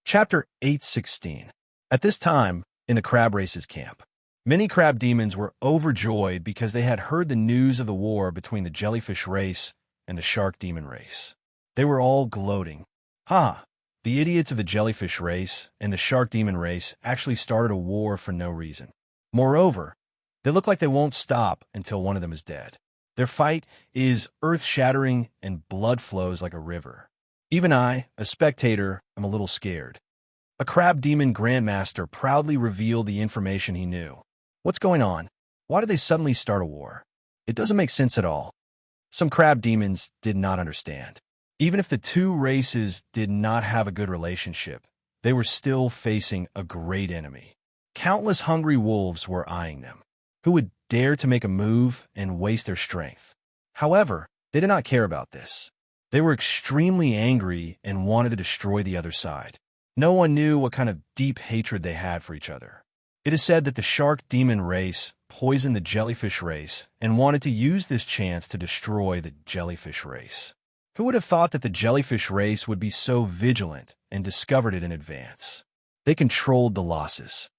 Chapter 816. At this time, in the crab races camp, many crab demons were overjoyed because they had heard the news of the war between the jellyfish race and the shark demon race. They were all gloating. Ha! The idiots of the jellyfish race and the shark demon race actually started a war for no reason. Moreover, they look like they won't stop until one of them is dead. Their fight is earth-shattering and blood flows like a river. Even I, a spectator, am a little scared. A crab demon grandmaster proudly revealed the information he knew. What's going on? Why did they suddenly start a war? It doesn't make sense at all. Some crab demons did not understand. Even if the two races did not have a good relationship, they were still facing a great enemy. Countless hungry wolves were eyeing them. Who would dare to make a move and waste their strength? However, they did not care about this. They were extremely angry and wanted to destroy the other side. No one knew what kind of deep hatred they had for each other. It is said that the shark demon race poisoned the jellyfish race and wanted to use this chance to destroy the jellyfish race. Who would have thought that the jellyfish race would be so vigilant and discovered it in advance? They controlled the losses.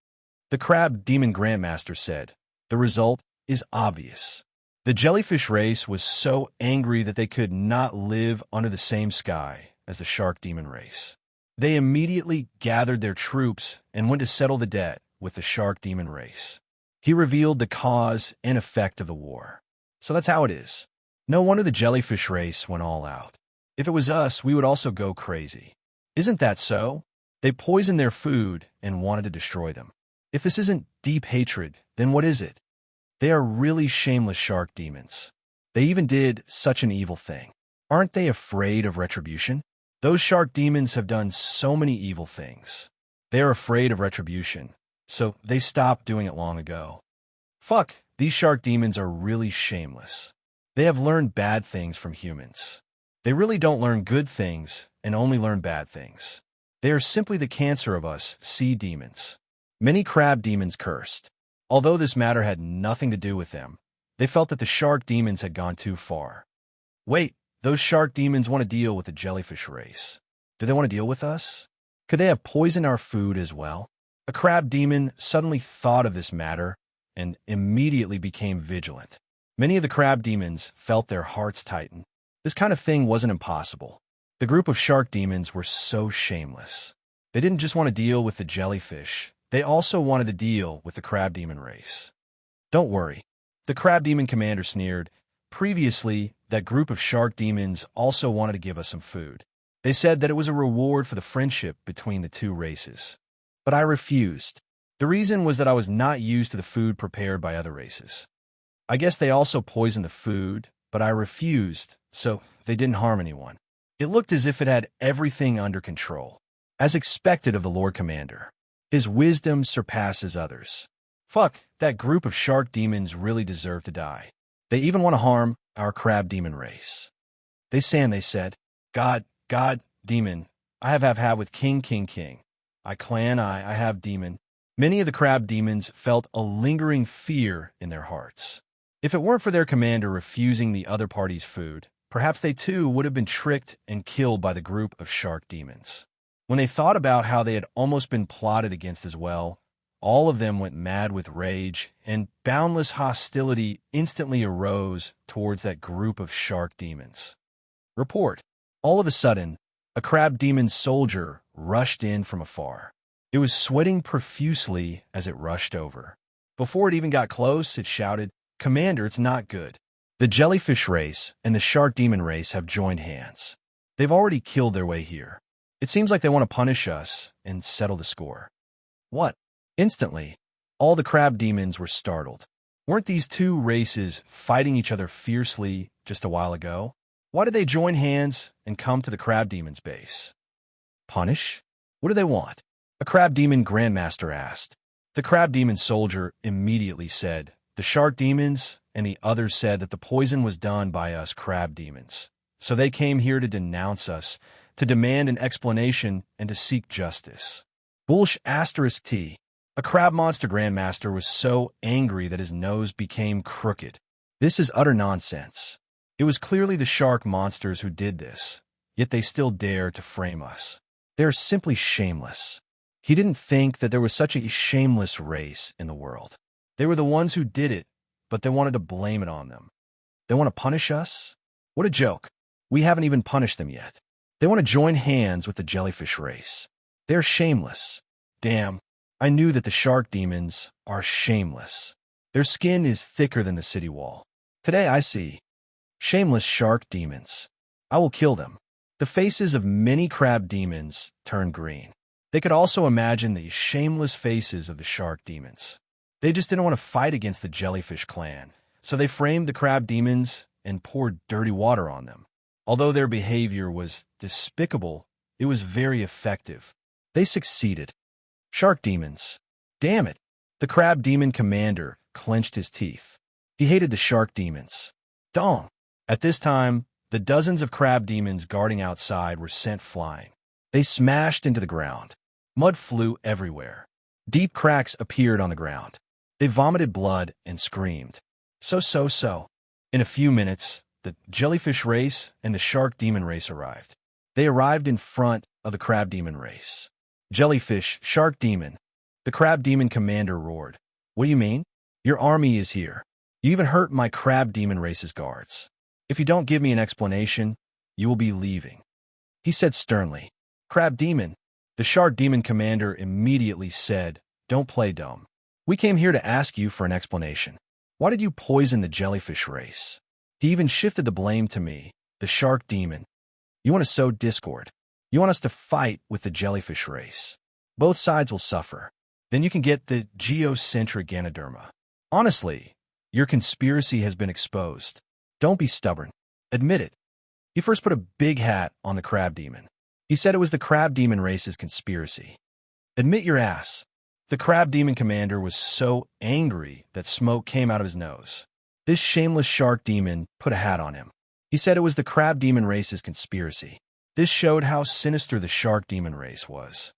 The crab demon grandmaster said, "The result is obvious. The jellyfish race was so angry that they could not live under the same sky as the shark demon race. They immediately gathered their troops and went to settle the debt with the shark demon race." He revealed the cause and effect of the war. So that's how it is. No wonder the jellyfish race went all out. If it was us, we would also go crazy. Isn't that so? They poisoned their food and wanted to destroy them. If this isn't deep hatred, then what is it? They are really shameless shark demons. They even did such an evil thing. Aren't they afraid of retribution? Those shark demons have done so many evil things. They are afraid of retribution, so they stopped doing it long ago. Fuck, these shark demons are really shameless. They have learned bad things from humans. They really don't learn good things and only learn bad things. They are simply the cancer of us sea demons. Many crab demons cursed. Although this matter had nothing to do with them, they felt that the shark demons had gone too far. Wait, those shark demons want to deal with the jellyfish race. Do they want to deal with us? Could they have poisoned our food as well? A crab demon suddenly thought of this matter and immediately became vigilant. Many of the crab demons felt their hearts tighten. This kind of thing wasn't impossible. The group of shark demons were so shameless. They didn't just want to deal with the jellyfish. They also wanted to deal with the crab demon race. Don't worry. The crab demon commander sneered. Previously, that group of shark demons also wanted to give us some food. They said that it was a reward for the friendship between the two races. But I refused. The reason was that I was not used to the food prepared by other races. I guess they also poisoned the food, but I refused, so they didn't harm anyone. It looked as if it had everything under control, as expected of the Lord Commander. His wisdom surpasses others. Fuck, that group of shark demons really deserve to die. They even want to harm our crab demon race. They said, God, demon, I have with king. I clan, I have demon. Many of the crab demons felt a lingering fear in their hearts. If it weren't for their commander refusing the other party's food, perhaps they too would have been tricked and killed by the group of shark demons. When they thought about how they had almost been plotted against as well, all of them went mad with rage, and boundless hostility instantly arose towards that group of shark demons. Report. All of a sudden, a crab demon soldier rushed in from afar. It was sweating profusely as it rushed over. Before it even got close, it shouted, "Commander, it's not good. The jellyfish race and the shark demon race have joined hands. They've already killed their way here. It seems like they want to punish us and settle the score." What? Instantly, all the crab demons were startled. Weren't these two races fighting each other fiercely just a while ago? Why did they join hands and come to the crab demon's base? Punish? What do they want? A crab demon grandmaster asked. The crab demon soldier immediately said, "The shark demons," and the others said that the poison was done by us crab demons. So they came here to denounce us, to demand an explanation, and to seek justice. T. A crab monster grandmaster was so angry that his nose became crooked. This is utter nonsense. It was clearly the shark monsters who did this, yet they still dare to frame us. They are simply shameless. He didn't think that there was such a shameless race in the world. They were the ones who did it, but they wanted to blame it on them. They want to punish us? What a joke. We haven't even punished them yet. They want to join hands with the jellyfish race. They are shameless. Damn, I knew that the shark demons are shameless. Their skin is thicker than the city wall. Today I see shameless shark demons. I will kill them. The faces of many crab demons turned green. They could also imagine the shameless faces of the shark demons. They just didn't want to fight against the jellyfish clan, so they framed the crab demons and poured dirty water on them. Although their behavior was despicable, it was very effective. They succeeded. Shark demons. Damn it! The crab demon commander clenched his teeth. He hated the shark demons. Dong! At this time, the dozens of crab demons guarding outside were sent flying. They smashed into the ground. Mud flew everywhere. Deep cracks appeared on the ground. They vomited blood and screamed. So. In a few minutes, the jellyfish race and the shark demon race arrived. They arrived in front of the crab demon race. Jellyfish, shark demon. The crab demon commander roared. What do you mean? Your army is here. You even hurt my crab demon race's guards. If you don't give me an explanation, you will be leaving. He said sternly. Crab demon. The shark demon commander immediately said, Don't play dumb. We came here to ask you for an explanation. Why did you poison the jellyfish race? He even shifted the blame to me, the shark demon. You want to sow discord. You want us to fight with the jellyfish race. Both sides will suffer. Then you can get the geocentric Ganoderma. Honestly, your conspiracy has been exposed. Don't be stubborn. Admit it. He first put a big hat on the crab demon. He said it was the crab demon race's conspiracy. Admit your ass. The crab demon commander was so angry that smoke came out of his nose. This shameless shark demon put a hat on him. He said it was the crab demon race's conspiracy. This showed how sinister the shark demon race was.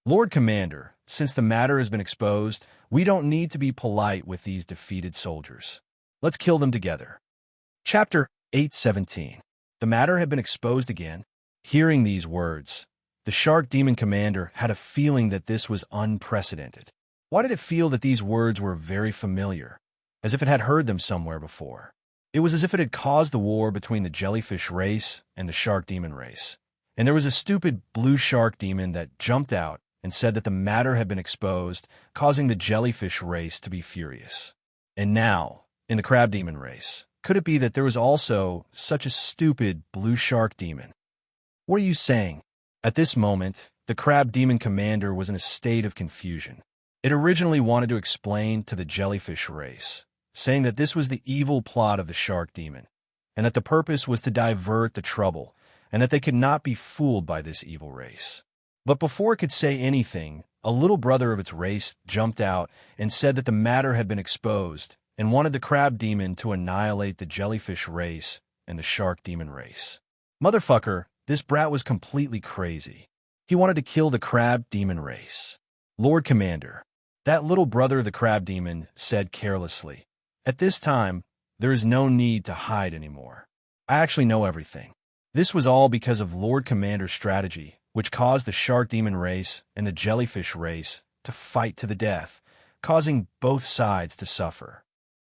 Lord Commander, since the matter has been exposed, we don't need to be polite with these defeated soldiers. Let's kill them together. Chapter 8:17. The matter had been exposed again. Hearing these words, the shark demon commander had a feeling that this was unprecedented. Why did it feel that these words were very familiar, as if it had heard them somewhere before? It was as if it had caused the war between the jellyfish race and the shark demon race. And there was a stupid blue shark demon that jumped out and said that the matter had been exposed, causing the jellyfish race to be furious. And now, in the crab demon race, could it be that there was also such a stupid blue shark demon? What are you saying? At this moment, the crab demon commander was in a state of confusion. It originally wanted to explain to the jellyfish race, saying that this was the evil plot of the shark demon, and that the purpose was to divert the trouble, and that they could not be fooled by this evil race. But before it could say anything, a little brother of its race jumped out and said that the matter had been exposed and wanted the crab demon to annihilate the jellyfish race and the shark demon race. Motherfucker, this brat was completely crazy. He wanted to kill the crab demon race. Lord Commander, that little brother of the crab demon said carelessly, At this time, there is no need to hide anymore. I actually know everything. This was all because of Lord Commander's strategy, which caused the shark demon race and the jellyfish race to fight to the death, causing both sides to suffer.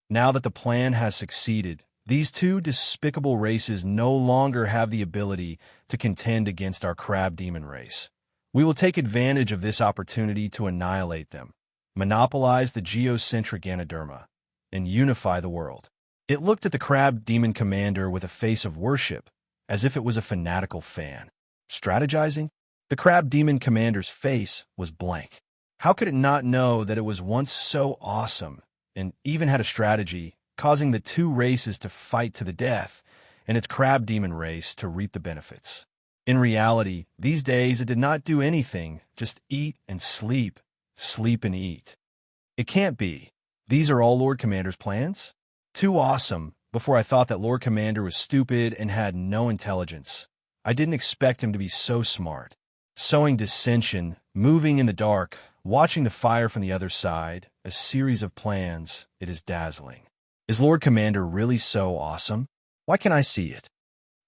Now that the plan has succeeded, these two despicable races no longer have the ability to contend against our crab demon race. We will take advantage of this opportunity to annihilate them, monopolize the geocentric Ganoderma, and unify the world. It looked at the crab demon commander with a face of worship, as if it was a fanatical fan. Strategizing? The crab demon commander's face was blank. How could it not know that it was once so awesome and even had a strategy, causing the two races to fight to the death and its crab demon race to reap the benefits? In reality, these days it did not do anything, just eat and sleep, sleep and eat. It can't be. These are all Lord Commander's plans? Too awesome. Before I thought that Lord Commander was stupid and had no intelligence. I didn't expect him to be so smart. Sowing dissension, moving in the dark, watching the fire from the other side, a series of plans, it is dazzling. Is Lord Commander really so awesome? Why can't I see it?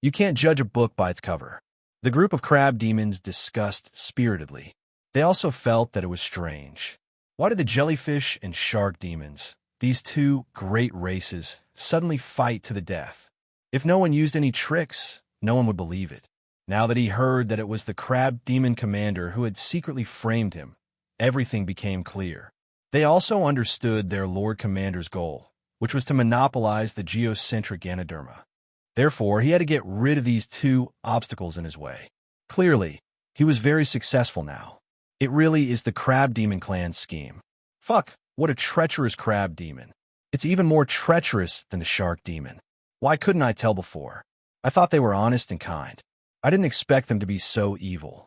You can't judge a book by its cover. The group of crab demons discussed spiritedly. They also felt that it was strange. Why did the jellyfish and shark demons, these two great races, suddenly fight to the death? If no one used any tricks, no one would believe it. Now that he heard that it was the crab demon commander who had secretly framed him, everything became clear. They also understood their Lord Commander's goal, which was to monopolize the geocentric Ganoderma. Therefore, he had to get rid of these two obstacles in his way. Clearly, he was very successful now. It really is the Crab Demon clan's scheme. Fuck, what a treacherous crab demon. It's even more treacherous than the shark demon. Why couldn't I tell before? I thought they were honest and kind. I didn't expect them to be so evil.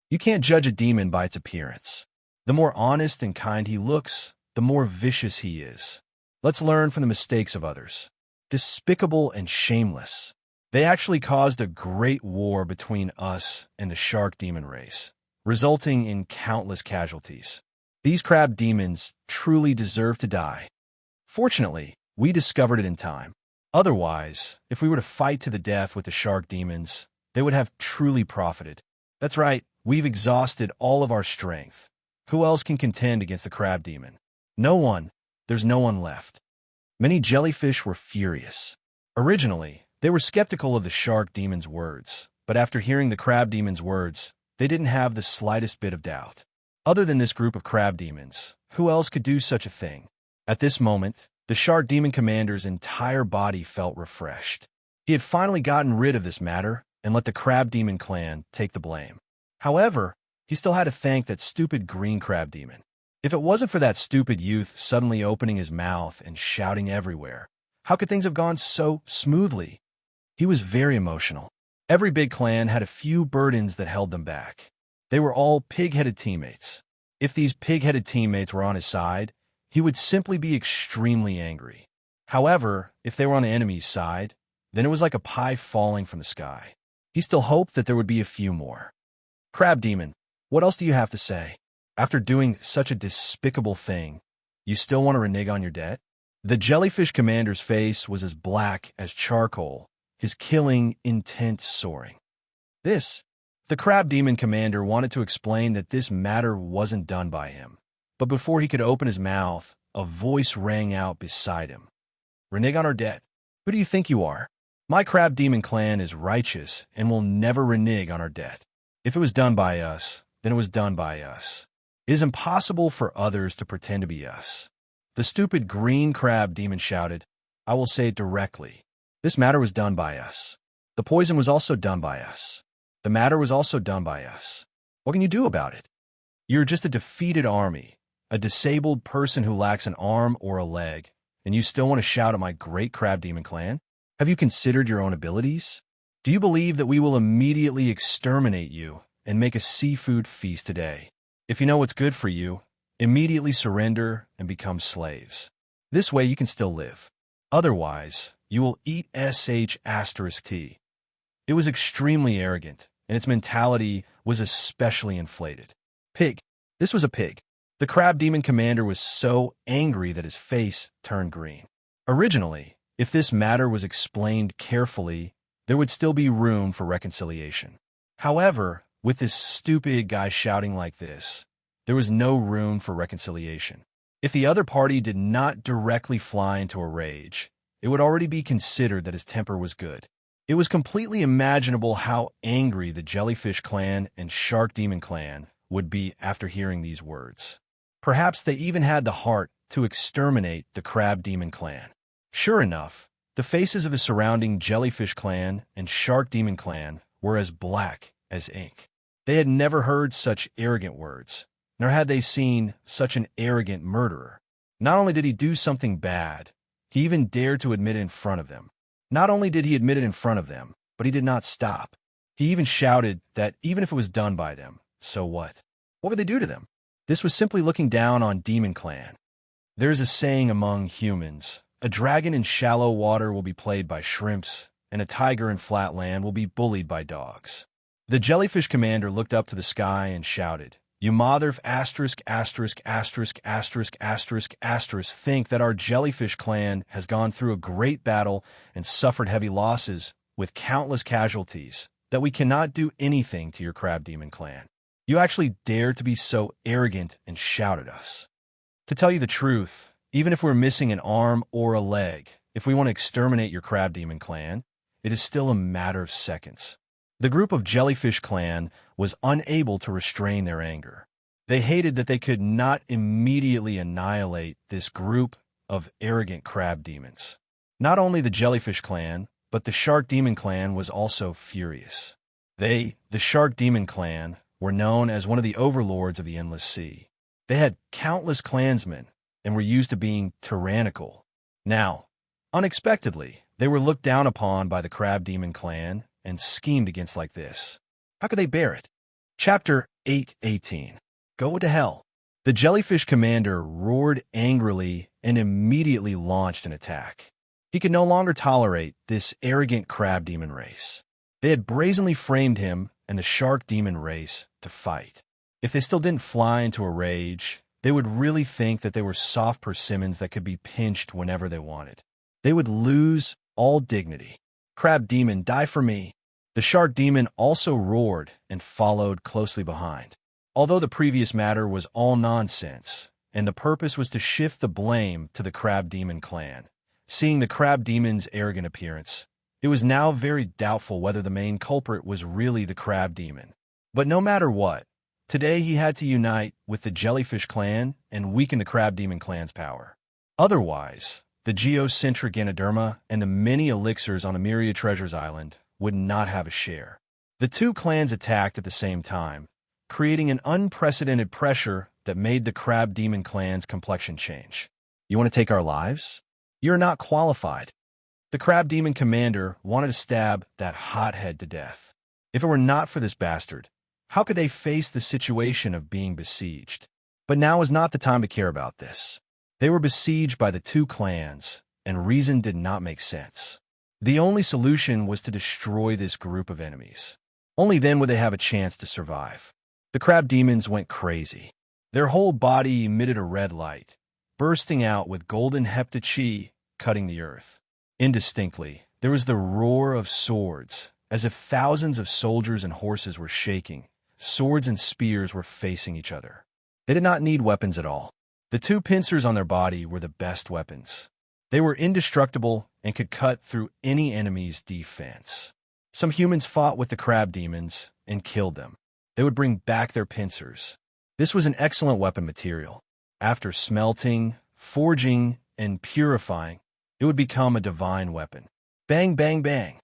You can't judge a demon by its appearance. The more honest and kind he looks, the more vicious he is. Let's learn from the mistakes of others. Despicable and shameless. They actually caused a great war between us and the shark demon race, resulting in countless casualties. These crab demons truly deserve to die. Fortunately, we discovered it in time. Otherwise, if we were to fight to the death with the shark demons, they would have truly profited. That's right, we've exhausted all of our strength. Who else can contend against the crab demon? No one. There's no one left. Many jellyfish were furious. Originally, they were skeptical of the shark demon's words, but after hearing the crab demon's words, they didn't have the slightest bit of doubt. Other than this group of crab demons, who else could do such a thing? At this moment, the shark demon commander's entire body felt refreshed. He had finally gotten rid of this matter and let the crab demon clan take the blame. However, he still had to thank that stupid green crab demon. If it wasn't for that stupid youth suddenly opening his mouth and shouting everywhere, how could things have gone so smoothly? He was very emotional. Every big clan had a few burdens that held them back. They were all pig-headed teammates. If these pig-headed teammates were on his side, he would simply be extremely angry. However, if they were on the enemy's side, then it was like a pie falling from the sky. He still hoped that there would be a few more. Crab Demon, what else do you have to say? After doing such a despicable thing, you still want to renege on your debt? The jellyfish commander's face was as black as charcoal, his killing intent soaring. The crab demon commander wanted to explain that this matter wasn't done by him, but before he could open his mouth, a voice rang out beside him. Renege on our debt? Who do you think you are? My crab demon clan is righteous and will never renege on our debt. If it was done by us, then it was done by us. It is impossible for others to pretend to be us. The stupid green crab demon shouted, I will say it directly. This matter was done by us. The poison was also done by us. The matter was also done by us. What can you do about it? You're just a defeated army, a disabled person who lacks an arm or a leg, and you still want to shout at my great crab demon clan? Have you considered your own abilities? Do you believe that we will immediately exterminate you and make a seafood feast today? If you know what's good for you, immediately surrender and become slaves. This way you can still live. Otherwise, you will eat *T. It was extremely arrogant, and its mentality was especially inflated. Pig. This was a pig. The crab demon commander was so angry that his face turned green. Originally, if this matter was explained carefully, there would still be room for reconciliation. However, with this stupid guy shouting like this, there was no room for reconciliation. If the other party did not directly fly into a rage, it would already be considered that his temper was good. It was completely imaginable how angry the Jellyfish clan and Shark Demon clan would be after hearing these words. Perhaps they even had the heart to exterminate the Crab Demon clan. Sure enough, the faces of the surrounding Jellyfish clan and Shark Demon clan were as black as ink. They had never heard such arrogant words, nor had they seen such an arrogant murderer. Not only did he do something bad, he even dared to admit it in front of them. Not only did he admit it in front of them, but he did not stop. He even shouted that even if it was done by them, so what? What would they do to them? This was simply looking down on Demon Clan. There is a saying among humans, a dragon in shallow water will be played by shrimps, and a tiger in flat land will be bullied by dogs. The jellyfish commander looked up to the sky and shouted, You mother think that our jellyfish clan has gone through a great battle and suffered heavy losses with countless casualties, that we cannot do anything to your crab demon clan. You actually dare to be so arrogant and shout at us. To tell you the truth, even if we're missing an arm or a leg, if we want to exterminate your crab demon clan, it is still a matter of seconds. The group of Jellyfish Clan was unable to restrain their anger. They hated that they could not immediately annihilate this group of arrogant crab demons. Not only the Jellyfish Clan, but the Shark Demon Clan was also furious. They, the Shark Demon Clan, were known as one of the overlords of the Endless Sea. They had countless clansmen and were used to being tyrannical. Now, unexpectedly, they were looked down upon by the Crab Demon Clan and schemed against like this. How could they bear it? Chapter 8:18. Go to hell. The Jellyfish Commander roared angrily and immediately launched an attack. He could no longer tolerate this arrogant crab demon race. They had brazenly framed him and the shark demon race to fight. If they still didn't fly into a rage, they would really think that they were soft persimmons that could be pinched whenever they wanted. They would lose all dignity. Crab demon, die for me. The shark demon also roared and followed closely behind. Although the previous matter was all nonsense, and the purpose was to shift the blame to the Crab Demon Clan, seeing the Crab Demon's arrogant appearance, it was now very doubtful whether the main culprit was really the Crab Demon. But no matter what, today he had to unite with the Jellyfish Clan and weaken the Crab Demon Clan's power. Otherwise, the geocentric Anaderma and the many elixirs on the Myriad Treasures Island would not have a share. The two clans attacked at the same time, creating an unprecedented pressure that made the Crab Demon Clan's complexion change. You want to take our lives? You're not qualified. The Crab Demon Commander wanted to stab that hothead to death. If it were not for this bastard, how could they face the situation of being besieged? But now is not the time to care about this. They were besieged by the two clans, and reason did not make sense. The only solution was to destroy this group of enemies. Only then would they have a chance to survive. The crab demons went crazy. Their whole body emitted a red light, bursting out with golden heptachi cutting the earth. Indistinctly, there was the roar of swords, as if thousands of soldiers and horses were shaking. Swords and spears were facing each other. They did not need weapons at all. The two pincers on their body were the best weapons. They were indestructible and could cut through any enemy's defense. Some humans fought with the crab demons and killed them. They would bring back their pincers. This was an excellent weapon material. After smelting, forging, and purifying, it would become a divine weapon. Bang, bang, bang.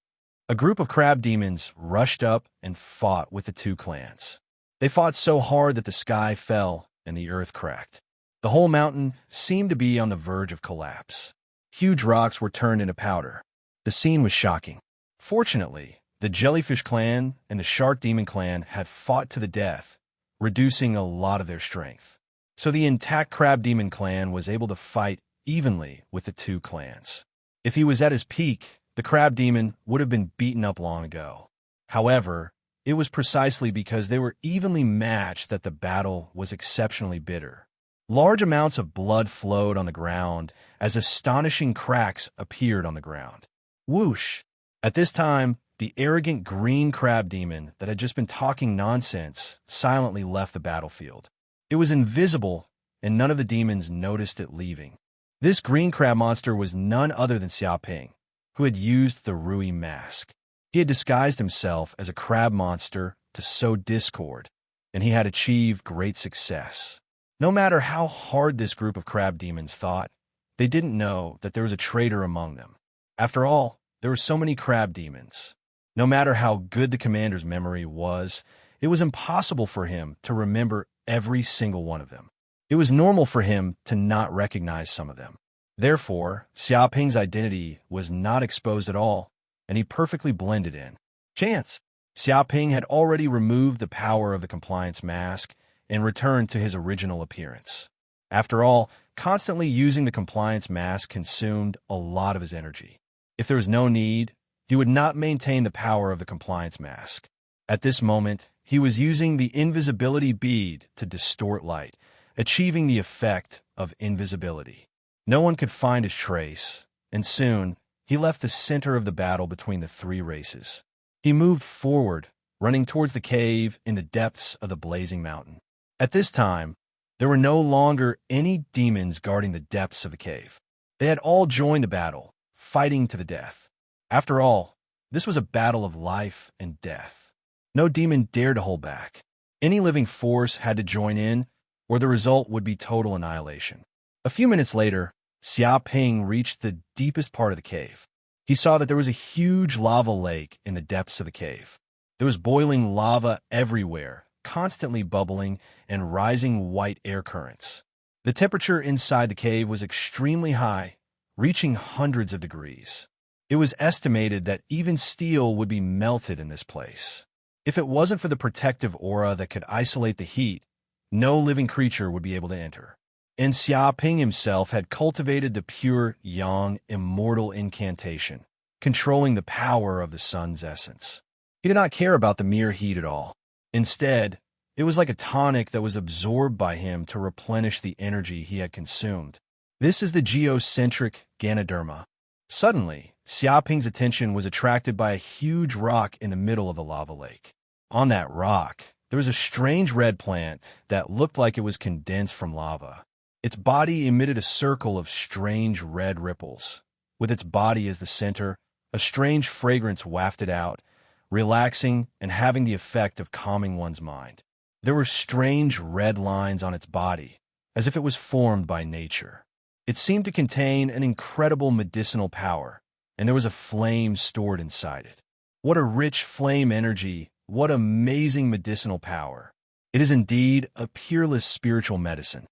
A group of crab demons rushed up and fought with the two clans. They fought so hard that the sky fell and the earth cracked. The whole mountain seemed to be on the verge of collapse. Huge rocks were turned into powder. The scene was shocking. Fortunately, the Jellyfish Clan and the Shark Demon Clan had fought to the death, reducing a lot of their strength. So the intact Crab Demon Clan was able to fight evenly with the two clans. If he was at his peak, the Crab Demon would have been beaten up long ago. However, it was precisely because they were evenly matched that the battle was exceptionally bitter. Large amounts of blood flowed on the ground as astonishing cracks appeared on the ground. Whoosh! At this time, the arrogant green crab demon that had just been talking nonsense silently left the battlefield. It was invisible, and none of the demons noticed it leaving. This green crab monster was none other than Xiaoping, who had used the Rui mask. He had disguised himself as a crab monster to sow discord, and he had achieved great success. No matter how hard this group of crab demons thought, they didn't know that there was a traitor among them. After all, there were so many crab demons. No matter how good the commander's memory was, it was impossible for him to remember every single one of them. It was normal for him to not recognize some of them. Therefore, Xiaoping's identity was not exposed at all, and he perfectly blended in. Chance! Xiaoping had already removed the power of the compliance mask and returned to his original appearance. After all, constantly using the compliance mask consumed a lot of his energy. If there was no need, he would not maintain the power of the compliance mask. At this moment, he was using the invisibility bead to distort light, achieving the effect of invisibility. No one could find his trace, and soon he left the center of the battle between the three races. He moved forward, running towards the cave in the depths of the blazing mountain. At this time, there were no longer any demons guarding the depths of the cave. They had all joined the battle, fighting to the death. After all, this was a battle of life and death. No demon dared to hold back. Any living force had to join in, or the result would be total annihilation. A few minutes later, Xia Ping reached the deepest part of the cave. He saw that there was a huge lava lake in the depths of the cave. There was boiling lava everywhere, constantly bubbling and rising white air currents. The temperature inside the cave was extremely high, reaching hundreds of degrees. It was estimated that even steel would be melted in this place. If it wasn't for the protective aura that could isolate the heat, no living creature would be able to enter. And Xia Ping himself had cultivated the pure yang immortal incantation, controlling the power of the sun's essence. He did not care about the mere heat at all. Instead, it was like a tonic that was absorbed by him to replenish the energy he had consumed. This is the geocentric Ganoderma. Suddenly, Xia Ping's attention was attracted by a huge rock in the middle of the lava lake. On that rock, there was a strange red plant that looked like it was condensed from lava. Its body emitted a circle of strange red ripples. With its body as the center, a strange fragrance wafted out, relaxing and having the effect of calming one's mind. There were strange red lines on its body, as if it was formed by nature. It seemed to contain an incredible medicinal power, and there was a flame stored inside it. What a rich flame energy, what amazing medicinal power. It is indeed a peerless spiritual medicine.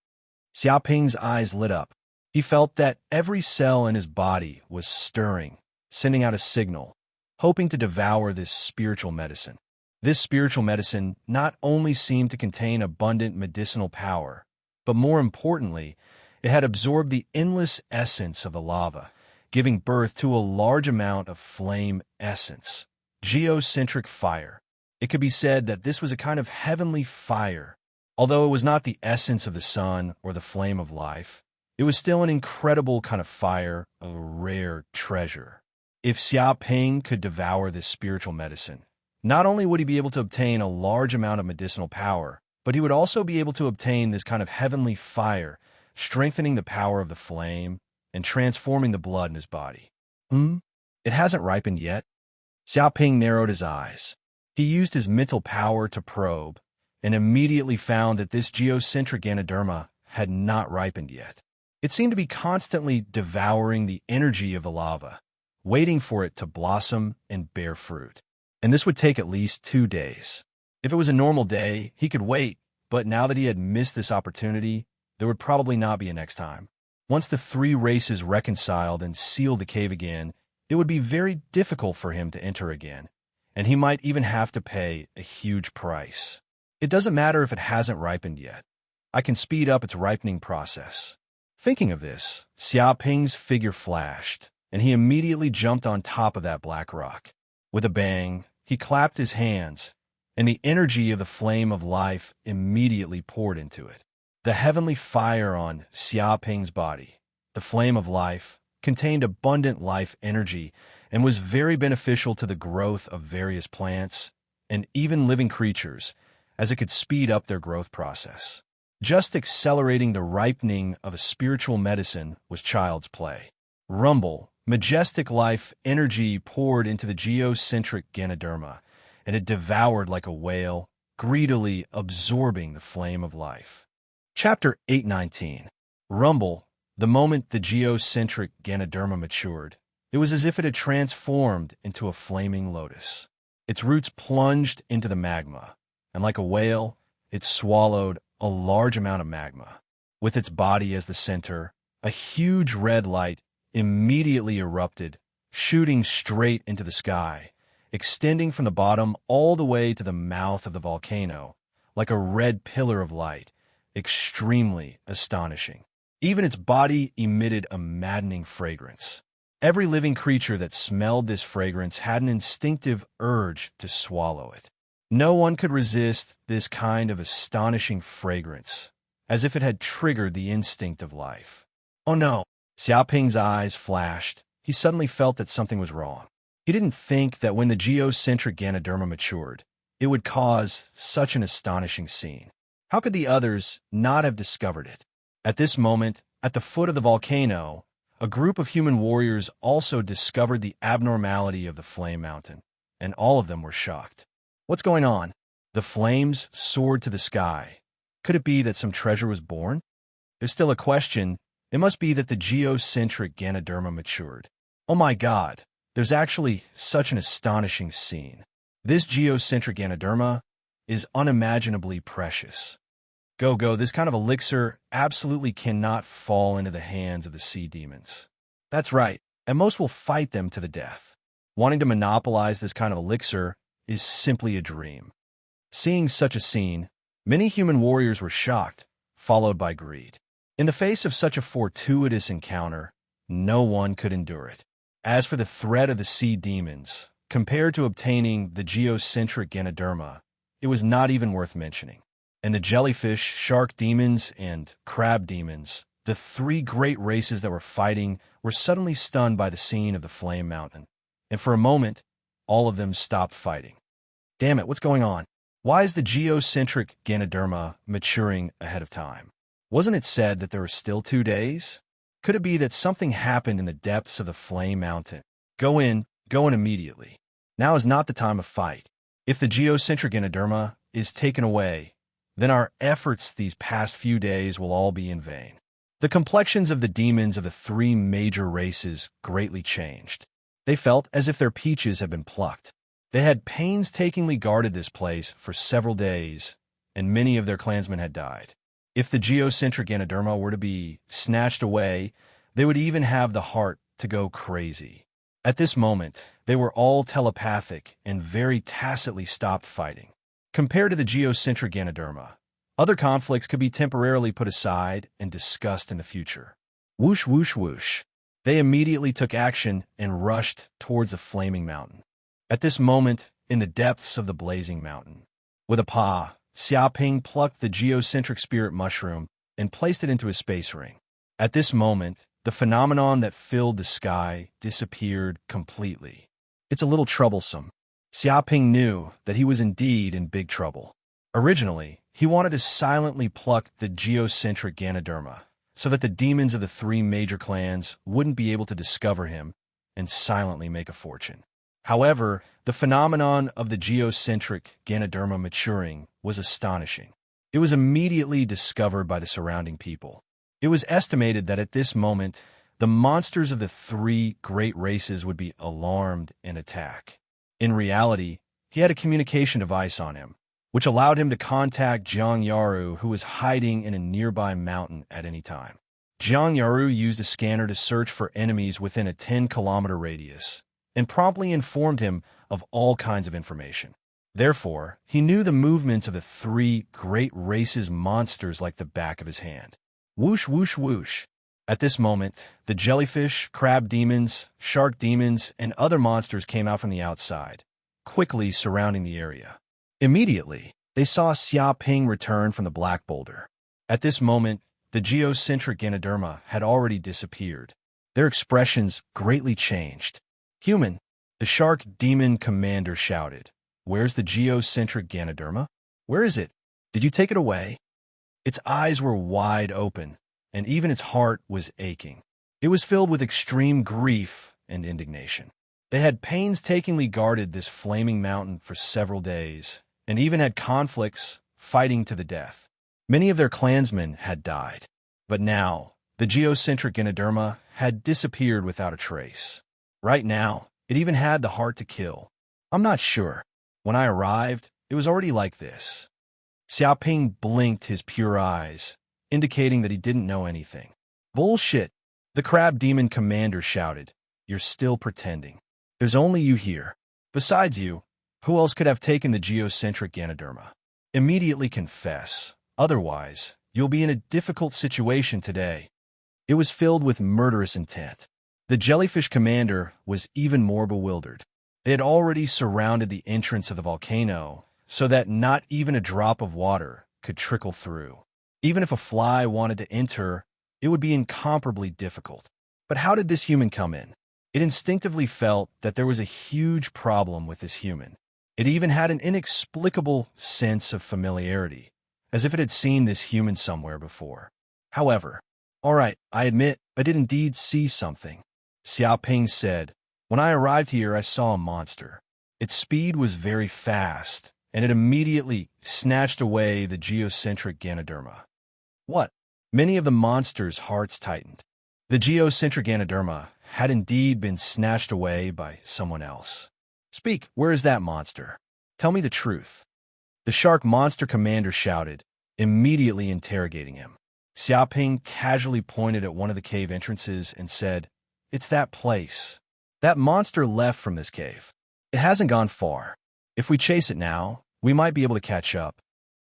Xia Ping's eyes lit up. He felt that every cell in his body was stirring, sending out a signal, hoping to devour this spiritual medicine. This spiritual medicine not only seemed to contain abundant medicinal power, but more importantly, it had absorbed the endless essence of the lava, giving birth to a large amount of flame essence, geocentric fire. It could be said that this was a kind of heavenly fire. Although it was not the essence of the sun or the flame of life, it was still an incredible kind of fire, a rare treasure. If Xia Ping could devour this spiritual medicine, not only would he be able to obtain a large amount of medicinal power, but he would also be able to obtain this kind of heavenly fire, strengthening the power of the flame and transforming the blood in his body. It hasn't ripened yet? Xia Ping narrowed his eyes. He used his mental power to probe, and immediately found that this geocentric Ganoderma had not ripened yet. It seemed to be constantly devouring the energy of the lava, waiting for it to blossom and bear fruit. And this would take at least 2 days. If it was a normal day, he could wait, but now that he had missed this opportunity, there would probably not be a next time. Once the 3 races reconciled and sealed the cave again, it would be very difficult for him to enter again, and he might even have to pay a huge price. It doesn't matter if it hasn't ripened yet. I can speed up its ripening process. Thinking of this, Xia Ping's figure flashed, and he immediately jumped on top of that black rock. With a bang, he clapped his hands, and the energy of the flame of life immediately poured into it. The heavenly fire on Xia Ping's body, the flame of life, contained abundant life energy and was very beneficial to the growth of various plants and even living creatures, as it could speed up their growth process. Just accelerating the ripening of a spiritual medicine was child's play. Rumble, majestic life energy poured into the geocentric Ganoderma, and it devoured like a whale, greedily absorbing the flame of life. Chapter 819. Rumble. The moment the geocentric Ganoderma matured, it was as if it had transformed into a flaming lotus. Its roots plunged into the magma, and like a whale, it swallowed a large amount of magma. With its body as the center, a huge red light immediately erupted, shooting straight into the sky, extending from the bottom all the way to the mouth of the volcano, like a red pillar of light, extremely astonishing. Even its body emitted a maddening fragrance. Every living creature that smelled this fragrance had an instinctive urge to swallow it. No one could resist this kind of astonishing fragrance, as if it had triggered the instinct of life. Oh no! Xia Ping's eyes flashed. He suddenly felt that something was wrong. He didn't think that when the geocentric Ganoderma matured, it would cause such an astonishing scene. How could the others not have discovered it? At this moment, at the foot of the volcano, a group of human warriors also discovered the abnormality of the flame mountain, and all of them were shocked. What's going on? The flames soared to the sky. Could it be that some treasure was born? There's still a question. It must be that the geocentric Ganoderma matured. Oh my God, there's actually such an astonishing scene. This geocentric Ganoderma is unimaginably precious. Go, this kind of elixir absolutely cannot fall into the hands of the sea demons. That's right, and most will fight them to the death. Wanting to monopolize this kind of elixir is simply a dream. Seeing such a scene, many human warriors were shocked, followed by greed. In the face of such a fortuitous encounter, no one could endure it. As for the threat of the sea demons, compared to obtaining the geocentric Ganoderma, it was not even worth mentioning. And the jellyfish, shark demons, and crab demons, the three great races that were fighting, were suddenly stunned by the scene of the flame mountain. And for a moment, all of them stopped fighting. Damn it, what's going on? Why is the geocentric Ganoderma maturing ahead of time? Wasn't it said that there were still 2 days? Could it be that something happened in the depths of the flame mountain? Go in immediately. Now is not the time of fight. If the geocentric Ganoderma is taken away, then our efforts these past few days will all be in vain. The complexions of the demons of the 3 major races greatly changed. They felt as if their peaches had been plucked. They had painstakingly guarded this place for several days, and many of their clansmen had died. If the geocentric Ganoderma were to be snatched away, they would even have the heart to go crazy. At this moment, they were all telepathic and very tacitly stopped fighting. Compared to the geocentric Ganoderma, other conflicts could be temporarily put aside and discussed in the future. Whoosh, whoosh, whoosh. They immediately took action and rushed towards the flaming mountain. At this moment, in the depths of the blazing mountain, with a paw, Xiaoping plucked the geocentric spirit mushroom and placed it into his space ring. At this moment, the phenomenon that filled the sky disappeared completely. It's a little troublesome. Xiaoping knew that he was indeed in big trouble. Originally, he wanted to silently pluck the geocentric Ganoderma so that the demons of the 3 major clans wouldn't be able to discover him and silently make a fortune. However, the phenomenon of the geocentric Ganoderma maturing was astonishing. It was immediately discovered by the surrounding people. It was estimated that at this moment, the monsters of the 3 great races would be alarmed and attack. In reality, he had a communication device on him, which allowed him to contact Jiang Yaru, who was hiding in a nearby mountain at any time. Jiang Yaru used a scanner to search for enemies within a 10-kilometer radius, and promptly informed him of all kinds of information. Therefore, he knew the movements of the 3 great races' monsters like the back of his hand. Whoosh, whoosh, whoosh. At this moment, the jellyfish, crab demons, shark demons, and other monsters came out from the outside, quickly surrounding the area. Immediately, they saw Xiaoping return from the black boulder. At this moment, the geocentric Ganoderma had already disappeared. Their expressions greatly changed. Human, the shark demon commander shouted. Where's the geocentric Ganoderma? Where is it? Did you take it away? Its eyes were wide open, and even its heart was aching. It was filled with extreme grief and indignation. They had painstakingly guarded this flaming mountain for several days, and even had conflicts, fighting to the death. Many of their clansmen had died. But now, the geocentric Ganoderma had disappeared without a trace. Right now, it even had the heart to kill. I'm not sure. When I arrived, it was already like this. Xiaoping blinked his pure eyes, indicating that he didn't know anything. Bullshit, the crab demon commander shouted. You're still pretending. There's only you here. Besides you, who else could have taken the geocentric Ganoderma? Immediately confess. Otherwise, you'll be in a difficult situation today. It was filled with murderous intent. The jellyfish commander was even more bewildered. They had already surrounded the entrance of the volcano so that not even a drop of water could trickle through. Even if a fly wanted to enter, it would be incomparably difficult. But how did this human come in? It instinctively felt that there was a huge problem with this human. It even had an inexplicable sense of familiarity, as if it had seen this human somewhere before. However, "All right, I admit I did indeed see something," Xiaoping said. "When I arrived here, I saw a monster. Its speed was very fast, and it immediately snatched away the geocentric Ganoderma." What? Many of the monster's hearts tightened. The geocentric Ganoderma had indeed been snatched away by someone else. "Speak, where is that monster? Tell me the truth." The shark monster commander shouted, immediately interrogating him. Xiaoping casually pointed at one of the cave entrances and said, "It's that place. That monster left from this cave. It hasn't gone far. If we chase it now, we might be able to catch up."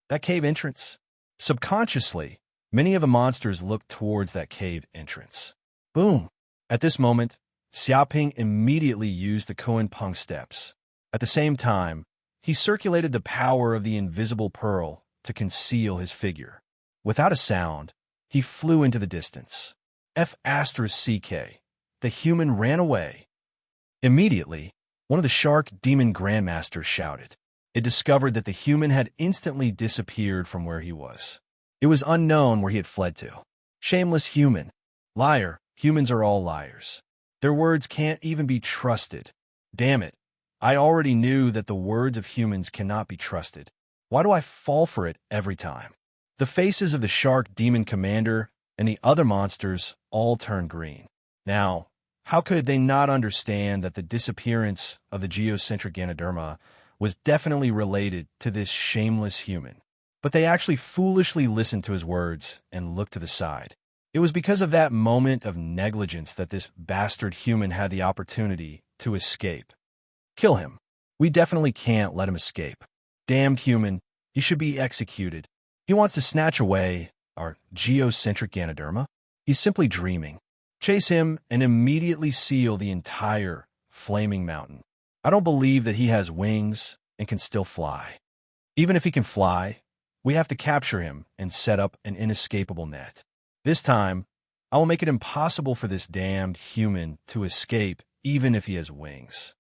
That cave entrance? Subconsciously, many of the monsters looked towards that cave entrance. Boom! At this moment, Xiaoping immediately used the Koan Peng steps. At the same time, he circulated the power of the invisible pearl to conceal his figure. Without a sound, he flew into the distance. F***CK. The human ran away. Immediately, one of the shark demon grandmasters shouted. It discovered that the human had instantly disappeared from where he was. It was unknown where he had fled to. Shameless human. Liar. Humans are all liars. Their words can't even be trusted. Damn it. I already knew that the words of humans cannot be trusted. Why do I fall for it every time? The faces of the shark demon commander and the other monsters all turned green. Now, how could they not understand that the disappearance of the geocentric Ganoderma was definitely related to this shameless human? But they actually foolishly listened to his words and looked to the side. It was because of that moment of negligence that this bastard human had the opportunity to escape. Kill him. We definitely can't let him escape. Damned human, you should be executed. He wants to snatch away our geocentric Ganoderma. He's simply dreaming. Chase him and immediately seal the entire flaming mountain. I don't believe that he has wings and can still fly. Even if he can fly, we have to capture him and set up an inescapable net. This time, I will make it impossible for this damned human to escape even if he has wings.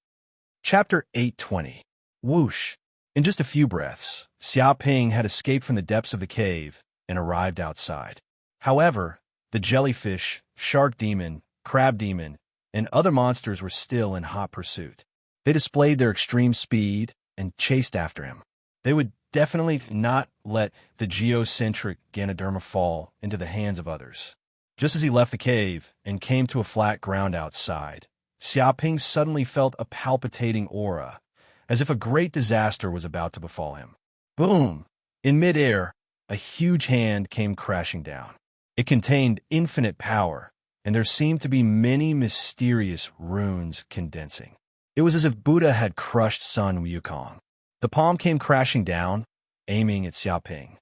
Chapter 820. Whoosh. In just a few breaths, Xiaoping had escaped from the depths of the cave and arrived outside. However, the jellyfish, shark demon, crab demon, and other monsters were still in hot pursuit. They displayed their extreme speed and chased after him. They would definitely not let the geocentric Ganoderma fall into the hands of others. Just as he left the cave and came to a flat ground outside, Xiaoping suddenly felt a palpitating aura, as if a great disaster was about to befall him. Boom! In midair, a huge hand came crashing down. It contained infinite power, and there seemed to be many mysterious runes condensing. It was as if Buddha had crushed Sun Wukong. The palm came crashing down, aiming at Xiaoping.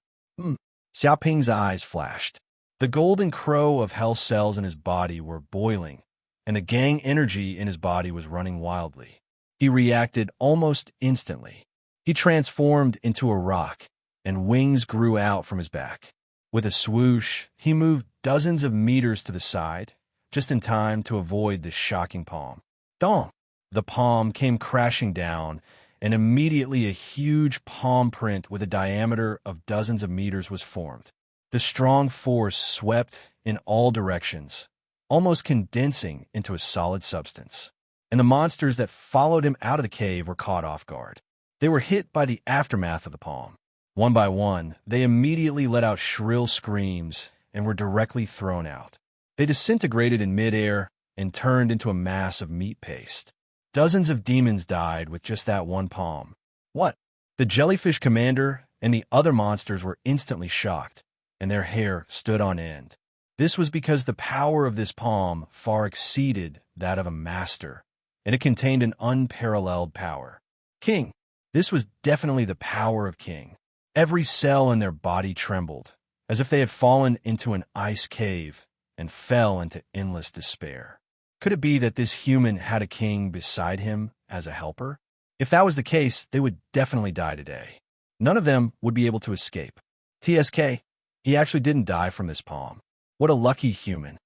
Xiaoping's eyes flashed. The golden crow of hell cells in his body were boiling, and the gang energy in his body was running wildly. He reacted almost instantly. He transformed into a rock, and wings grew out from his back. With a swoosh, he moved dozens of meters to the side, just in time to avoid the shocking palm. Dong! The palm came crashing down, and immediately a huge palm print with a diameter of dozens of meters was formed. The strong force swept in all directions, almost condensing into a solid substance. And the monsters that followed him out of the cave were caught off guard. They were hit by the aftermath of the palm. One by one, they immediately let out shrill screams and were directly thrown out. They disintegrated in midair and turned into a mass of meat paste. Dozens of demons died with just that one palm. What? The jellyfish commander and the other monsters were instantly shocked, and their hair stood on end. This was because the power of this palm far exceeded that of a master, and it contained an unparalleled power. King. This was definitely the power of King. Every cell in their body trembled, as if they had fallen into an ice cave and fell into endless despair. Could it be that this human had a king beside him as a helper? If that was the case, they would definitely die today. None of them would be able to escape. TSK, he actually didn't die from this palm. What a lucky human.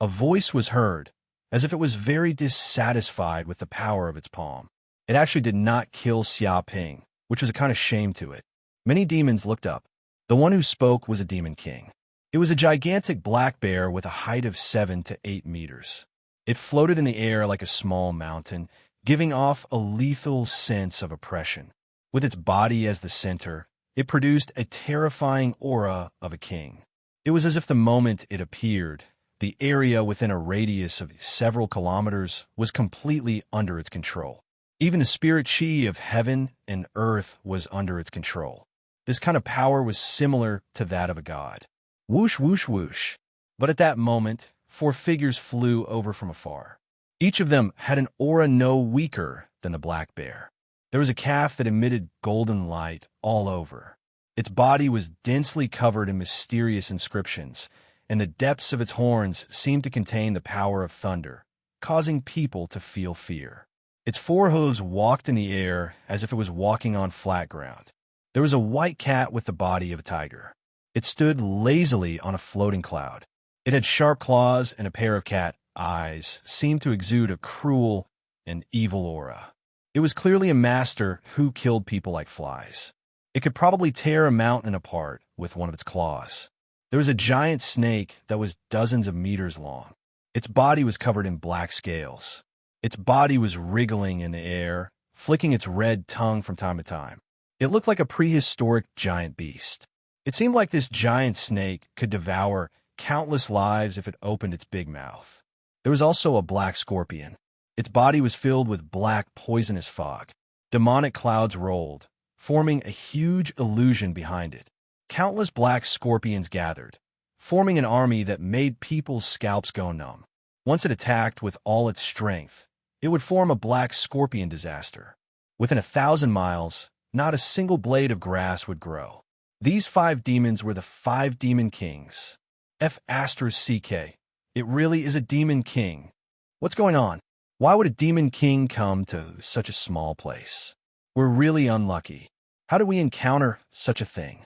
A voice was heard, as if it was very dissatisfied with the power of its palm. It actually did not kill Xia Ping, which was a kind of shame to it. Many demons looked up. The one who spoke was a demon king. It was a gigantic black bear with a height of 7 to 8 meters. It floated in the air like a small mountain, giving off a lethal sense of oppression. With its body as the center, it produced a terrifying aura of a king. It was as if the moment it appeared, the area within a radius of several kilometers was completely under its control. Even the spirit chi of heaven and earth was under its control. This kind of power was similar to that of a god. Whoosh, whoosh, whoosh. But at that moment, 4 figures flew over from afar. Each of them had an aura no weaker than the black bear. There was a calf that emitted golden light all over. Its body was densely covered in mysterious inscriptions, and the depths of its horns seemed to contain the power of thunder, causing people to feel fear. Its 4 hooves walked in the air as if it was walking on flat ground. There was a white cat with the body of a tiger. It stood lazily on a floating cloud. It had sharp claws, and a pair of cat eyes seemed to exude a cruel and evil aura. It was clearly a master who killed people like flies. It could probably tear a mountain apart with one of its claws. There was a giant snake that was dozens of meters long. Its body was covered in black scales. Its body was wriggling in the air, flicking its red tongue from time to time. It looked like a prehistoric giant beast. It seemed like this giant snake could devour countless lives if it opened its big mouth. There was also a black scorpion. Its body was filled with black, poisonous fog. Demonic clouds rolled, forming a huge illusion behind it. Countless black scorpions gathered, forming an army that made people's scalps go numb. Once it attacked with all its strength, it would form a black scorpion disaster. Within 1,000 miles, not a single blade of grass would grow. These 5 demons were the 5 demon kings. F***. It really is a demon king. What's going on? Why would a demon king come to such a small place? We're really unlucky. How did we encounter such a thing?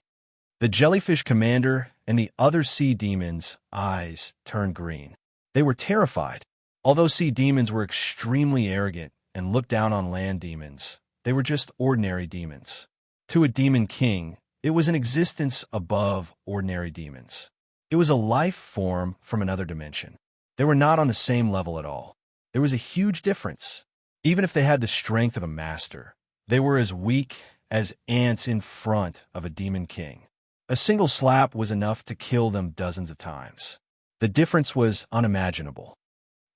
The jellyfish commander and the other sea demons' eyes turned green. They were terrified. Although sea demons were extremely arrogant and looked down on land demons, they were just ordinary demons. To a demon king, it was an existence above ordinary demons. It was a life form from another dimension. They were not on the same level at all. There was a huge difference. Even if they had the strength of a master, they were as weak as ants in front of a demon king. A single slap was enough to kill them dozens of times. The difference was unimaginable.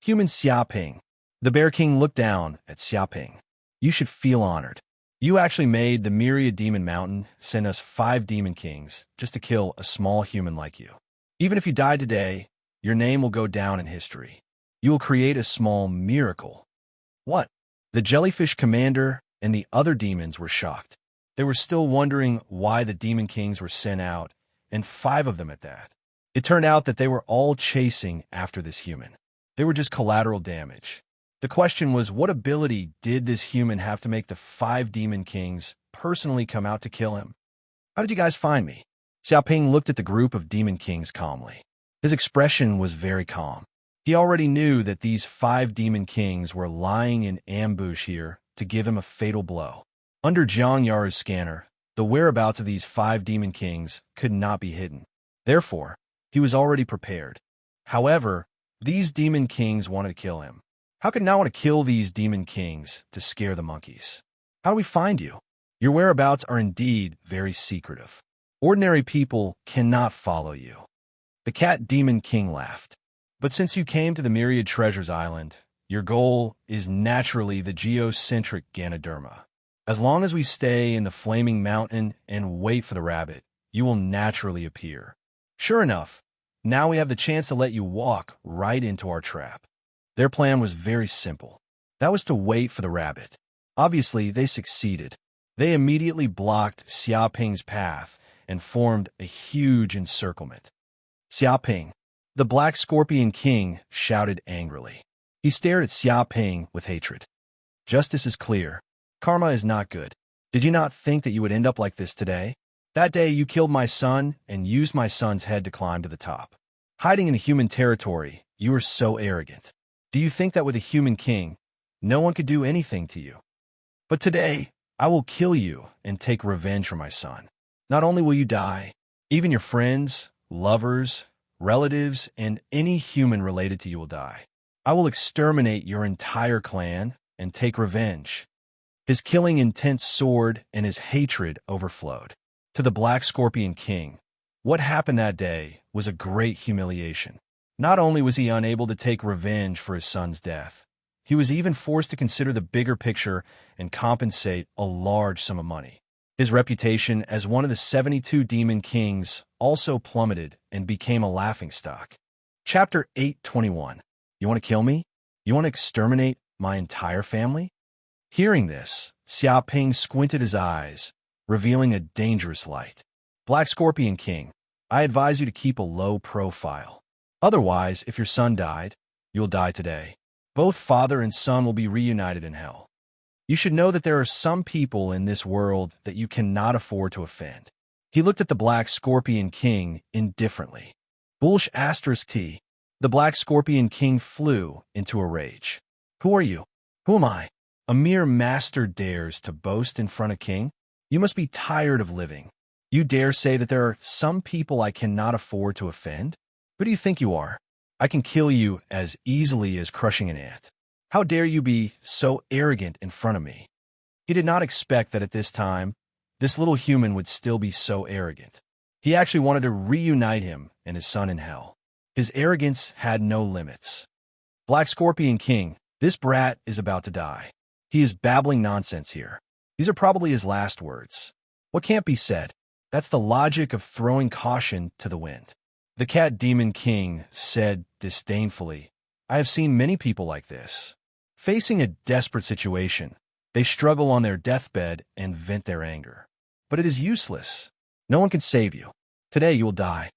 Human Xia Ping. The Bear King looked down at Xia Ping. You should feel honored. You actually made the Myriad Demon Mountain send us 5 demon kings just to kill a small human like you. Even if you die today, your name will go down in history. You will create a small miracle. What? The jellyfish commander and the other demons were shocked. They were still wondering why the demon kings were sent out, and 5 of them at that. It turned out that they were all chasing after this human. They were just collateral damage. The question was, what ability did this human have to make the 5 demon kings personally come out to kill him? How did you guys find me? Xiaoping looked at the group of demon kings calmly. His expression was very calm. He already knew that these 5 demon kings were lying in ambush here to give him a fatal blow. Under Jiang Yaru's scanner, the whereabouts of these 5 demon kings could not be hidden. Therefore, he was already prepared. However, these demon kings wanted to kill him. How could not want to kill these demon kings to scare the monkeys? How do we find you? Your whereabouts are indeed very secretive. Ordinary people cannot follow you. The cat demon king laughed. But since you came to the Myriad Treasures Island, your goal is naturally the geocentric Ganoderma. As long as we stay in the Flaming Mountain and wait for the rabbit, you will naturally appear. Sure enough, now we have the chance to let you walk right into our trap. Their plan was very simple. That was to wait for the rabbit. Obviously, they succeeded. They immediately blocked Xiaoping's path and formed a huge encirclement. Xiaoping, the Black Scorpion King, shouted angrily. He stared at Xiaoping with hatred. Justice is clear. Karma is not good. Did you not think that you would end up like this today? That day you killed my son and used my son's head to climb to the top. Hiding in human territory, you were so arrogant. Do you think that with a human king, no one could do anything to you? But today, I will kill you and take revenge for my son. Not only will you die, even your friends, lovers, relatives, and any human related to you will die. I will exterminate your entire clan and take revenge. His killing intent soared and his hatred overflowed. To the Black Scorpion King, what happened that day was a great humiliation. Not only was he unable to take revenge for his son's death, he was even forced to consider the bigger picture and compensate a large sum of money. His reputation as one of the 72 demon kings also plummeted and became a laughingstock. Chapter 8:21. You want to kill me? You want to exterminate my entire family? Hearing this, Xiao Ping squinted his eyes, revealing a dangerous light. Black Scorpion King, I advise you to keep a low profile. Otherwise, if your son died, you'll die today. Both father and son will be reunited in hell. You should know that there are some people in this world that you cannot afford to offend. He looked at the Black Scorpion King indifferently. Bulsh asterisk T. The Black Scorpion King flew into a rage. Who are you? Who am I? A mere master dares to boast in front of king? You must be tired of living. You dare say that there are some people I cannot afford to offend? Who do you think you are? I can kill you as easily as crushing an ant. How dare you be so arrogant in front of me? He did not expect that at this time, this little human would still be so arrogant. He actually wanted to reunite him and his son in hell. His arrogance had no limits. Black Scorpion King, this brat is about to die. He is babbling nonsense here. These are probably his last words. What can't be said? That's the logic of throwing caution to the wind. The Cat Demon King said disdainfully, I have seen many people like this. Facing a desperate situation, they struggle on their deathbed and vent their anger. But it is useless. No one can save you. Today you will die.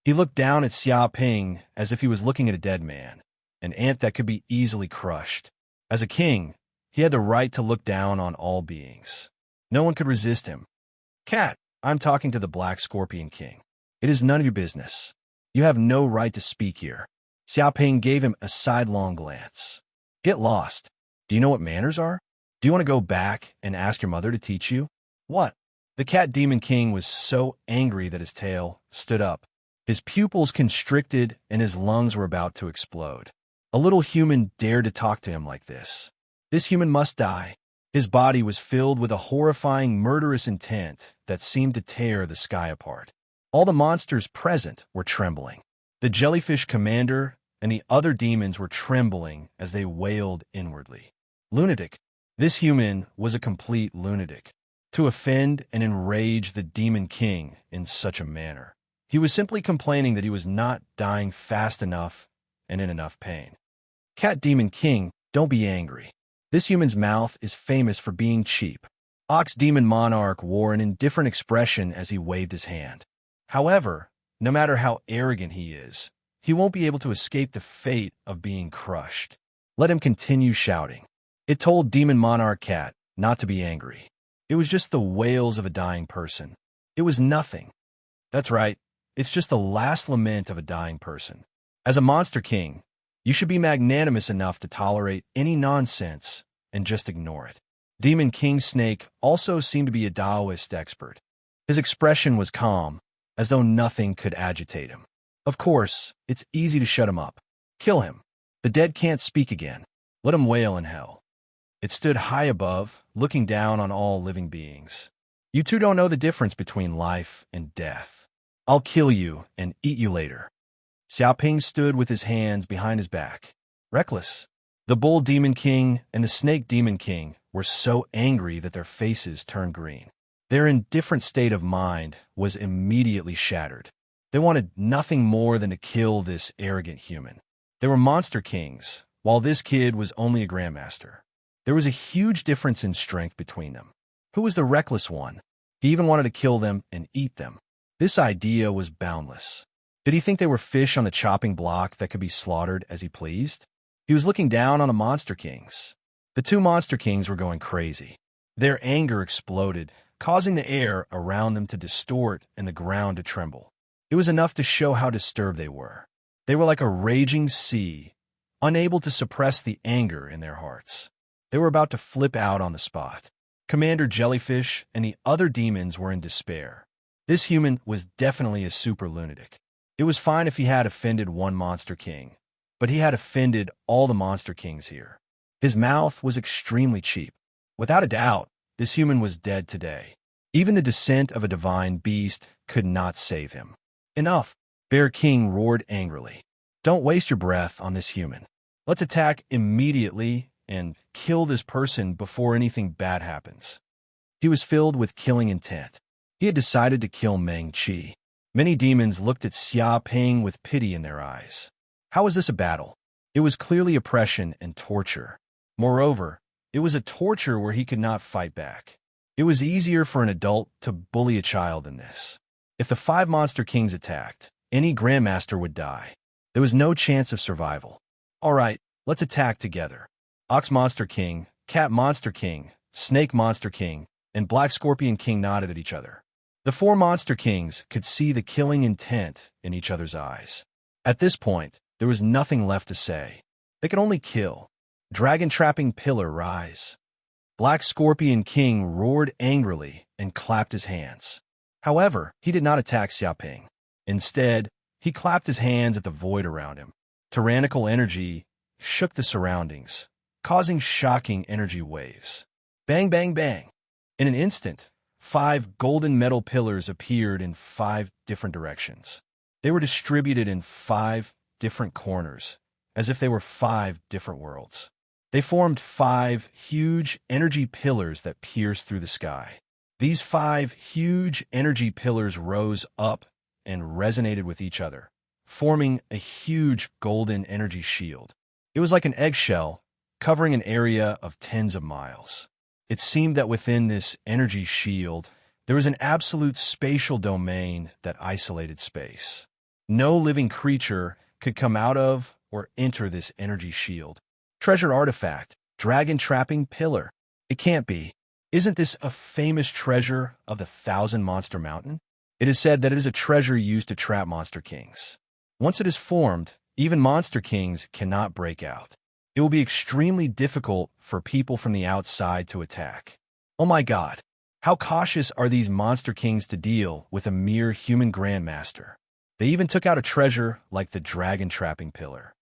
He looked down at Xiao Ping as if he was looking at a dead man, an ant that could be easily crushed. As a king, he had the right to look down on all beings. No one could resist him. Cat, I'm talking to the Black Scorpion King. It is none of your business. You have no right to speak here. Xiao Ping gave him a sidelong glance. Get lost. Do you know what manners are? Do you want to go back and ask your mother to teach you? What? The Cat Demon King was so angry that his tail stood up. His pupils constricted and his lungs were about to explode. A little human dared to talk to him like this. This human must die. His body was filled with a horrifying, murderous intent that seemed to tear the sky apart. All the monsters present were trembling. The jellyfish commander and the other demons were trembling as they wailed inwardly. Lunatic. This human was a complete lunatic. To offend and enrage the Demon King in such a manner. He was simply complaining that he was not dying fast enough and in enough pain. Cat Demon King, don't be angry. This human's mouth is famous for being cheap. Ox Demon Monarch wore an indifferent expression as he waved his hand. However, no matter how arrogant he is, he won't be able to escape the fate of being crushed. Let him continue shouting. It told Demon Monarch Cat not to be angry. It was just the wails of a dying person. It was nothing. That's right. It's just the last lament of a dying person. As a monster king, you should be magnanimous enough to tolerate any nonsense and just ignore it. Demon King Snake also seemed to be a Taoist expert. His expression was calm, as though nothing could agitate him. Of course, it's easy to shut him up. Kill him. The dead can't speak again. Let him wail in hell. It stood high above, looking down on all living beings. You two don't know the difference between life and death. I'll kill you and eat you later. Xiao Ping stood with his hands behind his back. Reckless. The Bull Demon King and the Snake Demon King were so angry that their faces turned green. Their indifferent state of mind was immediately shattered. They wanted nothing more than to kill this arrogant human. They were monster kings, while this kid was only a grandmaster. There was a huge difference in strength between them. Who was the reckless one? He even wanted to kill them and eat them. This idea was boundless. Did he think they were fish on the chopping block that could be slaughtered as he pleased? He was looking down on the monster kings. The two monster kings were going crazy. Their anger exploded, causing the air around them to distort and the ground to tremble. It was enough to show how disturbed they were. They were like a raging sea, unable to suppress the anger in their hearts. They were about to flip out on the spot. Commander Jellyfish and the other demons were in despair. This human was definitely a super lunatic. It was fine if he had offended one monster king, but he had offended all the monster kings here. His mouth was extremely cheap. Without a doubt, this human was dead today. Even the descent of a divine beast could not save him. Enough! Bear King roared angrily. Don't waste your breath on this human. Let's attack immediately and kill this person before anything bad happens. He was filled with killing intent. He had decided to kill Meng Qi. Many demons looked at Xia Ping with pity in their eyes. How was this a battle? It was clearly oppression and torture. Moreover, it was a torture where he could not fight back. It was easier for an adult to bully a child than this. If the 5 monster kings attacked, any grandmaster would die. There was no chance of survival. All right, let's attack together. Ox Monster King, Cat Monster King, Snake Monster King, and Black Scorpion King nodded at each other. The 4 monster kings could see the killing intent in each other's eyes. At this point, there was nothing left to say. They could only kill. Dragon-trapping pillar rise. Black Scorpion King roared angrily and clapped his hands. However, he did not attack Xiaoping. Instead, he clapped his hands at the void around him. Tyrannical energy shook the surroundings, causing shocking energy waves. Bang, bang, bang. In an instant, 5 golden metal pillars appeared in 5 different directions. They were distributed in 5 different corners, as if they were 5 different worlds. They formed 5 huge energy pillars that pierced through the sky. These 5 huge energy pillars rose up and resonated with each other, forming a huge golden energy shield. It was like an eggshell, covering an area of tens of miles. It seemed that within this energy shield, there was an absolute spatial domain that isolated space. No living creature could come out of or enter this energy shield. Treasure artifact, dragon-trapping pillar. It can't be. Isn't this a famous treasure of the 1,000 Monster Mountain? It is said that it is a treasure used to trap monster kings. Once it is formed, even monster kings cannot break out. It will be extremely difficult for people from the outside to attack. Oh my god, how cautious are these monster kings to deal with a mere human grandmaster? They even took out a treasure like the dragon-trapping pillar.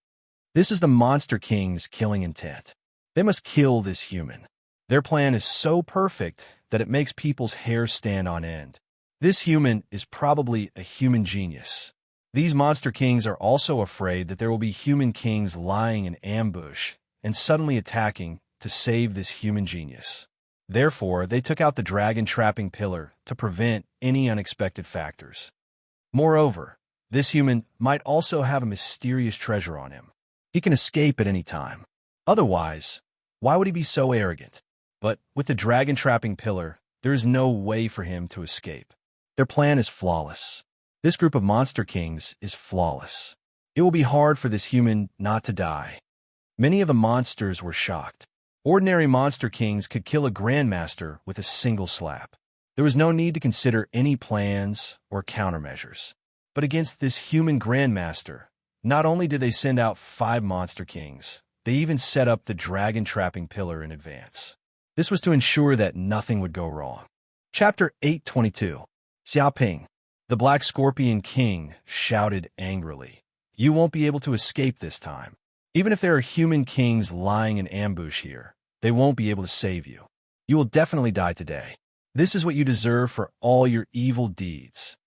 This is the monster king's killing intent. They must kill this human. Their plan is so perfect that it makes people's hair stand on end. This human is probably a human genius. These monster kings are also afraid that there will be human kings lying in ambush and suddenly attacking to save this human genius. Therefore, they took out the dragon-trapping pillar to prevent any unexpected factors. Moreover, this human might also have a mysterious treasure on him. He can escape at any time. Otherwise, why would he be so arrogant? But with the dragon-trapping pillar, there is no way for him to escape. Their plan is flawless. This group of monster kings is flawless. It will be hard for this human not to die. Many of the monsters were shocked. Ordinary monster kings could kill a grandmaster with a single slap. There was no need to consider any plans or countermeasures. But against this human grandmaster, not only did they send out 5 monster kings, they even set up the dragon-trapping pillar in advance. This was to ensure that nothing would go wrong. Chapter 822. Xiaoping. The Black Scorpion King shouted angrily. You won't be able to escape this time. Even if there are human kings lying in ambush here, they won't be able to save you. You will definitely die today. This is what you deserve for all your evil deeds.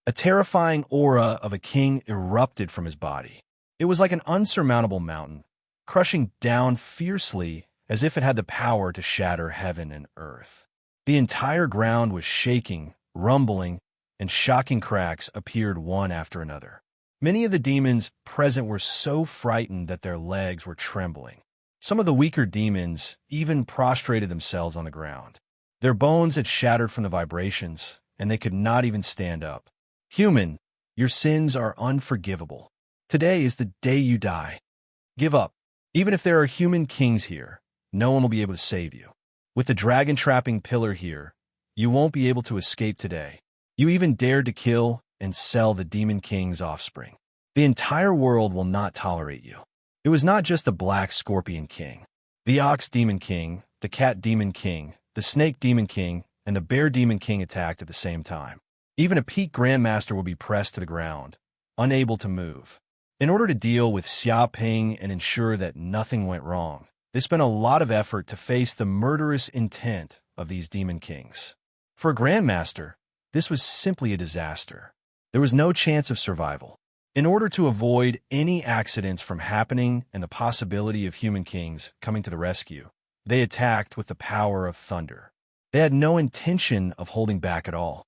A terrifying aura of a king erupted from his body. It was like an unsurmountable mountain, crushing down fiercely as if it had the power to shatter heaven and earth. The entire ground was shaking, rumbling, and shocking cracks appeared one after another. Many of the demons present were so frightened that their legs were trembling. Some of the weaker demons even prostrated themselves on the ground. Their bones had shattered from the vibrations, and they could not even stand up. Human, your sins are unforgivable. Today is the day you die. Give up. Even if there are human kings here, no one will be able to save you. With the dragon-trapping pillar here, you won't be able to escape today. You even dared to kill and sell the demon king's offspring. The entire world will not tolerate you. It was not just the Black Scorpion King. The Ox Demon King, the Cat Demon King, the Snake Demon King, and the Bear Demon King attacked at the same time. Even a peak Grandmaster would be pressed to the ground, unable to move. In order to deal with Xia Ping and ensure that nothing went wrong, they spent a lot of effort to face the murderous intent of these Demon Kings. For a Grandmaster, this was simply a disaster. There was no chance of survival. In order to avoid any accidents from happening and the possibility of human kings coming to the rescue, they attacked with the power of thunder. They had no intention of holding back at all.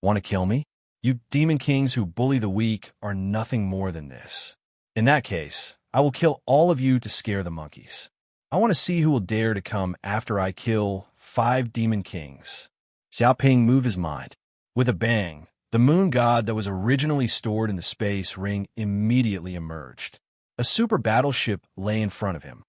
Want to kill me? You demon kings who bully the weak are nothing more than this. In that case, I will kill all of you to scare the monkeys. I want to see who will dare to come after I kill 5 demon kings. Xiaoping moved his mind. With a bang, the moon god that was originally stored in the space ring immediately emerged. A super battleship lay in front of him.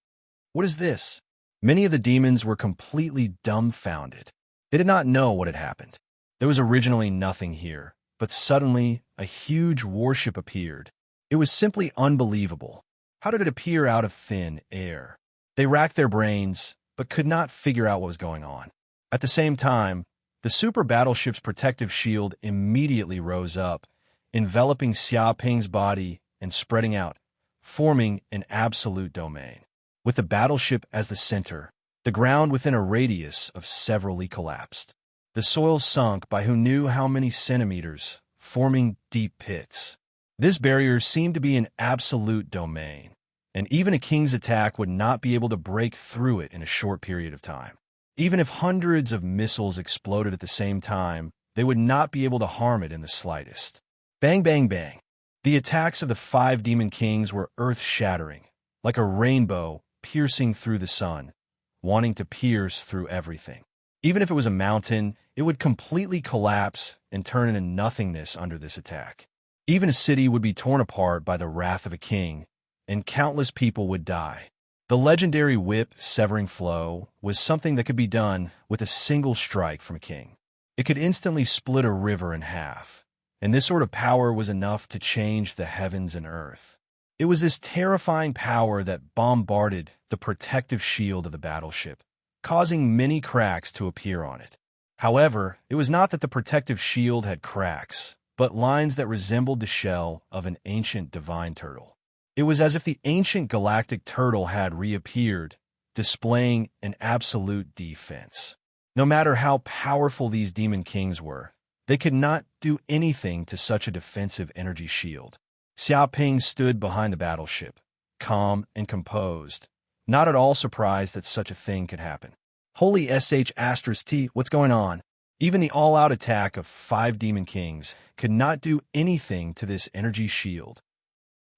What is this? Many of the demons were completely dumbfounded. They did not know what had happened. There was originally nothing here, but suddenly a huge warship appeared. It was simply unbelievable. How did it appear out of thin air? They racked their brains, but could not figure out what was going on. At the same time, the super battleship's protective shield immediately rose up, enveloping Xia Ping's body and spreading out, forming an absolute domain. With the battleship as the center, the ground within a radius of severally collapsed. The soil sunk by who knew how many centimeters, forming deep pits. This barrier seemed to be an absolute domain, and even a king's attack would not be able to break through it in a short period of time. Even if hundreds of missiles exploded at the same time, they would not be able to harm it in the slightest. Bang, bang, bang. The attacks of the 5 demon kings were earth-shattering, like a rainbow piercing through the sun, wanting to pierce through everything. Even if it was a mountain, it would completely collapse and turn into nothingness under this attack. Even a city would be torn apart by the wrath of a king, and countless people would die. The legendary whip severing flow was something that could be done with a single strike from a king. It could instantly split a river in half, and this sort of power was enough to change the heavens and earth. It was this terrifying power that bombarded the protective shield of the battleship, causing many cracks to appear on it. However, it was not that the protective shield had cracks, but lines that resembled the shell of an ancient divine turtle. It was as if the ancient galactic turtle had reappeared, displaying an absolute defense. No matter how powerful these demon kings were, they could not do anything to such a defensive energy shield. Xiaoping stood behind the battleship, calm and composed, not at all surprised that such a thing could happen. Holy sh*T, what's going on? Even the all-out attack of 5 demon kings could not do anything to this energy shield.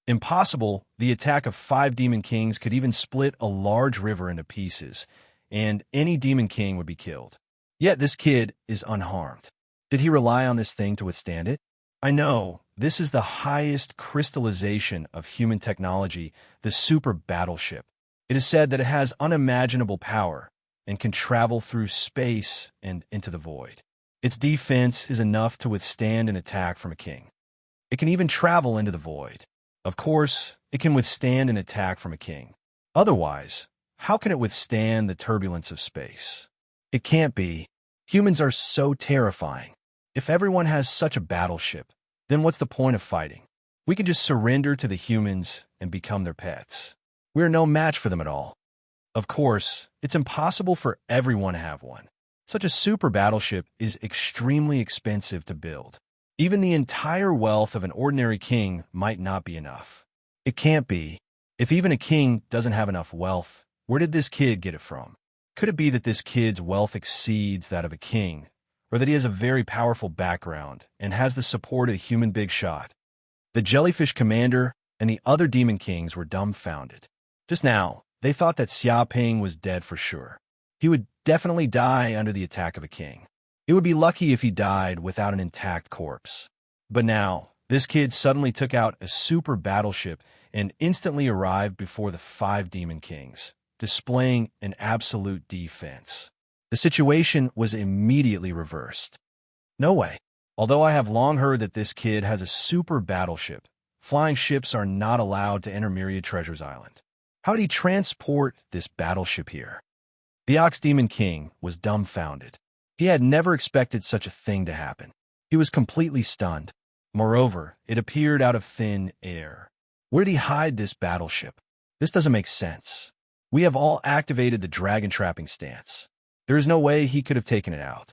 Impossible, the attack of 5 demon kings could even split a large river into pieces, and any demon king would be killed. Yet this kid is unharmed. Did he rely on this thing to withstand it? I know, this is the highest crystallization of human technology, the super battleship. It is said that it has unimaginable power and can travel through space and into the void. Its defense is enough to withstand an attack from a king. It can even travel into the void. Of course, it can withstand an attack from a king. Otherwise, how can it withstand the turbulence of space? It can't be. Humans are so terrifying. If everyone has such a battleship, then what's the point of fighting? We can just surrender to the humans and become their pets. We are no match for them at all. Of course, it's impossible for everyone to have one. Such a super battleship is extremely expensive to build. Even the entire wealth of an ordinary king might not be enough. It can't be. If even a king doesn't have enough wealth, where did this kid get it from? Could it be that this kid's wealth exceeds that of a king, or that he has a very powerful background and has the support of a human big shot? The jellyfish commander and the other demon kings were dumbfounded. Just now, they thought that Xiaoping was dead for sure. He would definitely die under the attack of a king. It would be lucky if he died without an intact corpse. But now, this kid suddenly took out a super battleship and instantly arrived before the 5 demon kings, displaying an absolute defense. The situation was immediately reversed. No way. Although I have long heard that this kid has a super battleship, flying ships are not allowed to enter Myriad Treasures Island. How did he transport this battleship here? The Ox Demon King was dumbfounded. He had never expected such a thing to happen. He was completely stunned. Moreover, it appeared out of thin air. Where did he hide this battleship? This doesn't make sense. We have all activated the dragon trapping stance. There is no way he could have taken it out.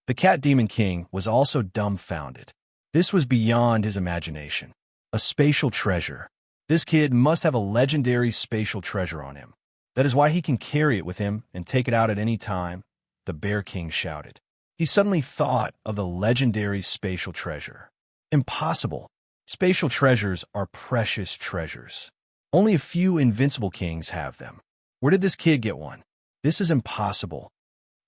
The Cat Demon King was also dumbfounded. This was beyond his imagination. A spatial treasure. This kid must have a legendary spatial treasure on him. That is why he can carry it with him and take it out at any time, the Bear King shouted. He suddenly thought of the legendary spatial treasure. Impossible. Spatial treasures are precious treasures. Only a few invincible kings have them. Where did this kid get one? This is impossible.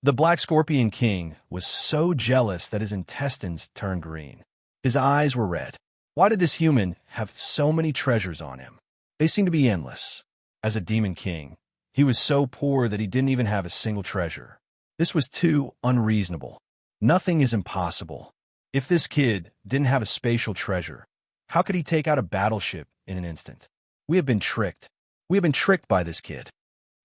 The Black Scorpion King was so jealous that his intestines turned green. His eyes were red. Why did this human have so many treasures on him? They seemed to be endless. As a demon king, he was so poor that he didn't even have a single treasure. This was too unreasonable. Nothing is impossible. If this kid didn't have a spatial treasure, how could he take out a battleship in an instant? We have been tricked. We have been tricked by this kid.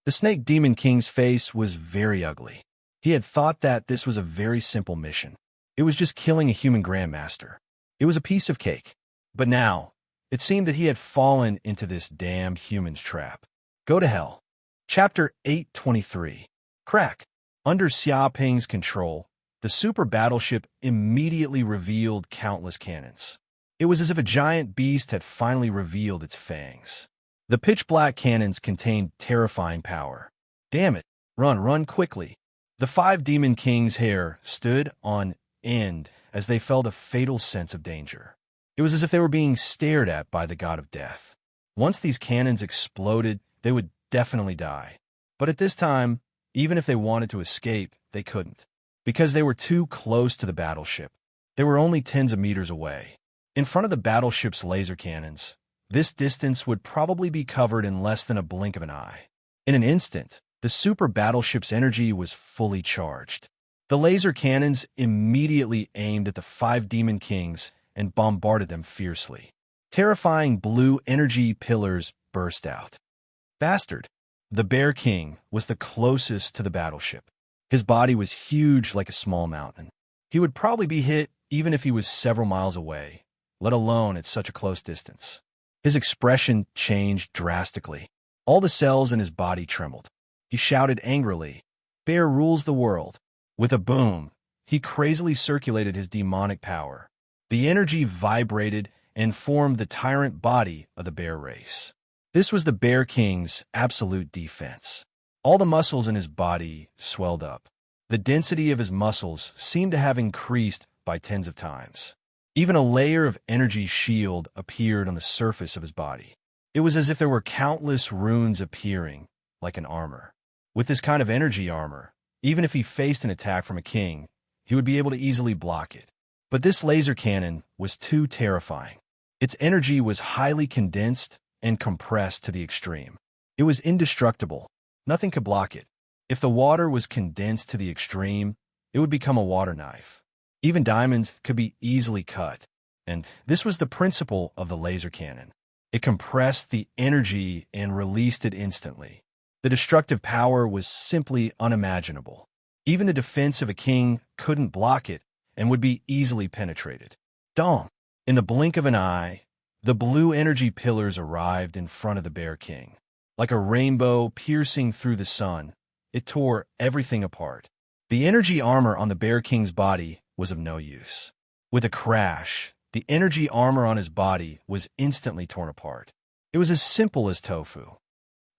The Snake Demon King's face was very ugly. He had thought that this was a very simple mission. It was just killing a human grandmaster. It was a piece of cake. But now, it seemed that he had fallen into this damned human's trap. Go to hell. Chapter 823. Crack. Under Xia Ping's control, the super battleship immediately revealed countless cannons. It was as if a giant beast had finally revealed its fangs. The pitch-black cannons contained terrifying power. Damn it! Run quickly! The 5 Demon Kings' hair stood on end as they felt a fatal sense of danger. It was as if they were being stared at by the god of death. Once these cannons exploded, they would definitely die. But at this time, even if they wanted to escape, they couldn't. Because they were too close to the battleship. They were only tens of meters away. In front of the battleship's laser cannons, this distance would probably be covered in less than a blink of an eye. In an instant, the super battleship's energy was fully charged. The laser cannons immediately aimed at the 5 Demon Kings and bombarded them fiercely. Terrifying blue energy pillars burst out. Bastard! The Bear King was the closest to the battleship. His body was huge like a small mountain. He would probably be hit even if he was several miles away, let alone at such a close distance. His expression changed drastically. All the cells in his body trembled. He shouted angrily, "Bear rules the world." With a boom, he crazily circulated his demonic power. The energy vibrated and formed the tyrant body of the bear race. This was the Bear King's absolute defense. All the muscles in his body swelled up. The density of his muscles seemed to have increased by tens of times. Even a layer of energy shield appeared on the surface of his body. It was as if there were countless runes appearing, like an armor. With this kind of energy armor, even if he faced an attack from a king, he would be able to easily block it. But this laser cannon was too terrifying. Its energy was highly condensed and compressed to the extreme. It was indestructible. Nothing could block it. If the water was condensed to the extreme, it would become a water knife. Even diamonds could be easily cut. And this was the principle of the laser cannon. It compressed the energy and released it instantly. The destructive power was simply unimaginable. Even the defense of a king couldn't block it and would be easily penetrated. Dong! In the blink of an eye, the blue energy pillars arrived in front of the Bear King. Like a rainbow piercing through the sun, it tore everything apart. The energy armor on the Bear King's body was of no use. With a crash, the energy armor on his body was instantly torn apart. It was as simple as tofu.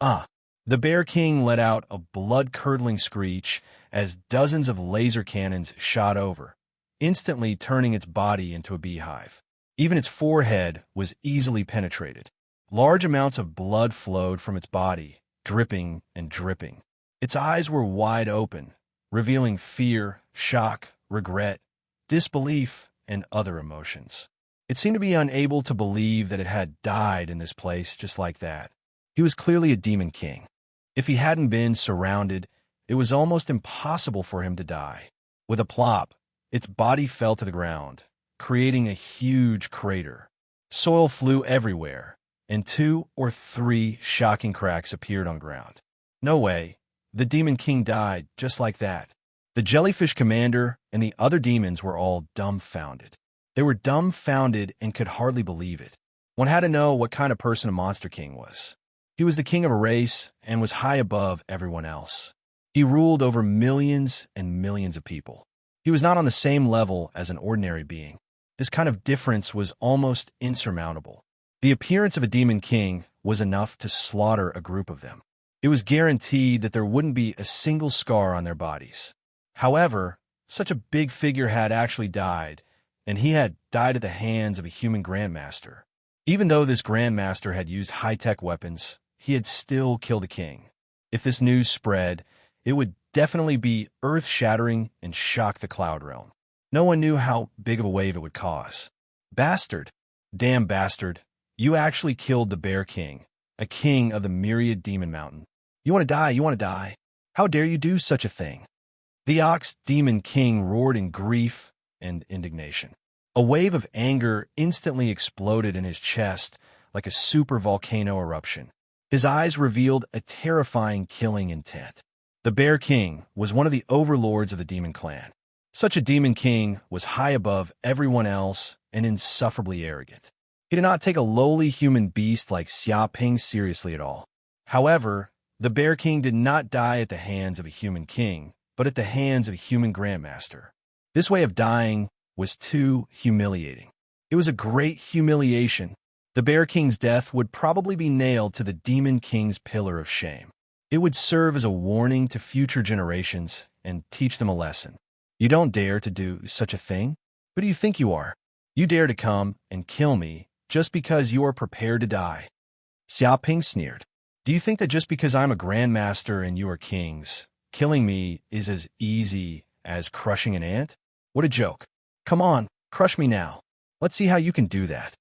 The Bear King let out a blood-curdling screech as dozens of laser cannons shot over, instantly turning its body into a beehive. Even its forehead was easily penetrated. Large amounts of blood flowed from its body, dripping and dripping. Its eyes were wide open, revealing fear, shock, regret, disbelief, and other emotions. It seemed to be unable to believe that it had died in this place just like that. He was clearly a demon king. If he hadn't been surrounded, it was almost impossible for him to die. With a plop, its body fell to the ground, creating a huge crater. Soil flew everywhere, and 2 or 3 shocking cracks appeared on ground. No way. The Demon King died just like that. The jellyfish commander and the other demons were all dumbfounded. They were dumbfounded and could hardly believe it. One had to know what kind of person a Monster King was. He was the king of a race and was high above everyone else. He ruled over millions and millions of people. He was not on the same level as an ordinary being. This kind of difference was almost insurmountable. The appearance of a demon king was enough to slaughter a group of them. It was guaranteed that there wouldn't be a single scar on their bodies. However, such a big figure had actually died, and he had died at the hands of a human grandmaster. Even though this grandmaster had used high-tech weapons, he had still killed a king. If this news spread, it would definitely be earth-shattering and shock the Cloud Realm. No one knew how big of a wave it would cause. Bastard. Damn bastard. You actually killed the Bear King, a king of the myriad demon mountain. You want to die, you want to die. How dare you do such a thing? The Ox Demon King roared in grief and indignation. A wave of anger instantly exploded in his chest like a super volcano eruption. His eyes revealed a terrifying killing intent. The Bear King was one of the overlords of the demon clan. Such a demon king was high above everyone else and insufferably arrogant. He did not take a lowly human beast like Xia Ping seriously at all. However, the Bear King did not die at the hands of a human king, but at the hands of a human grandmaster. This way of dying was too humiliating. It was a great humiliation. The Bear King's death would probably be nailed to the Demon King's pillar of shame. It would serve as a warning to future generations and teach them a lesson. You don't dare to do such a thing? Who do you think you are? You dare to come and kill me just because you are prepared to die. Xia Ping sneered. Do you think that just because I'm a grandmaster and you are kings, killing me is as easy as crushing an ant? What a joke. Come on, crush me now. Let's see how you can do that.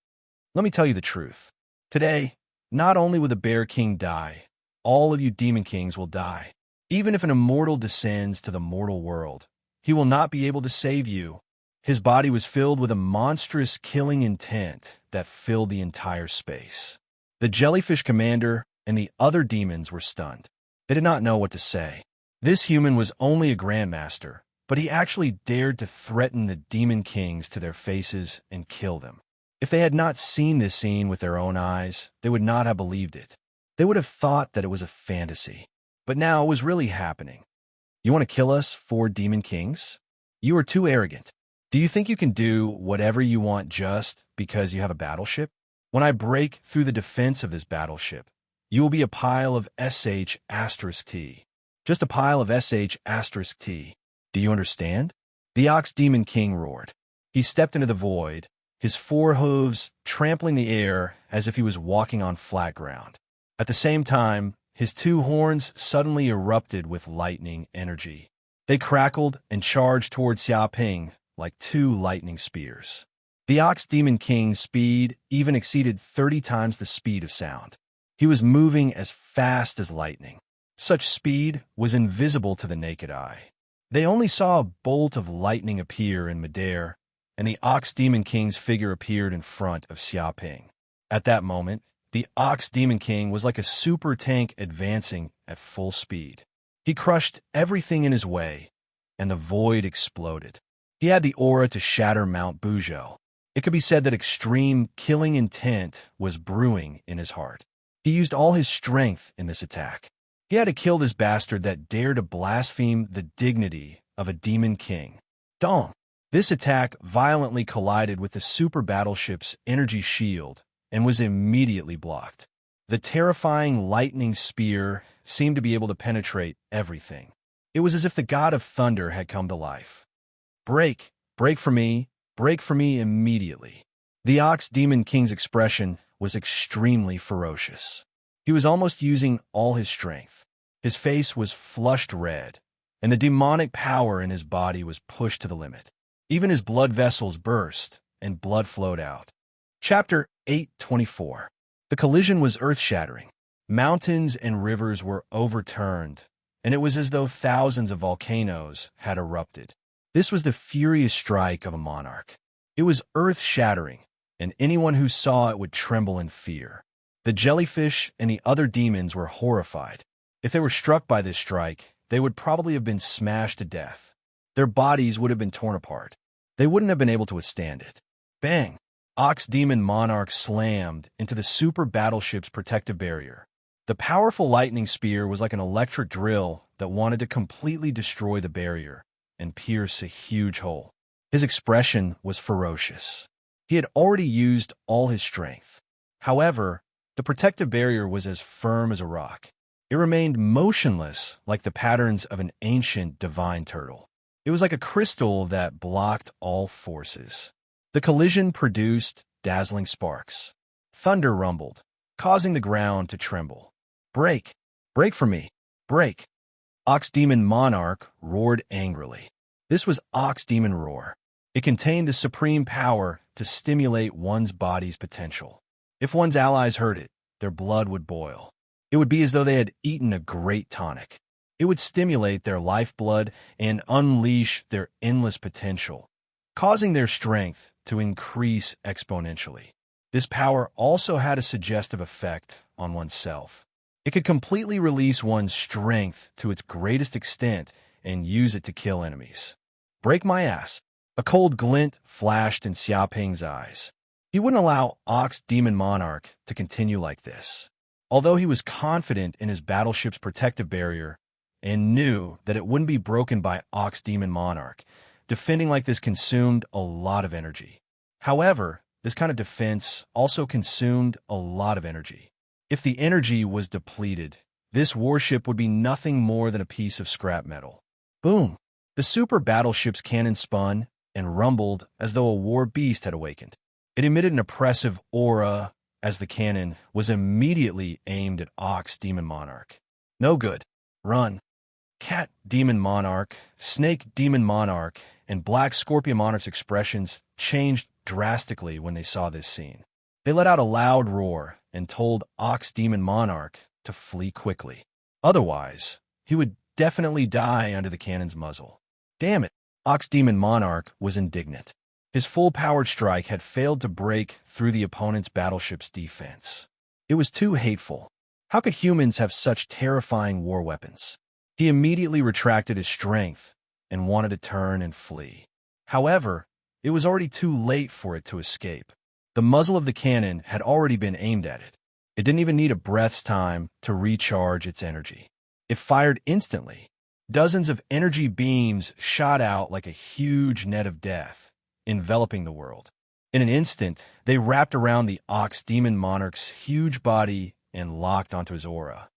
Let me tell you the truth. Today, not only will the Bear King die, all of you Demon Kings will die. Even if an immortal descends to the mortal world, he will not be able to save you. His body was filled with a monstrous killing intent that filled the entire space. The jellyfish commander and the other demons were stunned. They did not know what to say. This human was only a grandmaster, but he actually dared to threaten the Demon Kings to their faces and kill them. If they had not seen this scene with their own eyes, they would not have believed it. They would have thought that it was a fantasy. But now it was really happening. You want to kill us, 4 Demon Kings? You are too arrogant. Do you think you can do whatever you want just because you have a battleship? When I break through the defense of this battleship, you will be a pile of SH*T. Just a pile of SH*T. Do you understand? The Ox Demon King roared. He stepped into the void, his 4 hooves trampling the air as if he was walking on flat ground. At the same time, his 2 horns suddenly erupted with lightning energy. They crackled and charged toward Xia Ping like 2 lightning spears. The Ox Demon King's speed even exceeded 30 times the speed of sound. He was moving as fast as lightning. Such speed was invisible to the naked eye. They only saw a bolt of lightning appear in midair, and the Ox Demon King's figure appeared in front of Xia Ping. At that moment, the Ox Demon King was like a super tank advancing at full speed. He crushed everything in his way, and the void exploded. He had the aura to shatter Mount Buzhou. It could be said that extreme killing intent was brewing in his heart. He used all his strength in this attack. He had to kill this bastard that dared to blaspheme the dignity of a demon king. Dong! This attack violently collided with the super battleship's energy shield and was immediately blocked. The terrifying lightning spear seemed to be able to penetrate everything. It was as if the god of thunder had come to life. Break! Break for me! Break for me immediately! The Ox Demon King's expression was extremely ferocious. He was almost using all his strength. His face was flushed red, and the demonic power in his body was pushed to the limit. Even his blood vessels burst, and blood flowed out. Chapter 8:24. The collision was earth-shattering. Mountains and rivers were overturned, and it was as though thousands of volcanoes had erupted. This was the furious strike of a monarch. It was earth-shattering, and anyone who saw it would tremble in fear. The jellyfish and the other demons were horrified. If they were struck by this strike, they would probably have been smashed to death. Their bodies would have been torn apart. They wouldn't have been able to withstand it. Bang! Ox Demon Monarch slammed into the super battleship's protective barrier. The powerful lightning spear was like an electric drill that wanted to completely destroy the barrier and pierce a huge hole. His expression was ferocious. He had already used all his strength. However, the protective barrier was as firm as a rock. It remained motionless like the patterns of an ancient divine turtle. It was like a crystal that blocked all forces. The collision produced dazzling sparks. Thunder rumbled, causing the ground to tremble. Break! Break for me! Break! Ox Demon Monarch roared angrily. This was Ox Demon Roar. It contained the supreme power to stimulate one's body's potential. If one's allies heard it, their blood would boil. It would be as though they had eaten a great tonic. It would stimulate their lifeblood and unleash their endless potential, causing their strength to increase exponentially. This power also had a suggestive effect on oneself. It could completely release one's strength to its greatest extent and use it to kill enemies. Break my ass. A cold glint flashed in Xiaoping's eyes. He wouldn't allow Ox Demon Monarch to continue like this. Although he was confident in his battleship's protective barrier and knew that it wouldn't be broken by Ox Demon Monarch, defending like this consumed a lot of energy. However, this kind of defense also consumed a lot of energy. If the energy was depleted, this warship would be nothing more than a piece of scrap metal. Boom! The super battleship's cannon spun and rumbled as though a war beast had awakened. It emitted an oppressive aura as the cannon was immediately aimed at Ox Demon Monarch. No good. Run. Cat Demon Monarch, Snake Demon Monarch, and Black Scorpion Monarch's expressions changed drastically when they saw this scene. They let out a loud roar and told Ox Demon Monarch to flee quickly. Otherwise, he would definitely die under the cannon's muzzle. Damn it! Ox Demon Monarch was indignant. His full-powered strike had failed to break through the opponent's battleship's defense. It was too hateful. How could humans have such terrifying war weapons? He immediately retracted his strength and wanted to turn and flee. However, it was already too late for it to escape. The muzzle of the cannon had already been aimed at it. It didn't even need a breath's time to recharge its energy. It fired instantly. Dozens of energy beams shot out like a huge net of death, enveloping the world. In an instant, they wrapped around the Ox Demon Monarch's huge body and locked onto his aura.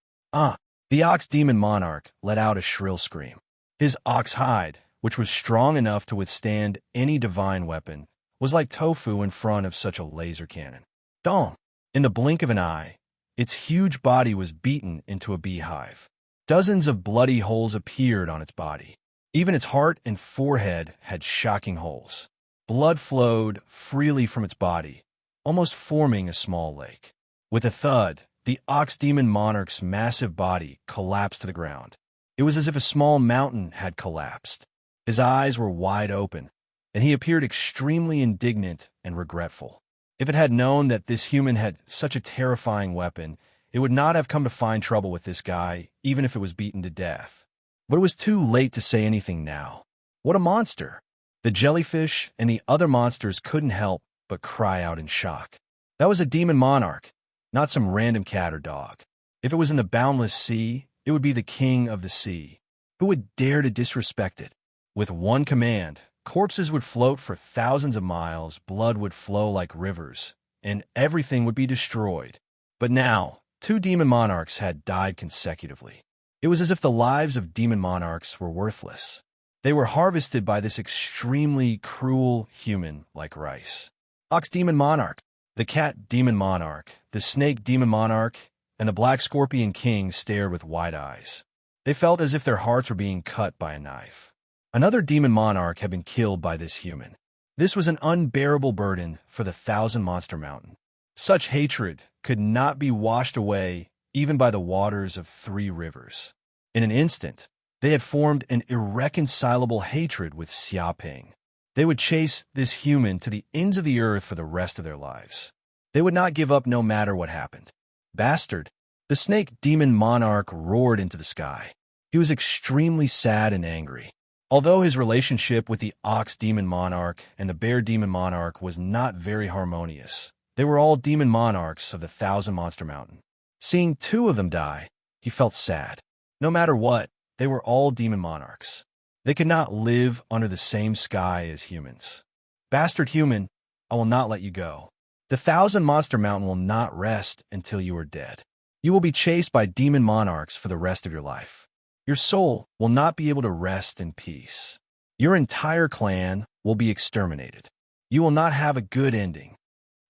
The Ox Demon Monarch let out a shrill scream. His ox hide, which was strong enough to withstand any divine weapon, was like tofu in front of such a laser cannon. Dong! In the blink of an eye, its huge body was beaten into a beehive. Dozens of bloody holes appeared on its body. Even its heart and forehead had shocking holes. Blood flowed freely from its body, almost forming a small lake. With a thud, the Ox Demon Monarch's massive body collapsed to the ground. It was as if a small mountain had collapsed. His eyes were wide open, and he appeared extremely indignant and regretful. If it had known that this human had such a terrifying weapon, it would not have come to find trouble with this guy, even if it was beaten to death. But it was too late to say anything now. What a monster! The jellyfish and the other monsters couldn't help but cry out in shock. That was a demon monarch, not some random cat or dog. If it was in the boundless sea, it would be the king of the sea. Who would dare to disrespect it? With one command, corpses would float for thousands of miles, blood would flow like rivers, and everything would be destroyed. But now, 2 demon monarchs had died consecutively. It was as if the lives of demon monarchs were worthless. They were harvested by this extremely cruel human like rice. Ox Demon Monarch, the Cat Demon Monarch, the Snake Demon Monarch, and the Black Scorpion King stared with wide eyes. They felt as if their hearts were being cut by a knife. Another demon monarch had been killed by this human. This was an unbearable burden for the Thousand Monster Mountain. Such hatred could not be washed away even by the waters of 3 rivers. In an instant, they had formed an irreconcilable hatred with Xiaoping. They would chase this human to the ends of the earth for the rest of their lives. They would not give up no matter what happened. Bastard! The snake demon monarch roared into the sky. He was extremely sad and angry. Although his relationship with the ox demon monarch and the bear demon monarch was not very harmonious, they were all demon monarchs of the Thousand Monster Mountain. Seeing two of them die, he felt sad. No matter what, they were all demon monarchs. They could not live under the same sky as humans. Bastard human, I will not let you go. The Thousand Monster Mountain will not rest until you are dead. You will be chased by demon monarchs for the rest of your life. Your soul will not be able to rest in peace. Your entire clan will be exterminated. You will not have a good ending.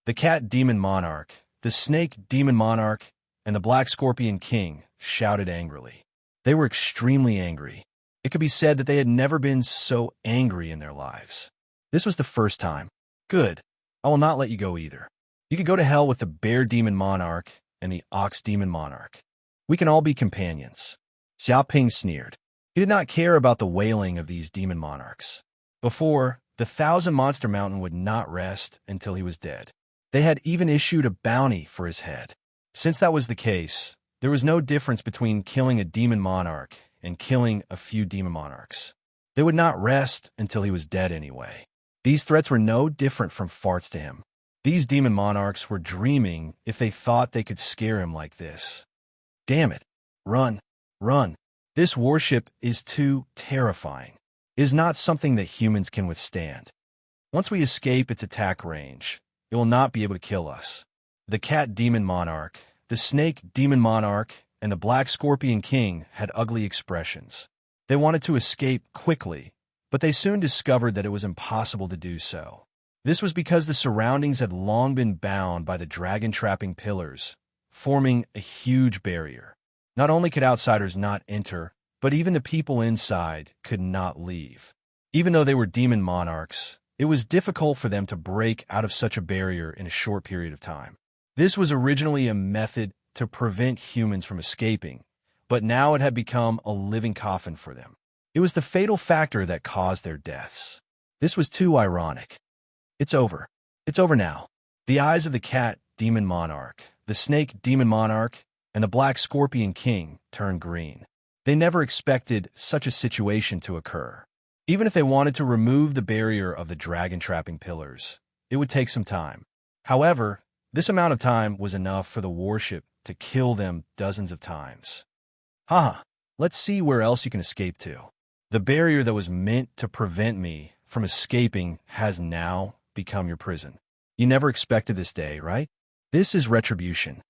The cat demon monarch, the snake demon monarch, and the black scorpion king shouted angrily. They were extremely angry. It could be said that they had never been so angry in their lives. This was the first time. Good. I will not let you go either. You could go to hell with the bear demon monarch and the ox demon monarch. We can all be companions. Xiaoping sneered. He did not care about the wailing of these demon monarchs. Before, the Thousand Monster Mountain would not rest until he was dead. They had even issued a bounty for his head. Since that was the case, there was no difference between killing a demon monarch and killing a few demon monarchs. They would not rest until he was dead anyway. These threats were no different from farts to him. These demon monarchs were dreaming if they thought they could scare him like this. Damn it. Run. Run. This warship is too terrifying. It is not something that humans can withstand. Once we escape its attack range, it will not be able to kill us. The cat demon monarch, the snake demon monarch, and the black scorpion king had ugly expressions. They wanted to escape quickly, but they soon discovered that it was impossible to do so. This was because the surroundings had long been bound by the dragon-trapping pillars, forming a huge barrier. Not only could outsiders not enter, but even the people inside could not leave. Even though they were demon monarchs, it was difficult for them to break out of such a barrier in a short period of time. This was originally a method to prevent humans from escaping, but now it had become a living coffin for them. It was the fatal factor that caused their deaths. This was too ironic. It's over. It's over now. The eyes of the cat demon monarch, the snake demon monarch, and the black scorpion king turned green. They never expected such a situation to occur. Even if they wanted to remove the barrier of the dragon-trapping pillars, it would take some time. However, this amount of time was enough for the warship to kill them dozens of times. Haha, let's see where else you can escape to. The barrier that was meant to prevent me from escaping has now become your prison. You never expected this day, right? This is retribution.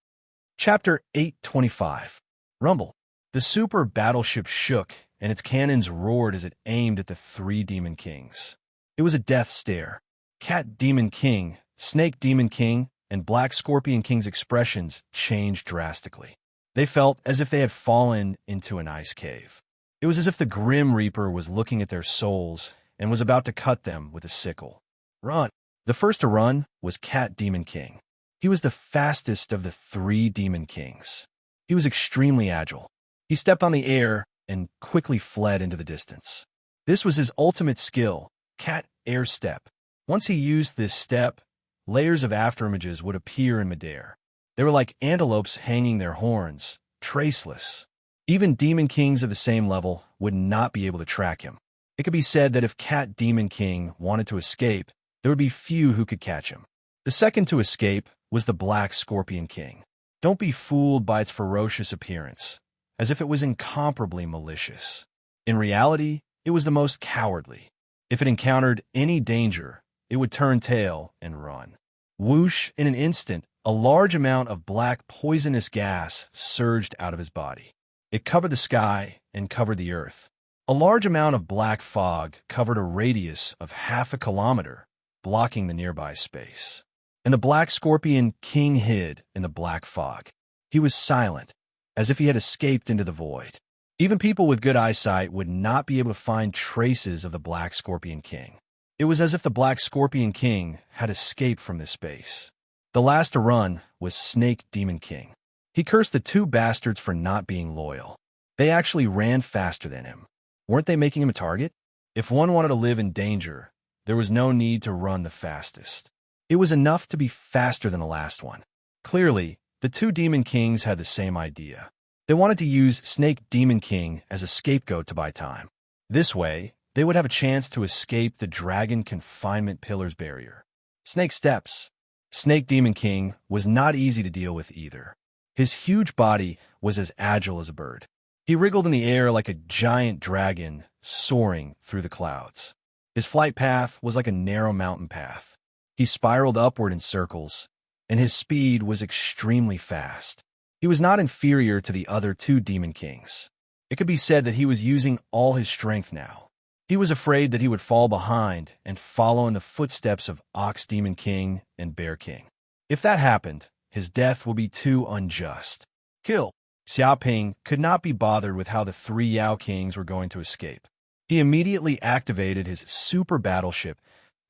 Chapter 825. Rumble. The super battleship shook, and its cannons roared as it aimed at the three demon kings. It was a death stare. Cat Demon King, Snake Demon King, and Black Scorpion King's expressions changed drastically. They felt as if they had fallen into an ice cave. It was as if the Grim Reaper was looking at their souls and was about to cut them with a sickle. Run. The first to run was Cat Demon King. He was the fastest of the three demon kings. He was extremely agile. He stepped on the air and quickly fled into the distance. This was his ultimate skill, Cat Air Step. Once he used this step, layers of afterimages would appear in midair. They were like antelopes hanging their horns, traceless. Even demon kings of the same level would not be able to track him. It could be said that if Cat Demon King wanted to escape, there would be few who could catch him. The second to escape was the Black Scorpion King. Don't be fooled by its ferocious appearance, as if it was incomparably malicious. In reality, it was the most cowardly. If it encountered any danger, it would turn tail and run. Whoosh, in an instant, a large amount of black poisonous gas surged out of his body. It covered the sky and covered the earth. A large amount of black fog covered a radius of 1/2 kilometer, blocking the nearby space. And the Black Scorpion King hid in the black fog. He was silent, as if he had escaped into the void. Even people with good eyesight would not be able to find traces of the Black Scorpion King. It was as if the Black Scorpion King had escaped from this space. The last to run was Snake Demon King. He cursed the two bastards for not being loyal. They actually ran faster than him. Weren't they making him a target? If one wanted to live in danger, there was no need to run the fastest. It was enough to be faster than the last one. Clearly, the two Demon Kings had the same idea. They wanted to use Snake Demon King as a scapegoat to buy time. This way, they would have a chance to escape the Dragon Confinement Pillars barrier. Snake Steps. Snake Demon King was not easy to deal with either. His huge body was as agile as a bird. He wriggled in the air like a giant dragon soaring through the clouds. His flight path was like a narrow mountain path. He spiraled upward in circles, and his speed was extremely fast. He was not inferior to the other two Demon Kings. It could be said that he was using all his strength now. He was afraid that he would fall behind and follow in the footsteps of Ox Demon King and Bear King. If that happened, his death will be too unjust. Kill. Xiaoping could not be bothered with how the three Yao Kings were going to escape. He immediately activated his super battleship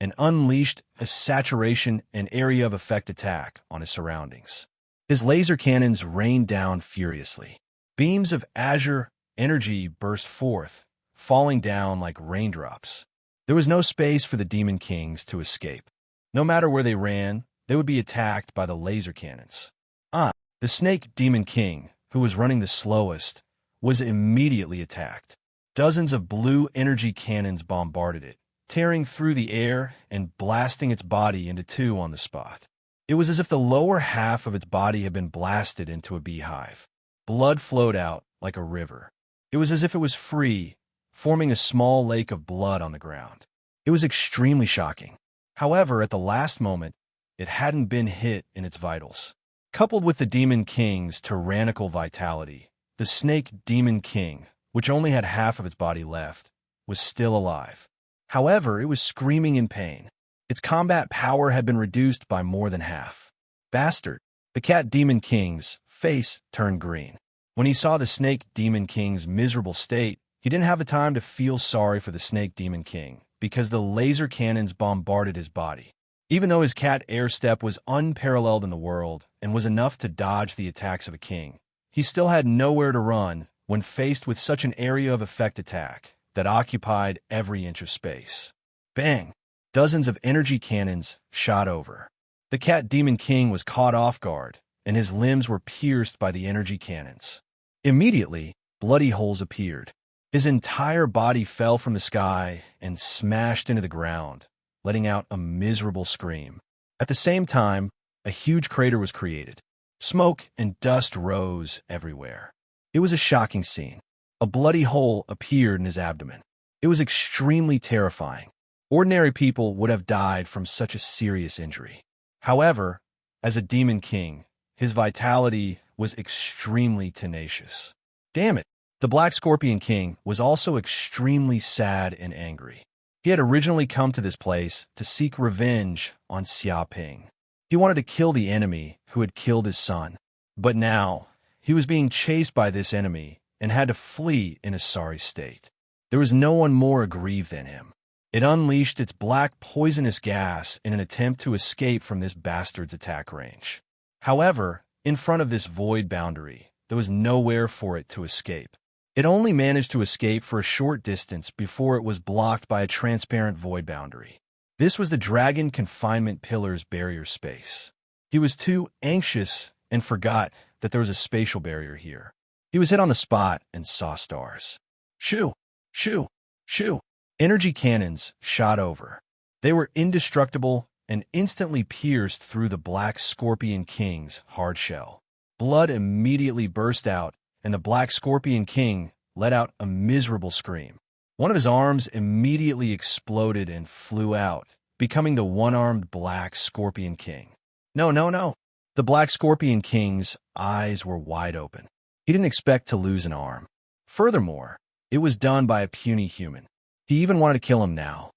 and unleashed a saturation and area of effect attack on his surroundings. His laser cannons rained down furiously. Beams of azure energy burst forth, falling down like raindrops. There was no space for the Demon Kings to escape. No matter where they ran, they would be attacked by the laser cannons. The Snake Demon King, who was running the slowest, was immediately attacked. Dozens of blue energy cannons bombarded it, tearing through the air and blasting its body into two on the spot. It was as if the lower half of its body had been blasted into a beehive. Blood flowed out like a river. It was as if it was free, forming a small lake of blood on the ground. It was extremely shocking. However, at the last moment, it hadn't been hit in its vitals. Coupled with the Demon King's tyrannical vitality, the Snake Demon King, which only had half of its body left, was still alive. However, it was screaming in pain. Its combat power had been reduced by more than half. Bastard! The Cat Demon King's face turned green. When he saw the Snake Demon King's miserable state, he didn't have the time to feel sorry for the Snake Demon King, because the laser cannons bombarded his body. Even though his cat air step was unparalleled in the world and was enough to dodge the attacks of a king, he still had nowhere to run when faced with such an area of effect attack that occupied every inch of space. Bang! Dozens of energy cannons shot over. The Cat Demon King was caught off guard, and his limbs were pierced by the energy cannons. Immediately, bloody holes appeared. His entire body fell from the sky and smashed into the ground, letting out a miserable scream. At the same time, a huge crater was created. Smoke and dust rose everywhere. It was a shocking scene. A bloody hole appeared in his abdomen. It was extremely terrifying. Ordinary people would have died from such a serious injury. However, as a Demon King, his vitality was extremely tenacious. Damn it! The Black Scorpion King was also extremely sad and angry. He had originally come to this place to seek revenge on Xiaoping. He wanted to kill the enemy who had killed his son. But now, he was being chased by this enemy and had to flee in a sorry state. There was no one more aggrieved than him. It unleashed its black poisonous gas in an attempt to escape from this bastard's attack range. However, in front of this void boundary, there was nowhere for it to escape. It only managed to escape for a short distance before it was blocked by a transparent void boundary. This was the Dragon Confinement Pillars barrier space. He was too anxious and forgot that there was a spatial barrier here. He was hit on the spot and saw stars. Shoo! Shoo! Shoo! Energy cannons shot over. They were indestructible and instantly pierced through the Black Scorpion King's hard shell. Blood immediately burst out, and the Black Scorpion King let out a miserable scream. One of his arms immediately exploded and flew out, becoming the one-armed Black Scorpion King. No, no, no. The Black Scorpion King's eyes were wide open. He didn't expect to lose an arm. Furthermore, it was done by a puny human. He even wanted to kill him now.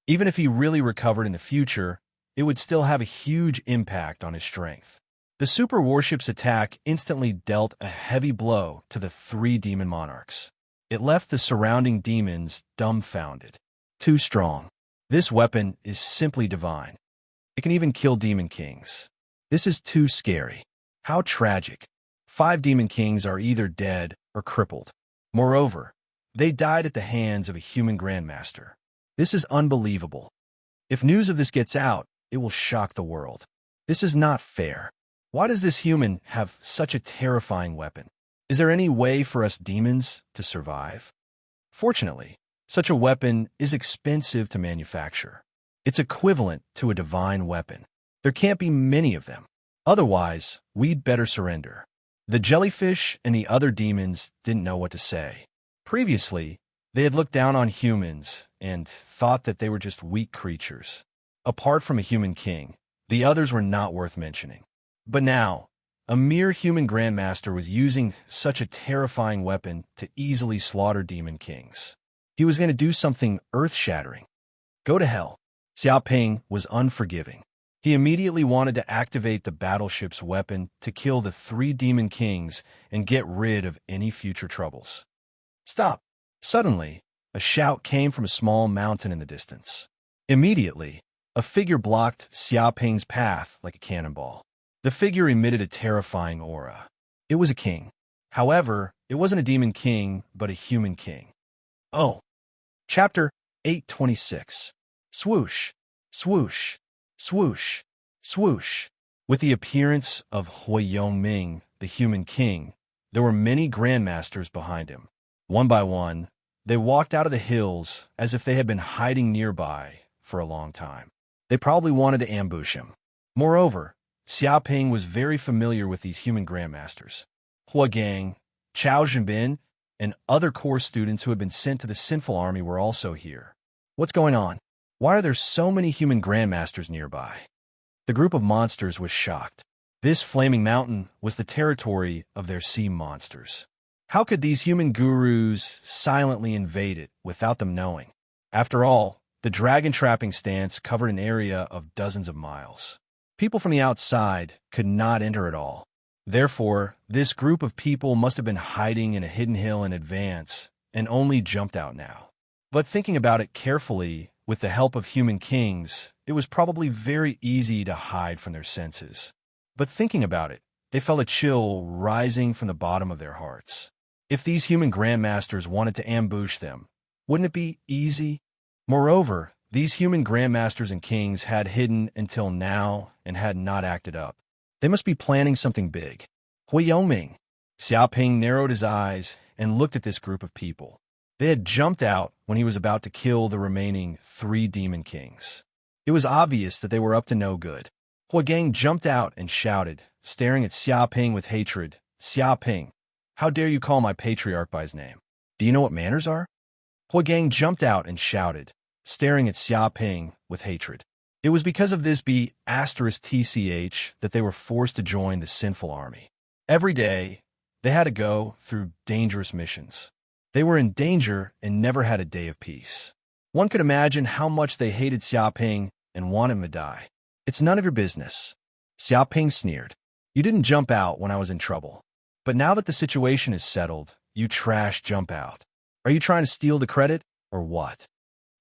Even if he really recovered in the future, it would still have a huge impact on his strength. The Super Warship's attack instantly dealt a heavy blow to the three demon monarchs. It left the surrounding demons dumbfounded. Too strong. This weapon is simply divine. It can even kill demon kings. This is too scary. How tragic. 5 demon kings are either dead or crippled. Moreover, they died at the hands of a human grandmaster. This is unbelievable. If news of this gets out, it will shock the world. This is not fair. Why does this human have such a terrifying weapon? Is there any way for us demons to survive? Fortunately, such a weapon is expensive to manufacture. It's equivalent to a divine weapon. There can't be many of them. Otherwise, we'd better surrender. The jellyfish and the other demons didn't know what to say. Previously, they had looked down on humans and thought that they were just weak creatures. Apart from a human king, the others were not worth mentioning. But now, a mere human grandmaster was using such a terrifying weapon to easily slaughter demon kings. He was going to do something earth-shattering. Go to hell. Xiaoping was unforgiving. He immediately wanted to activate the battleship's weapon to kill the 3 demon kings and get rid of any future troubles. Stop! Suddenly, a shout came from a small mountain in the distance. Immediately, a figure blocked Xiaoping's path like a cannonball. The figure emitted a terrifying aura. It was a king. However, it wasn't a demon king, but a human king. Oh. Chapter 826. Swoosh, swoosh, swoosh, swoosh. With the appearance of Hui Yongming, the human king, there were many grandmasters behind him. One by one, they walked out of the hills as if they had been hiding nearby for a long time. They probably wanted to ambush him. Moreover, Xiaoping was very familiar with these human grandmasters. Hua Gang, Chao Zhenbin, and other core students who had been sent to the sinful army were also here. What's going on? Why are there so many human grandmasters nearby? The group of monsters was shocked. This flaming mountain was the territory of their sea monsters. How could these human gurus silently invade it without them knowing? After all, the dragon trapping stance covered an area of dozens of miles. People from the outside could not enter at all. Therefore, this group of people must have been hiding in a hidden hill in advance and only jumped out now. But thinking about it carefully, with the help of human kings, it was probably very easy to hide from their senses. But thinking about it, they felt a chill rising from the bottom of their hearts. If these human grandmasters wanted to ambush them, wouldn't it be easy? Moreover, these human grandmasters and kings had hidden until now and had not acted up. They must be planning something big. Hui Yongming. Xiaoping narrowed his eyes and looked at this group of people. They had jumped out when he was about to kill the remaining 3 demon kings. It was obvious that they were up to no good. Hua Gang jumped out and shouted, staring at Xiaoping with hatred. Xiaoping, how dare you call my patriarch by his name? Do you know what manners are? Hua Gang jumped out and shouted, staring at Xiaoping with hatred. It was because of this *TCH that they were forced to join the sinful army. Every day, they had to go through dangerous missions. They were in danger and never had a day of peace. One could imagine how much they hated Xiaoping and wanted him to die. It's none of your business. Xiaoping sneered. You didn't jump out when I was in trouble. But now that the situation is settled, you trash jump out. Are you trying to steal the credit, or what?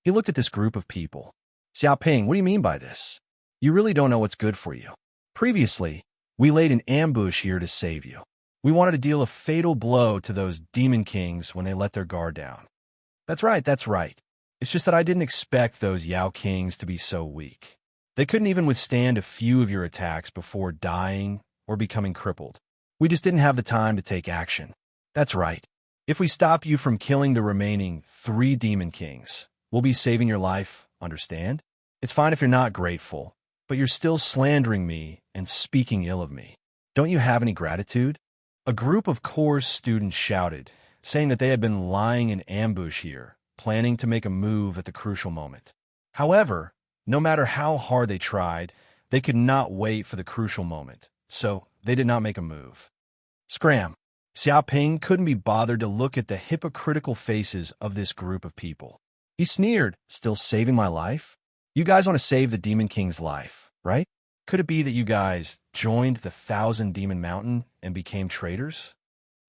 He looked at this group of people. Xiaoping, what do you mean by this? You really don't know what's good for you. Previously, we laid an ambush here to save you. We wanted to deal a fatal blow to those demon kings when they let their guard down. That's right, that's right. It's just that I didn't expect those Yao kings to be so weak. They couldn't even withstand a few of your attacks before dying or becoming crippled. We just didn't have the time to take action. That's right. If we stop you from killing the remaining 3 demon kings, we'll be saving your life, understand? It's fine if you're not grateful, but you're still slandering me and speaking ill of me. Don't you have any gratitude? A group of core students shouted, saying that they had been lying in ambush here, planning to make a move at the crucial moment. However, no matter how hard they tried, they could not wait for the crucial moment, so they did not make a move. Scram! Xiaoping couldn't be bothered to look at the hypocritical faces of this group of people. He sneered, still saving my life? You guys want to save the Demon King's life, right? Could it be that you guys joined the 1,000 Demon Mountain and became traitors?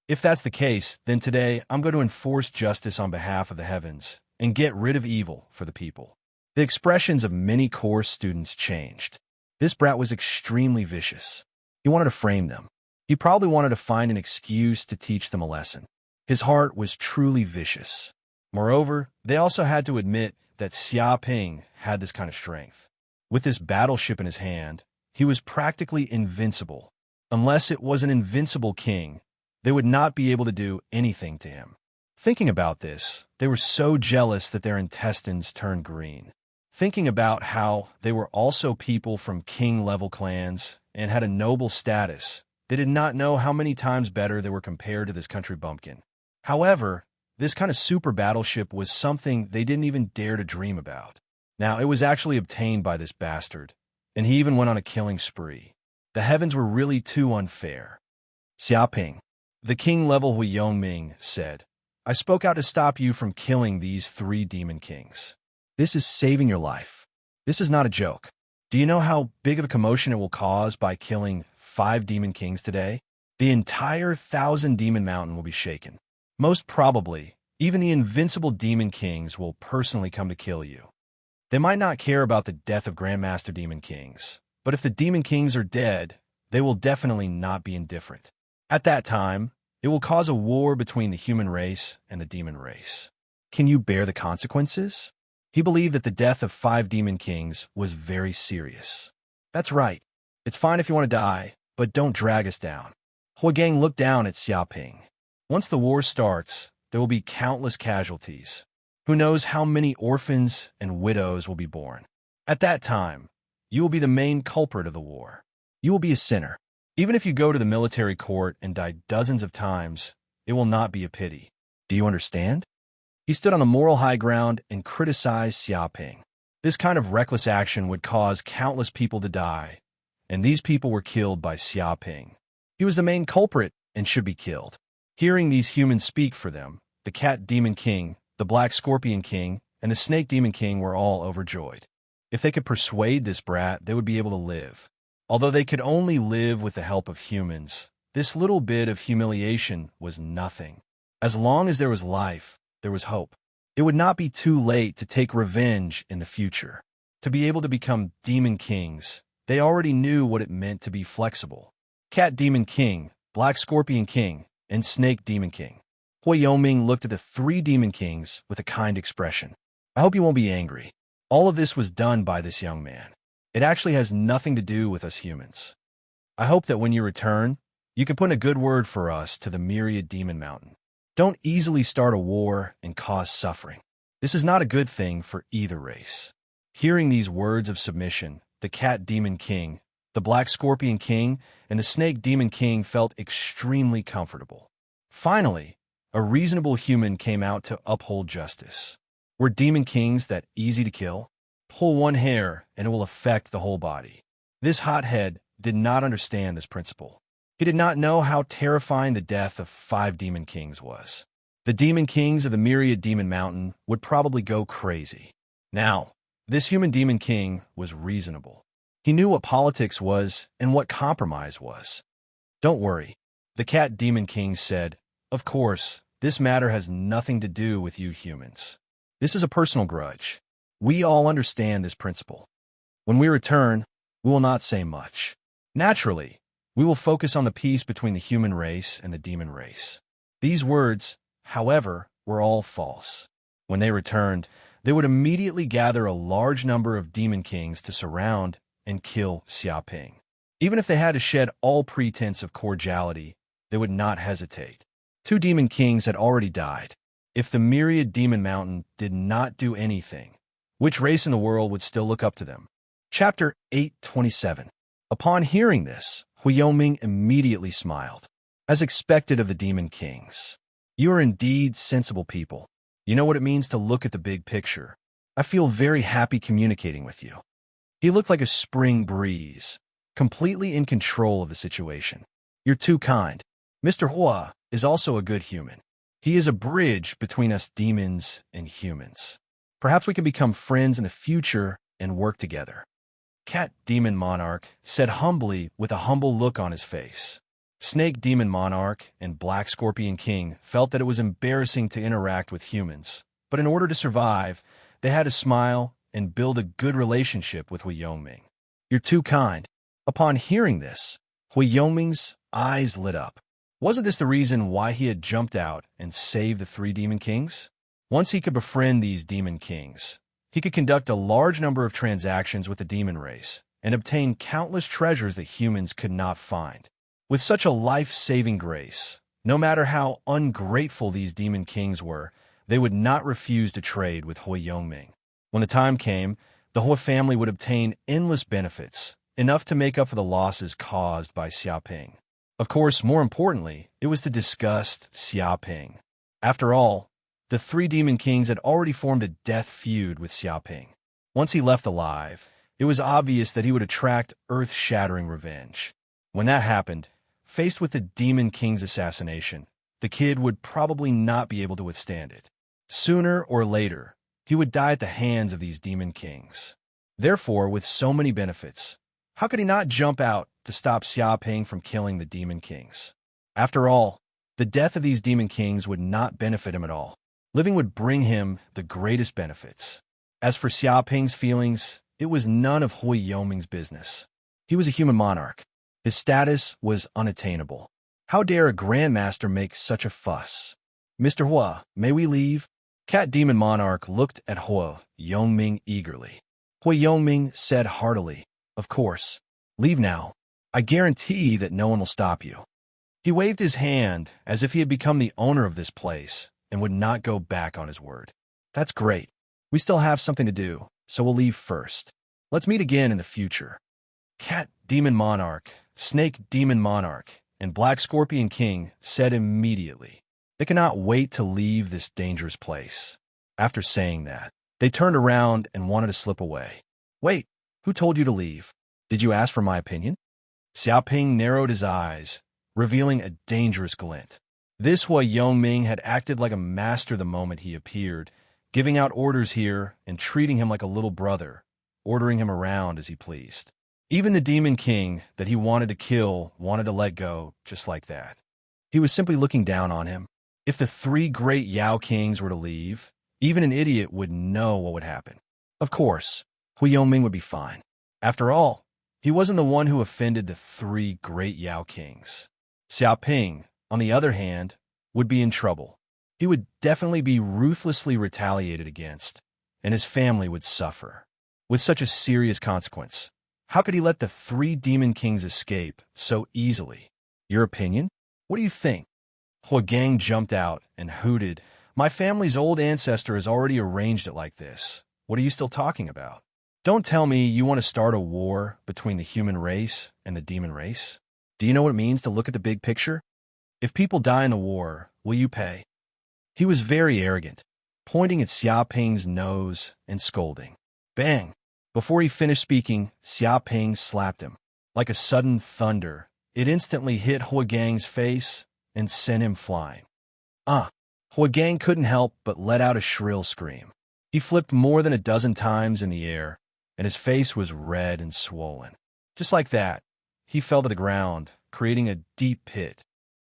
If that's the case, then today I'm going to enforce justice on behalf of the heavens and get rid of evil for the people. The expressions of many core students changed. This brat was extremely vicious. He wanted to frame them. He probably wanted to find an excuse to teach them a lesson. His heart was truly vicious. Moreover, they also had to admit that Xia Ping had this kind of strength. With this battleship in his hand, he was practically invincible. Unless it was an invincible king, they would not be able to do anything to him. Thinking about this, they were so jealous that their intestines turned green. Thinking about how they were also people from king-level clans and had a noble status, they did not know how many times better they were compared to this country bumpkin. However, this kind of super battleship was something they didn't even dare to dream about. Now, it was actually obtained by this bastard, and he even went on a killing spree. The heavens were really too unfair. Xiaoping, the king-level Hui Yongming, said, I spoke out to stop you from killing these 3 demon kings. This is saving your life. This is not a joke. Do you know how big of a commotion it will cause by killing 5 demon kings today? The entire 1,000 demon mountain will be shaken. Most probably, even the invincible demon kings will personally come to kill you. They might not care about the death of Grandmaster Demon Kings, but if the Demon Kings are dead, they will definitely not be indifferent. At that time, it will cause a war between the human race and the demon race. Can you bear the consequences? He believed that the death of 5 Demon Kings was very serious. That's right. It's fine if you want to die, but don't drag us down. Huigang looked down at Xiaoping. Once the war starts, there will be countless casualties. Who knows how many orphans and widows will be born? At that time, you will be the main culprit of the war. You will be a sinner. Even if you go to the military court and die dozens of times, it will not be a pity. Do you understand? He stood on the moral high ground and criticized Xiaoping. This kind of reckless action would cause countless people to die, and these people were killed by Xiaoping. He was the main culprit and should be killed. Hearing these humans speak for them, the Cat Demon King, the Black Scorpion King, and the Snake Demon King were all overjoyed. If they could persuade this brat, they would be able to live. Although they could only live with the help of humans, this little bit of humiliation was nothing. As long as there was life, there was hope. It would not be too late to take revenge in the future. To be able to become Demon Kings, they already knew what it meant to be flexible. Cat Demon King, Black Scorpion King, and Snake Demon King. Hui Yongming looked at the 3 Demon Kings with a kind expression. I hope you won't be angry. All of this was done by this young man. It actually has nothing to do with us humans. I hope that when you return, you can put in a good word for us to the Myriad Demon Mountain. Don't easily start a war and cause suffering. This is not a good thing for either race. Hearing these words of submission, the Cat Demon King, the Black Scorpion King, and the Snake Demon King felt extremely comfortable. Finally, a reasonable human came out to uphold justice. Were demon kings that easy to kill? Pull one hair and it will affect the whole body. This hothead did not understand this principle. He did not know how terrifying the death of 5 demon kings was. The demon kings of the Myriad Demon Mountain would probably go crazy. Now, this human demon king was reasonable. He knew what politics was and what compromise was. Don't worry, the Cat Demon King said, of course, this matter has nothing to do with you humans. This is a personal grudge. We all understand this principle. When we return, we will not say much. Naturally, we will focus on the peace between the human race and the demon race. These words, however, were all false. When they returned, they would immediately gather a large number of demon kings to surround and kill Xiaoping. Even if they had to shed all pretense of cordiality, they would not hesitate. 2 demon kings had already died. If the Myriad Demon Mountain did not do anything, which race in the world would still look up to them? Chapter 827. Upon hearing this, Hui Yongming immediately smiled. As expected of the Demon Kings, you are indeed sensible people. You know what it means to look at the big picture. I feel very happy communicating with you. He looked like a spring breeze, completely in control of the situation. You're too kind. Mr. Hua is also a good human. He is a bridge between us demons and humans. Perhaps we can become friends in the future and work together. Cat Demon Monarch said humbly with a humble look on his face. Snake Demon Monarch and Black Scorpion King felt that it was embarrassing to interact with humans, but in order to survive, they had to smile and build a good relationship with Hui Yongming. You're too kind. Upon hearing this, Hui Yongming's eyes lit up. Wasn't this the reason why he had jumped out and saved the 3 Demon Kings? Once he could befriend these demon kings, he could conduct a large number of transactions with the demon race and obtain countless treasures that humans could not find. With such a life-saving grace, no matter how ungrateful these demon kings were, they would not refuse to trade with Hui Yongming. When the time came, the Hui family would obtain endless benefits, enough to make up for the losses caused by Xiaoping. Of course, more importantly, it was the discussed Xiaoping. After all, the three demon kings had already formed a death feud with Xiaoping. Once he left alive, it was obvious that he would attract earth-shattering revenge. When that happened, faced with the demon king's assassination, the kid would probably not be able to withstand it. Sooner or later, he would die at the hands of these demon kings. Therefore, with so many benefits, how could he not jump out to stop Xiaoping from killing the demon kings? After all, the death of these demon kings would not benefit him at all. Living would bring him the greatest benefits. As for Xiaoping's feelings, it was none of Hui Yoming's business. He was a human monarch. His status was unattainable. How dare a grandmaster make such a fuss? Mr. Hua, may we leave? Cat Demon Monarch looked at Hui Yongming eagerly. Hui Yongming said heartily, "Of course. Leave now. I guarantee that no one will stop you." He waved his hand as if he had become the owner of this place and would not go back on his word. "That's great. We still have something to do, so we'll leave first. Let's meet again in the future." Cat Demon Monarch, Snake Demon Monarch, and Black Scorpion King said immediately, they cannot wait to leave this dangerous place. After saying that, they turned around and wanted to slip away. "Wait, who told you to leave? Did you ask for my opinion?" Xiaoping narrowed his eyes, revealing a dangerous glint. This Hui Yongming had acted like a master the moment he appeared, giving out orders here and treating him like a little brother, ordering him around as he pleased. Even the Demon King that he wanted to kill wanted to let go just like that. He was simply looking down on him. If the three great Yao Kings were to leave, even an idiot would know what would happen. Of course, Hui Yongming would be fine. After all, he wasn't the one who offended the three great Yao Kings. Xiaoping, on the other hand, would be in trouble. He would definitely be ruthlessly retaliated against, and his family would suffer. With such a serious consequence, how could he let the three demon kings escape so easily? Your opinion? What do you think? Huagang jumped out and hooted, "My family's old ancestor has already arranged it like this. What are you still talking about? Don't tell me you want to start a war between the human race and the demon race. Do you know what it means to look at the big picture? If people die in the war, will you pay?" He was very arrogant, pointing at Xiaoping's nose and scolding. Bang! Before he finished speaking, Xiaoping slapped him. Like a sudden thunder, it instantly hit Huagang's face and sent him flying. Huagang couldn't help but let out a shrill scream. He flipped more than a dozen times in the air, and his face was red and swollen. Just like that, he fell to the ground, creating a deep pit.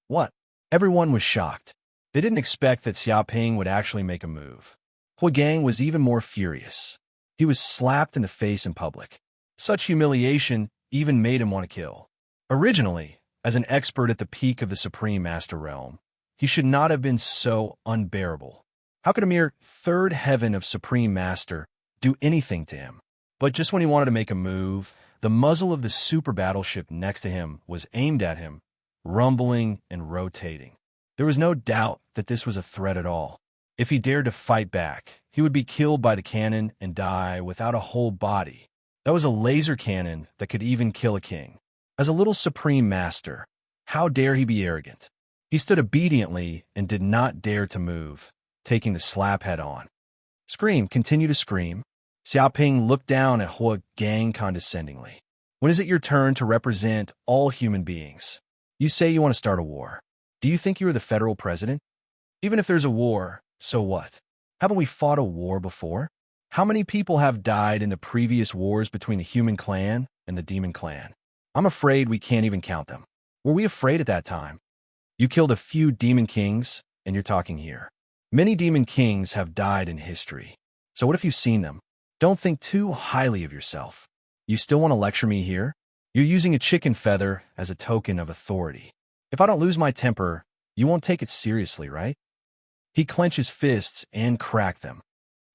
What? Everyone was shocked. They didn't expect that Xiaoping would actually make a move. Huagang was even more furious. He was slapped in the face in public. Such humiliation even made him want to kill. Originally, as an expert at the peak of the Supreme Master Realm, he should not have been so unbearable. How could a mere third heaven of Supreme Master do anything to him? But just when he wanted to make a move, the muzzle of the super battleship next to him was aimed at him, rumbling and rotating. There was no doubt that this was a threat at all. If he dared to fight back, he would be killed by the cannon and die without a whole body. That was a laser cannon that could even kill a king. As a little Supreme Master, how dare he be arrogant? He stood obediently and did not dare to move, taking the slap head on. Scream, continue to scream. Xiaoping looked down at Huagang condescendingly. When is it your turn to represent all human beings? You say you want to start a war. Do you think you are the federal president? Even if there's a war, so what? Haven't we fought a war before? How many people have died in the previous wars between the human clan and the demon clan? I'm afraid we can't even count them. Were we afraid at that time? You killed a few demon kings, and you're talking here. Many demon kings have died in history. So what if you've seen them? Don't think too highly of yourself. You still want to lecture me here? You're using a chicken feather as a token of authority. If I don't lose my temper, you won't take it seriously, right? He clenched his fists and cracked them.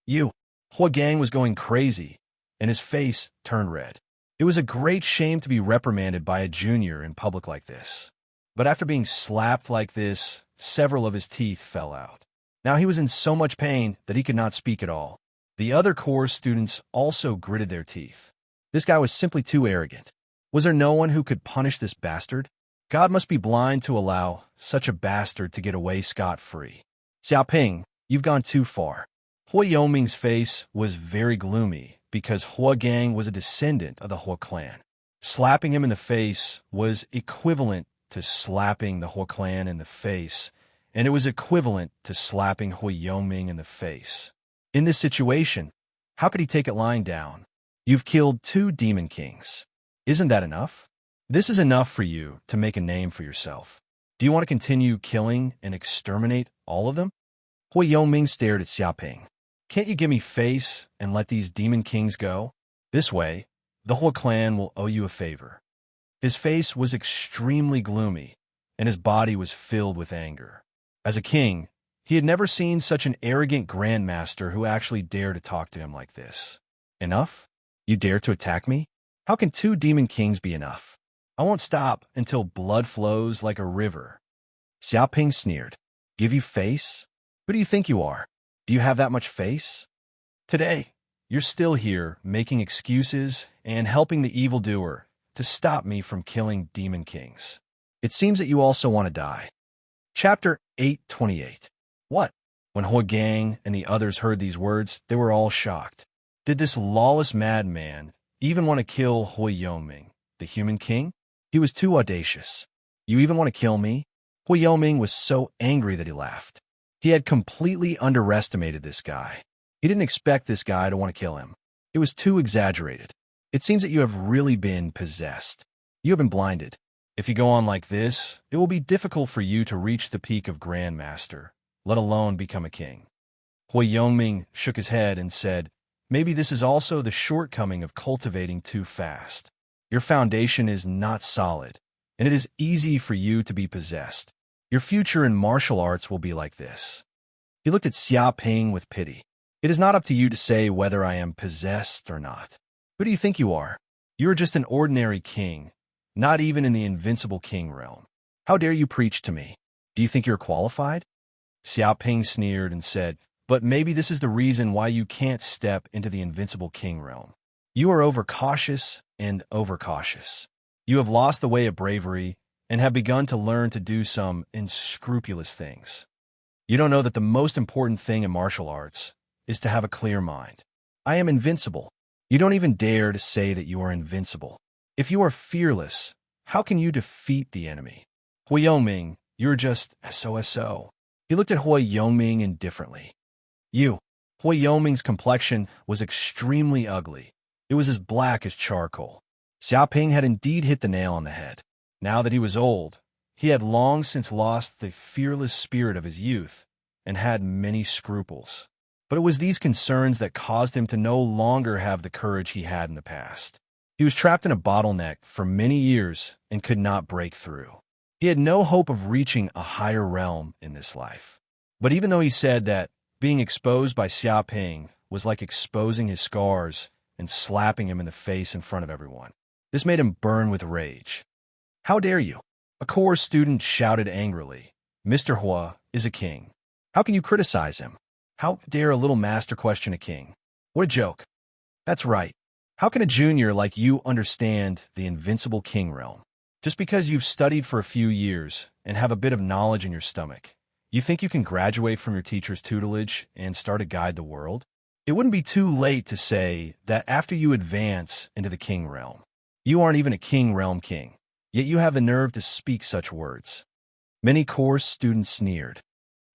Hua Gang was going crazy, and his face turned red. It was a great shame to be reprimanded by a junior in public like this. But after being slapped like this, several of his teeth fell out. Now he was in so much pain that he could not speak at all. The other course students also gritted their teeth. This guy was simply too arrogant. Was there no one who could punish this bastard? God must be blind to allow such a bastard to get away scot-free. Xiaoping, you've gone too far. Hua Yoming's face was very gloomy because Hua Gang was a descendant of the Hua clan. Slapping him in the face was equivalent to slapping the Hua clan in the face, and it was equivalent to slapping Hua Yoming in the face. In this situation, how could he take it lying down? You've killed 2 demon kings. Isn't that enough? This is enough for you to make a name for yourself. Do you want to continue killing and exterminate all of them? Hua Yoming stared at Xiaoping. Can't you give me face and let these demon kings go? This way, the Hua clan will owe you a favor. His face was extremely gloomy, and his body was filled with anger. As a king, he had never seen such an arrogant grandmaster who actually dared to talk to him like this. Enough? You dare to attack me? How can 2 demon kings be enough? I won't stop until blood flows like a river. Xiaoping sneered. Give you face? Who do you think you are? Do you have that much face? Today, you're still here making excuses and helping the evildoer to stop me from killing demon kings. It seems that you also want to die. Chapter 828. What? When Hua Gang and the others heard these words, they were all shocked. Did this lawless madman even want to kill Hua Yoming, the human king? He was too audacious. You even want to kill me? Hua Yoming was so angry that he laughed. He had completely underestimated this guy. He didn't expect this guy to want to kill him. It was too exaggerated. It seems that you have really been possessed. You have been blinded. If you go on like this, it will be difficult for you to reach the peak of Grandmaster, let alone become a king. Hua Yoming shook his head and said, maybe this is also the shortcoming of cultivating too fast. Your foundation is not solid, and it is easy for you to be possessed. Your future in martial arts will be like this. He looked at Xiaoping with pity. It is not up to you to say whether I am possessed or not. Who do you think you are? You are just an ordinary king, not even in the invincible king realm. How dare you preach to me? Do you think you're qualified? Xiaoping sneered and said, but maybe this is the reason why you can't step into the invincible king realm. You are overcautious and overcautious. You have lost the way of bravery and have begun to learn to do some unscrupulous things. You don't know that the most important thing in martial arts is to have a clear mind. I am invincible. You don't even dare to say that you are invincible. If you are fearless, how can you defeat the enemy? Hua Yoming, you're just SOSO. He looked at Hua Yoming indifferently. Hua Yoming's complexion was extremely ugly. It was as black as charcoal. Xiaoping had indeed hit the nail on the head. Now that he was old, he had long since lost the fearless spirit of his youth and had many scruples. But it was these concerns that caused him to no longer have the courage he had in the past. He was trapped in a bottleneck for many years and could not break through. He had no hope of reaching a higher realm in this life. But even though he said that being exposed by Xiaoping was like exposing his scars and slapping him in the face in front of everyone, this made him burn with rage. How dare you? A core student shouted angrily. Mr. Hua is a king. How can you criticize him? How dare a little master question a king? What a joke. That's right. How can a junior like you understand the invincible king realm? Just because you've studied for a few years and have a bit of knowledge in your stomach, you think you can graduate from your teacher's tutelage and start to guide the world? It wouldn't be too late to say that after you advance into the king realm, you aren't even a king realm king. Yet you have the nerve to speak such words. Many course students sneered.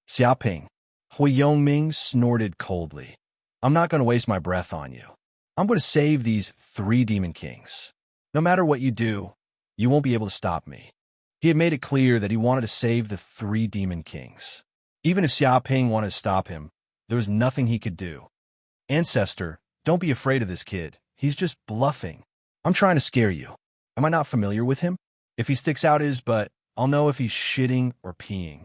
Xiaoping, Hua Yoming snorted coldly. I'm not going to waste my breath on you. I'm going to save these 3 demon kings. No matter what you do, you won't be able to stop me. He had made it clear that he wanted to save the 3 demon kings. Even if Xiaoping wanted to stop him, there was nothing he could do. Ancestor, don't be afraid of this kid. He's just bluffing. I'm trying to scare you. Am I not familiar with him? If he sticks out his butt, I'll know if he's shitting or peeing.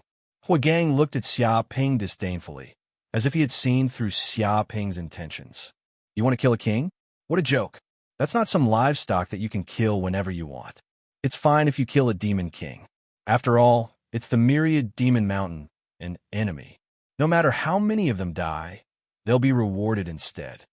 Gang looked at Xia Ping disdainfully, as if he had seen through Xia Ping's intentions. You want to kill a king? What a joke. That's not some livestock that you can kill whenever you want. It's fine if you kill a demon king. After all, it's the myriad demon mountain, an enemy. No matter how many of them die, they'll be rewarded instead.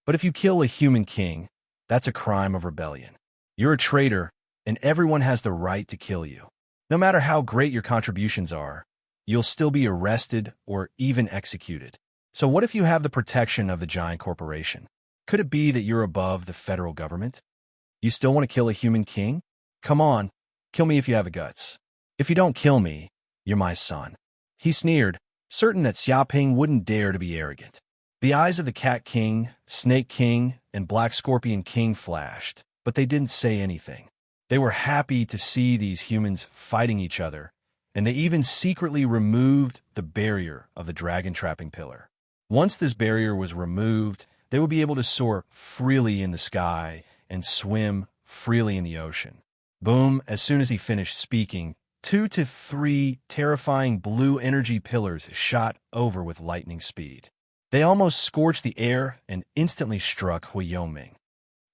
But if you kill a human king, that's a crime of rebellion. You're a traitor, and everyone has the right to kill you. No matter how great your contributions are, you'll still be arrested or even executed. So what if you have the protection of the giant corporation? Could it be that you're above the federal government? You still want to kill a human king? Come on, kill me if you have the guts. If you don't kill me, you're my son. He sneered, certain that Xia Ping wouldn't dare to be arrogant. The eyes of the Cat King, Snake King, and Black Scorpion King flashed, but they didn't say anything. They were happy to see these humans fighting each other, and they even secretly removed the barrier of the dragon-trapping pillar. Once this barrier was removed, they would be able to soar freely in the sky and swim freely in the ocean. Boom, as soon as he finished speaking, 2 to 3 terrifying blue energy pillars shot over with lightning speed. They almost scorched the air and instantly struck Hui Yongming.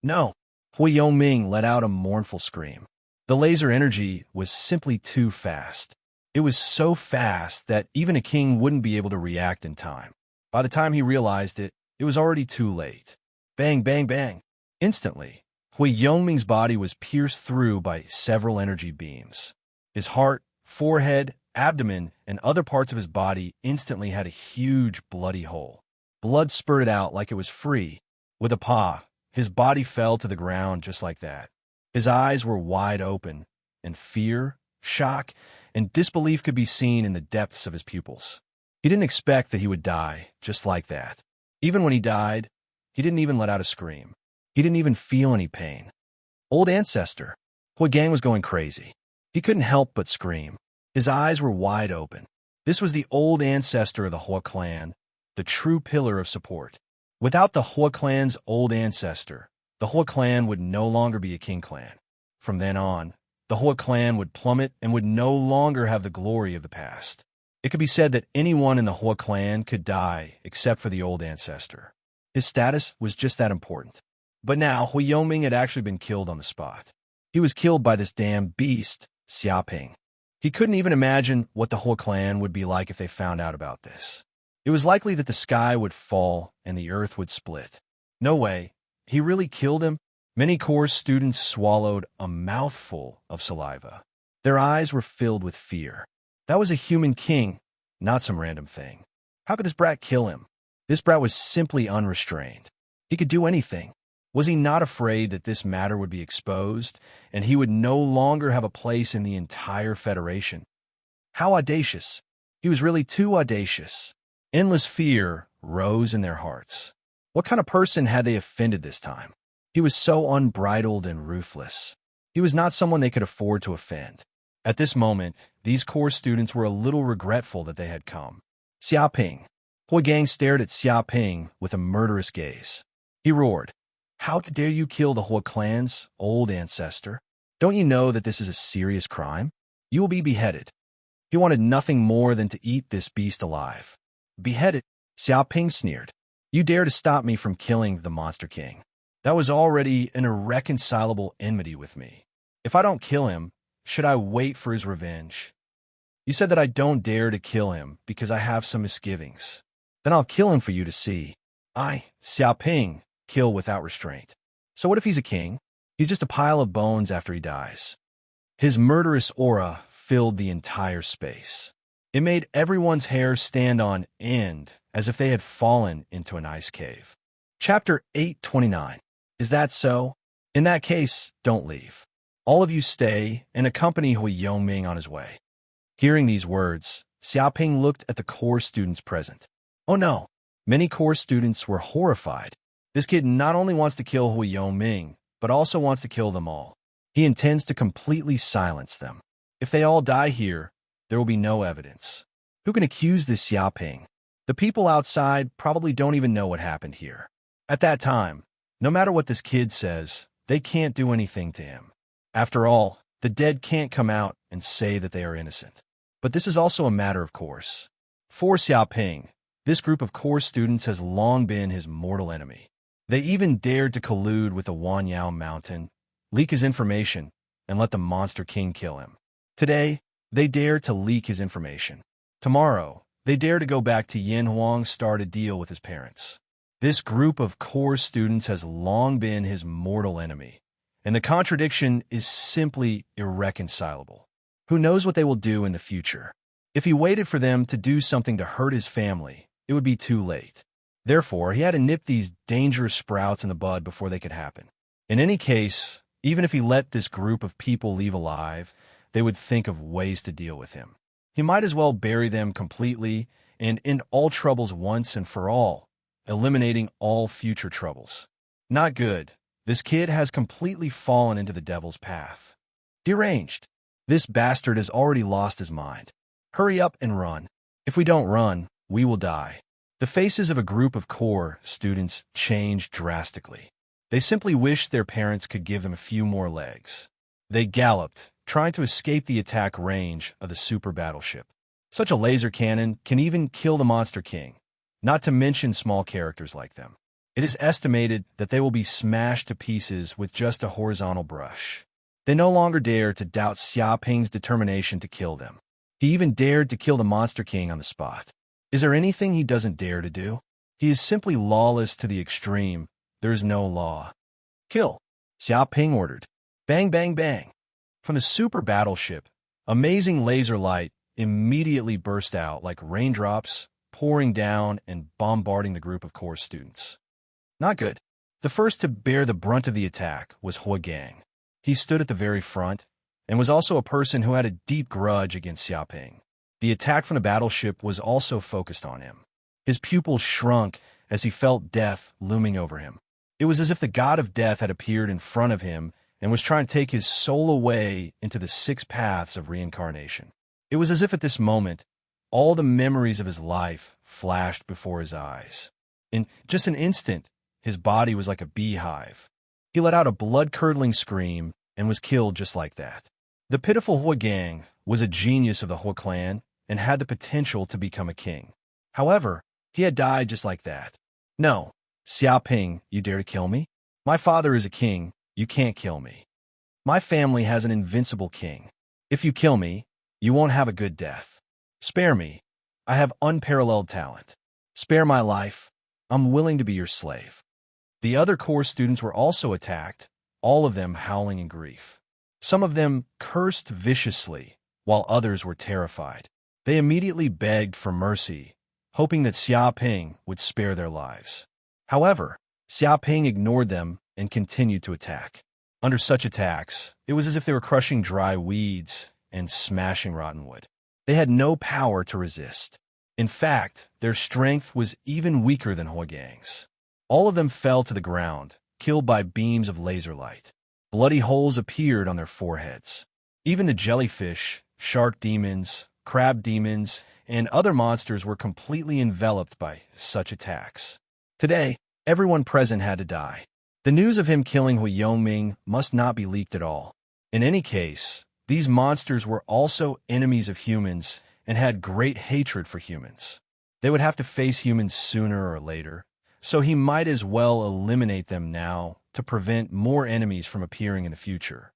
No! Hui Yongming let out a mournful scream. The laser energy was simply too fast. It was so fast that even a king wouldn't be able to react in time. By the time he realized it, it was already too late. Bang, bang, bang. Instantly, Hui Yongming's body was pierced through by several energy beams. His heart, forehead, abdomen, and other parts of his body instantly had a huge bloody hole. Blood spurted out like it was free. With a paw, his body fell to the ground just like that. His eyes were wide open, and fear, shock, and disbelief could be seen in the depths of his pupils. He didn't expect that he would die just like that. Even when he died, he didn't even let out a scream. He didn't even feel any pain. Old ancestor. Hui Gang was going crazy. He couldn't help but scream. His eyes were wide open. This was the old ancestor of the Hua clan, the true pillar of support. Without the Hua clan's old ancestor, the Hua clan would no longer be a king clan. From then on, the Hua clan would plummet and would no longer have the glory of the past. It could be said that anyone in the Hua clan could die except for the old ancestor. His status was just that important. But now, Hui Yongming had actually been killed on the spot. He was killed by this damn beast, Xia Ping. He couldn't even imagine what the Hua clan would be like if they found out about this. It was likely that the sky would fall and the earth would split. No way. He really killed him? Many course students swallowed a mouthful of saliva. Their eyes were filled with fear. That was a human king, not some random thing. How could this brat kill him? This brat was simply unrestrained. He could do anything. Was he not afraid that this matter would be exposed, and he would no longer have a place in the entire Federation? How audacious! He was really too audacious. Endless fear rose in their hearts. What kind of person had they offended this time? He was so unbridled and ruthless. He was not someone they could afford to offend. At this moment, these core students were a little regretful that they had come. Xia Ping. Hui Gang stared at Xia Ping with a murderous gaze. He roared, "How dare you kill the Hua clan's old ancestor? Don't you know that this is a serious crime? You will be beheaded." He wanted nothing more than to eat this beast alive. Beheaded? Xia Ping sneered. You dare to stop me from killing the Monster King. That was already an irreconcilable enmity with me. If I don't kill him, should I wait for his revenge? You said that I don't dare to kill him because I have some misgivings. Then I'll kill him for you to see. I, Xia Ping, kill without restraint. So what if he's a king? He's just a pile of bones after he dies. His murderous aura filled the entire space. It made everyone's hair stand on end as if they had fallen into an ice cave. Chapter 829. Is that so? In that case, don't leave. All of you stay and accompany Hui Yongming on his way. Hearing these words, Xia Ping looked at the core students present. Oh no! Many core students were horrified. This kid not only wants to kill Hui Yongming, but also wants to kill them all. He intends to completely silence them. If they all die here, there will be no evidence. Who can accuse this Xia Ping? The people outside probably don't even know what happened here. At that time, no matter what this kid says, they can't do anything to him. After all, the dead can't come out and say that they are innocent. But this is also a matter of course. For Xiaoping, this group of core students has long been his mortal enemy. They even dared to collude with the Wanyao Mountain, leak his information, and let the Monster King kill him. Today, they dare to leak his information. Tomorrow, they dare to go back to Yin Huang, start a deal with his parents. This group of core students has long been his mortal enemy, and the contradiction is simply irreconcilable. Who knows what they will do in the future? If he waited for them to do something to hurt his family, it would be too late. Therefore, he had to nip these dangerous sprouts in the bud before they could happen. In any case, even if he let this group of people leave alive, they would think of ways to deal with him. He might as well bury them completely and end all troubles once and for all, eliminating all future troubles. Not good. This kid has completely fallen into the devil's path. Deranged. This bastard has already lost his mind. Hurry up and run. If we don't run, we will die. The faces of a group of core students changed drastically. They simply wished their parents could give them a few more legs. They galloped, trying to escape the attack range of the super battleship. Such a laser cannon can even kill the Monster King, not to mention small characters like them. It is estimated that they will be smashed to pieces with just a horizontal brush. They no longer dare to doubt Xiaoping's determination to kill them. He even dared to kill the Monster King on the spot. Is there anything he doesn't dare to do? He is simply lawless to the extreme. There is no law. Kill, Xiaoping ordered. Bang, bang, bang. From the super battleship, amazing laser light immediately burst out like raindrops, pouring down and bombarding the group of core students. Not good. The first to bear the brunt of the attack was Huagang. He stood at the very front, and was also a person who had a deep grudge against Xiaoping. The attack from the battleship was also focused on him. His pupils shrunk as he felt death looming over him. It was as if the god of death had appeared in front of him and was trying to take his soul away into the 6 paths of reincarnation. It was as if at this moment, all the memories of his life flashed before his eyes. In just an instant, his body was like a beehive. He let out a blood-curdling scream and was killed just like that. The pitiful Huagang was a genius of the Hua clan and had the potential to become a king. However, he had died just like that. No, Xiaoping, you dare to kill me? My father is a king. You can't kill me. My family has an invincible king. If you kill me, you won't have a good death. Spare me. I have unparalleled talent. Spare my life. I'm willing to be your slave. The other core students were also attacked, all of them howling in grief. Some of them cursed viciously, while others were terrified. They immediately begged for mercy, hoping that Xiaoping would spare their lives. However, Xiaoping ignored them and continued to attack. Under such attacks, it was as if they were crushing dry weeds and smashing rotten wood. They had no power to resist. In fact, their strength was even weaker than Huagang's. All of them fell to the ground, killed by beams of laser light. Bloody holes appeared on their foreheads. Even the jellyfish, shark demons, crab demons, and other monsters were completely enveloped by such attacks. Today, everyone present had to die. The news of him killing Hu Yongming must not be leaked at all. In any case, these monsters were also enemies of humans and had great hatred for humans. They would have to face humans sooner or later, so he might as well eliminate them now to prevent more enemies from appearing in the future.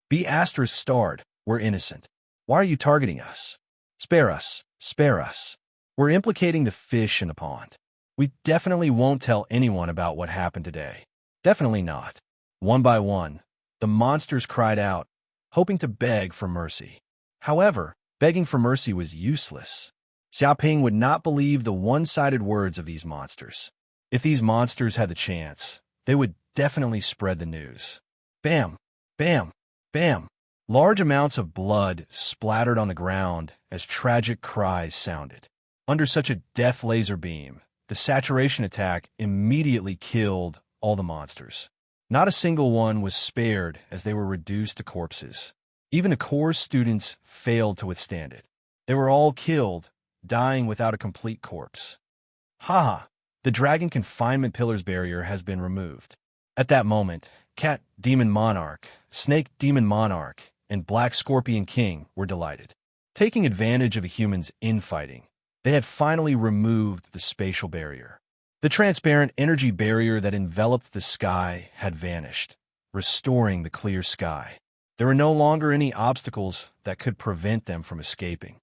Be asterisk starred, we're innocent. Why are you targeting us? Spare us, spare us. We're implicating the fish in the pond. We definitely won't tell anyone about what happened today. Definitely not. One by one, the monsters cried out, hoping to beg for mercy. However, begging for mercy was useless. Xiaoping would not believe the one-sided words of these monsters. If these monsters had the chance, they would definitely spread the news. Bam! Bam! Bam! Large amounts of blood splattered on the ground as tragic cries sounded. Under such a death laser beam, the saturation attack immediately killed all the monsters. Not a single one was spared as they were reduced to corpses. Even the core students failed to withstand it. They were all killed, dying without a complete corpse. Ha! The dragon confinement pillar's barrier has been removed. At that moment, Cat Demon Monarch, Snake Demon Monarch, and Black Scorpion King were delighted. Taking advantage of a human's infighting, they had finally removed the spatial barrier. The transparent energy barrier that enveloped the sky had vanished, restoring the clear sky. There were no longer any obstacles that could prevent them from escaping.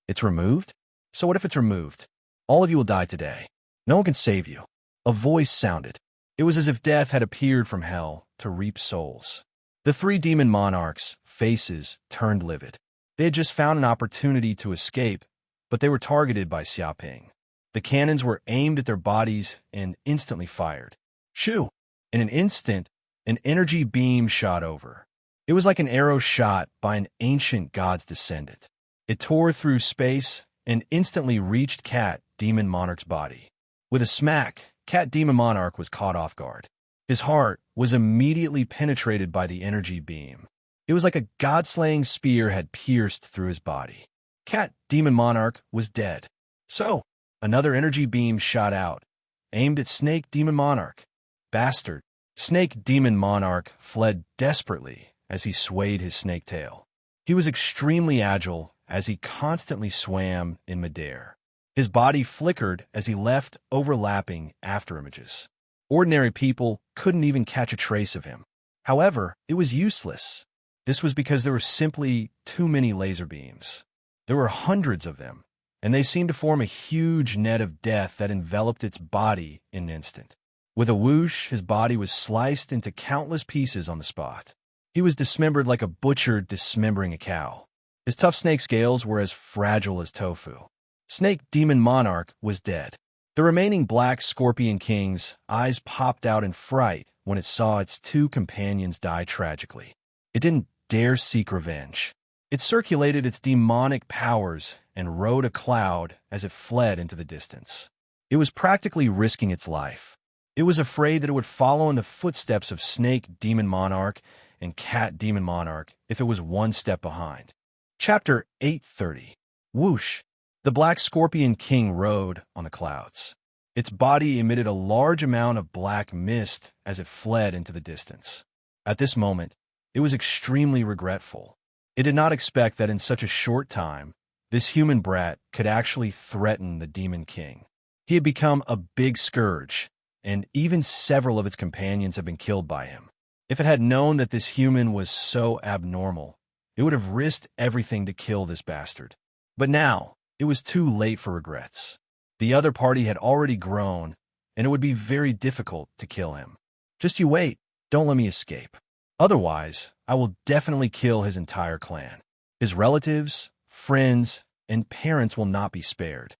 It's removed? So what if it's removed? All of you will die today. No one can save you. A voice sounded. It was as if death had appeared from hell to reap souls. The three demon monarchs' faces turned livid. They had just found an opportunity to escape, but they were targeted by Xiaoping. The cannons were aimed at their bodies and instantly fired. Shoo! In an instant, an energy beam shot over. It was like an arrow shot by an ancient god's descendant. It tore through space and instantly reached Cat Demon Monarch's body. With a smack, Cat Demon Monarch was caught off guard. His heart was immediately penetrated by the energy beam. It was like a god-slaying spear had pierced through his body. Cat Demon Monarch was dead. So, another energy beam shot out, aimed at Snake Demon Monarch. Bastard! Snake Demon Monarch fled desperately as he swayed his snake tail. He was extremely agile as he constantly swam in midair. His body flickered as he left overlapping afterimages. Ordinary people couldn't even catch a trace of him. However, it was useless. This was because there were simply too many laser beams. There were hundreds of them, and they seemed to form a huge net of death that enveloped its body in an instant. With a whoosh, his body was sliced into countless pieces on the spot. He was dismembered like a butcher dismembering a cow. His tough snake scales were as fragile as tofu. Snake Demon Monarch was dead. The remaining Black Scorpion King's eyes popped out in fright when it saw its two companions die tragically. It didn't dare seek revenge. It circulated its demonic powers and rode a cloud as it fled into the distance. It was practically risking its life. It was afraid that it would follow in the footsteps of Snake Demon Monarch and Cat Demon Monarch if it was one step behind. Chapter 830. Whoosh! The Black Scorpion King rode on the clouds. Its body emitted a large amount of black mist as it fled into the distance. At this moment, it was extremely regretful. It did not expect that in such a short time, this human brat could actually threaten the Demon King. He had become a big scourge, and even several of its companions had been killed by him. If it had known that this human was so abnormal, it would have risked everything to kill this bastard. But now, it was too late for regrets. The other party had already grown, and it would be very difficult to kill him. Just you wait, don't let me escape. Otherwise, I will definitely kill his entire clan. His relatives, friends, and parents will not be spared.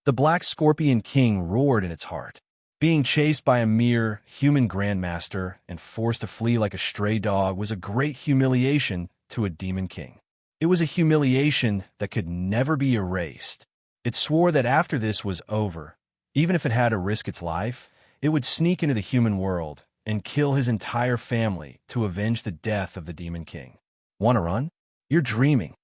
The Black Scorpion King roared in its heart. Being chased by a mere human grandmaster and forced to flee like a stray dog was a great humiliation to a demon king. It was a humiliation that could never be erased. It swore that after this was over, even if it had to risk its life, it would sneak into the human world and kill his entire family to avenge the death of the Demon King. Want to run? You're dreaming.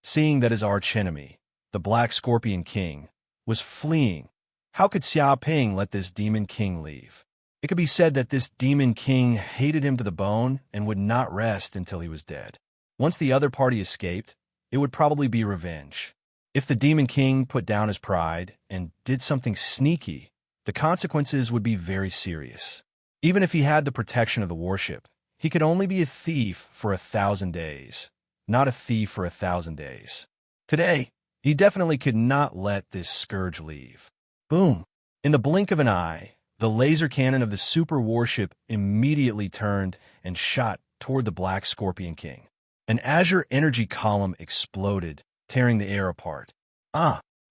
Seeing that his archenemy, the Black Scorpion King, was fleeing, how could Xiaoping let this Demon King leave? It could be said that this Demon King hated him to the bone and would not rest until he was dead. Once the other party escaped, it would probably be revenge. If the Demon King put down his pride and did something sneaky, the consequences would be very serious. Even if he had the protection of the warship, he could only be a thief for 1,000 days, not a thief for 1,000 days. Today, he definitely could not let this scourge leave. Boom! In the blink of an eye, the laser cannon of the super warship immediately turned and shot toward the Black Scorpion King. An azure energy column exploded, tearing the air apart.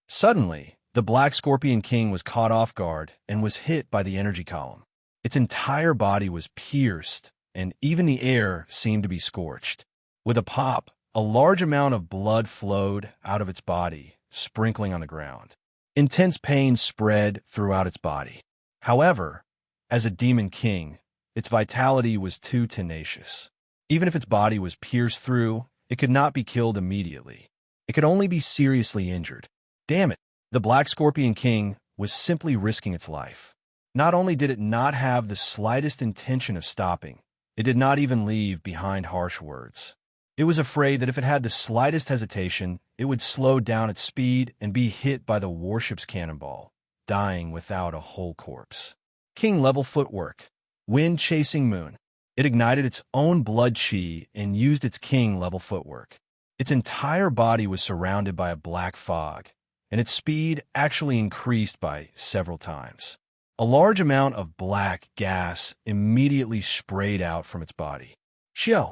Suddenly, the Black Scorpion King was caught off guard and was hit by the energy column. Its entire body was pierced, and even the air seemed to be scorched. With a pop, a large amount of blood flowed out of its body, sprinkling on the ground. Intense pain spread throughout its body. However, as a Demon King, its vitality was too tenacious. Even if its body was pierced through, it could not be killed immediately. It could only be seriously injured. Damn it, the Black Scorpion King was simply risking its life. Not only did it not have the slightest intention of stopping, it did not even leave behind harsh words. It was afraid that if it had the slightest hesitation, it would slow down its speed and be hit by the warship's cannonball, dying without a whole corpse. King-level footwork. Wind-chasing moon. It ignited its own blood chi and used its king-level footwork. Its entire body was surrounded by a black fog, and its speed actually increased by several times. A large amount of black gas immediately sprayed out from its body. Shio.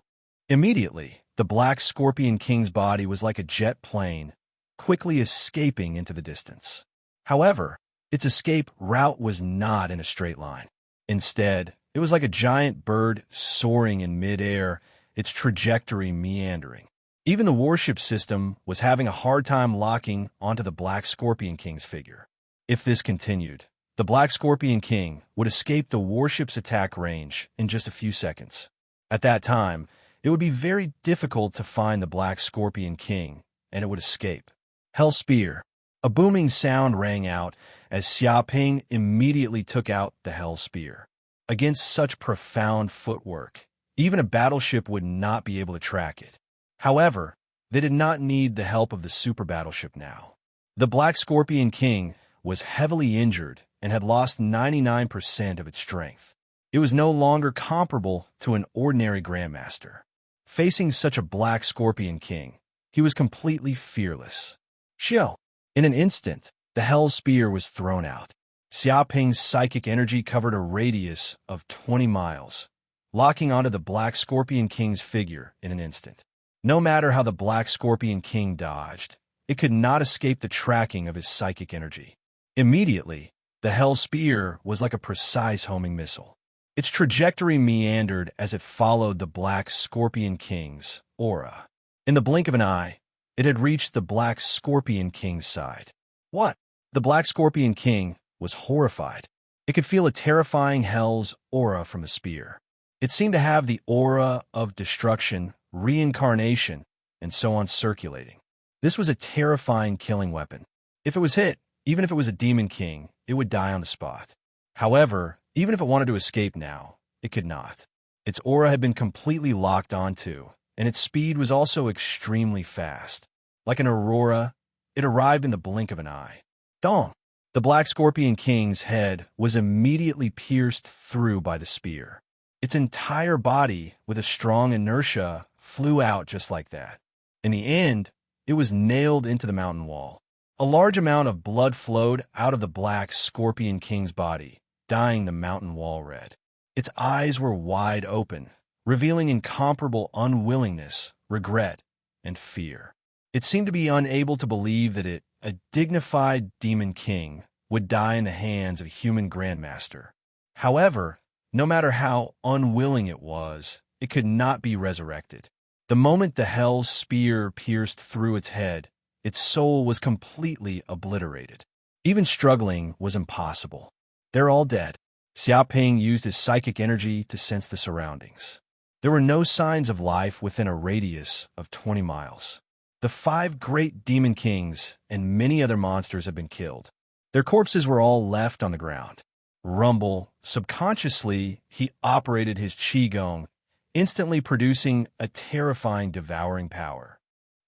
Immediately, the Black Scorpion King's body was like a jet plane, quickly escaping into the distance. However, its escape route was not in a straight line. Instead, it was like a giant bird soaring in midair, its trajectory meandering. Even the warship system was having a hard time locking onto the Black Scorpion King's figure. If this continued, the Black Scorpion King would escape the warship's attack range in just a few seconds. At that time, it would be very difficult to find the Black Scorpion King, and it would escape. Hell Spear. A booming sound rang out as Xia Ping immediately took out the Hell Spear. Against such profound footwork, even a battleship would not be able to track it. However, they did not need the help of the super battleship now. The Black Scorpion King was heavily injured and had lost 99% of its strength. It was no longer comparable to an ordinary Grandmaster. Facing such a Black Scorpion King, he was completely fearless. Shio. In an instant, the Hell Spear was thrown out. Xia Ping's psychic energy covered a radius of 20 miles, locking onto the Black Scorpion King's figure in an instant. No matter how the Black Scorpion King dodged, it could not escape the tracking of his psychic energy. Immediately, the Hell Spear was like a precise homing missile. Its trajectory meandered as it followed the Black Scorpion King's aura. In the blink of an eye, it had reached the Black Scorpion King's side. What? The Black Scorpion King was horrified. It could feel a terrifying hell's aura from the spear. It seemed to have the aura of destruction, reincarnation, and so on circulating. This was a terrifying killing weapon. If it was hit, even if it was a demon king, it would die on the spot. However, even if it wanted to escape now, it could not. Its aura had been completely locked onto, and its speed was also extremely fast. Like an aurora, it arrived in the blink of an eye. Dong! The Black Scorpion King's head was immediately pierced through by the spear. Its entire body, with a strong inertia, flew out just like that. In the end, it was nailed into the mountain wall. A large amount of blood flowed out of the Black Scorpion King's body, dyeing the mountain wall red. Its eyes were wide open, revealing incomparable unwillingness, regret, and fear. It seemed to be unable to believe that it, a dignified demon king, would die in the hands of a human grandmaster. However, no matter how unwilling it was, it could not be resurrected. The moment the Hell's Spear pierced through its head, its soul was completely obliterated. Even struggling was impossible. They're all dead. Xia Ping used his psychic energy to sense the surroundings. There were no signs of life within a radius of 20 miles. The 5 great demon kings and many other monsters had been killed. Their corpses were all left on the ground. Rumble, subconsciously, he operated his Qigong, instantly producing a terrifying devouring power.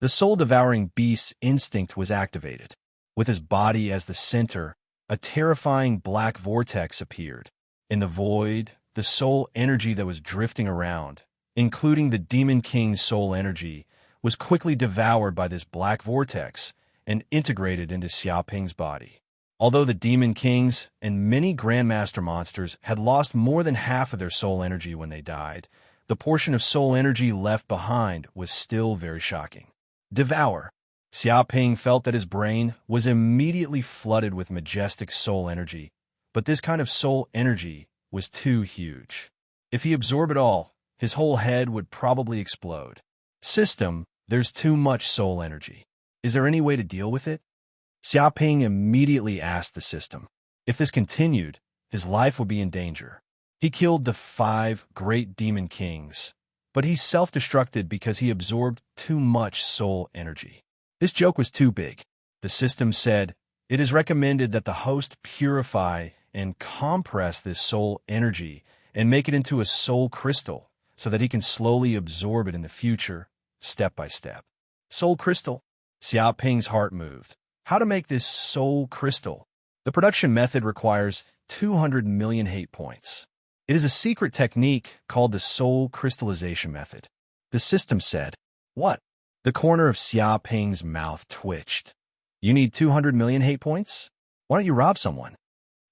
The soul-devouring beast's instinct was activated. With his body as the center, a terrifying black vortex appeared. In the void, the soul energy that was drifting around, including the Demon King's soul energy, was quickly devoured by this black vortex and integrated into Xia Ping's body. Although the Demon Kings and many Grandmaster monsters had lost more than half of their soul energy when they died, the portion of soul energy left behind was still very shocking. Devour. Xia Ping felt that his brain was immediately flooded with majestic soul energy, but this kind of soul energy was too huge. If he absorbed it all, his whole head would probably explode. System, there's too much soul energy. Is there any way to deal with it? Xia Ping immediately asked the system. If this continued, his life would be in danger. He killed the 5 great demon kings, but he self-destructed because he absorbed too much soul energy. This joke was too big. The system said, it is recommended that the host purify and compress this soul energy and make it into a soul crystal so that he can slowly absorb it in the future, step by step. Soul crystal. Xiaoping's heart moved. How to make this soul crystal? The production method requires 200 million hate points. It is a secret technique called the soul crystallization method. The system said, "What?" The corner of Xiaoping's mouth twitched. "You need 200 million hate points? Why don't you rob someone?"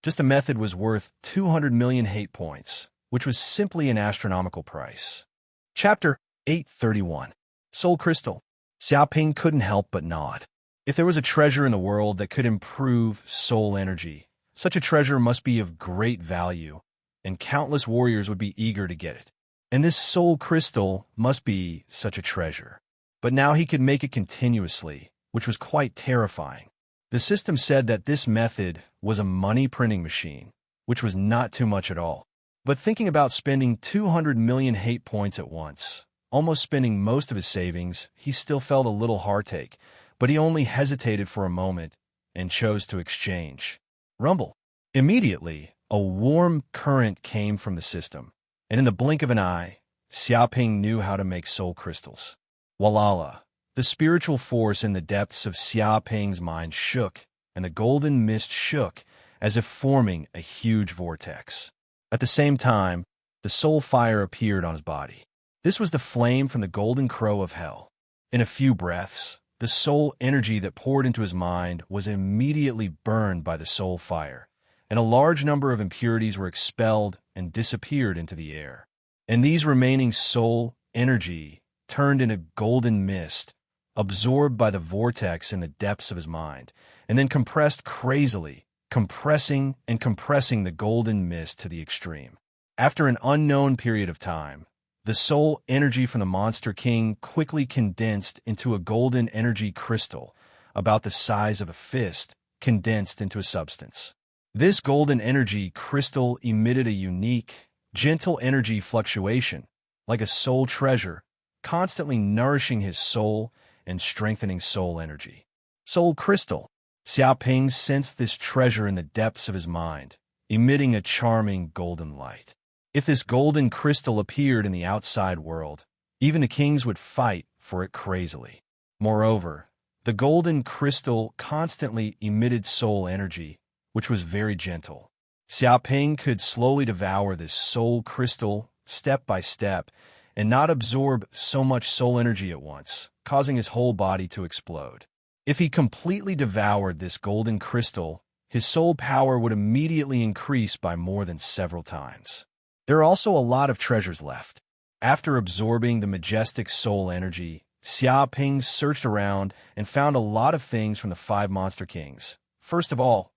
Just a method was worth 200 million hate points, which was simply an astronomical price. Chapter 831. Soul Crystal. Xiaoping couldn't help but nod. If there was a treasure in the world that could improve soul energy, such a treasure must be of great value, and countless warriors would be eager to get it. And this soul crystal must be such a treasure. But now he could make it continuously, which was quite terrifying. The system said that this method was a money-printing machine, which was not too much at all. But thinking about spending 200 million hate points at once, almost spending most of his savings, he still felt a little heartache, but he only hesitated for a moment and chose to exchange. Rumble. Immediately, a warm current came from the system, and in the blink of an eye, Xiaoping knew how to make soul crystals. Walala. The spiritual force in the depths of Xiaoping's mind shook, and the golden mist shook, as if forming a huge vortex. At the same time, the soul fire appeared on his body. This was the flame from the golden crow of hell. In a few breaths, the soul energy that poured into his mind was immediately burned by the soul fire, and a large number of impurities were expelled and disappeared into the air. And these remaining soul energy turned into golden mist, absorbed by the vortex in the depths of his mind, and then compressed crazily, compressing and compressing the golden mist to the extreme. After an unknown period of time, the soul energy from the Monster King quickly condensed into a golden energy crystal, about the size of a fist, condensed into a substance. This golden energy crystal emitted a unique, gentle energy fluctuation, like a soul treasure, constantly nourishing his soul and strengthening soul energy. Soul crystal. Xiaoping sensed this treasure in the depths of his mind, emitting a charming golden light. If this golden crystal appeared in the outside world, even the kings would fight for it crazily. Moreover, the golden crystal constantly emitted soul energy, which was very gentle. Xiaoping could slowly devour this soul crystal step by step and not absorb so much soul energy at once, causing his whole body to explode. If he completely devoured this golden crystal, his soul power would immediately increase by more than several times. There are also a lot of treasures left. After absorbing the majestic soul energy, Xiaoping searched around and found a lot of things from the 5 monster kings. First of all,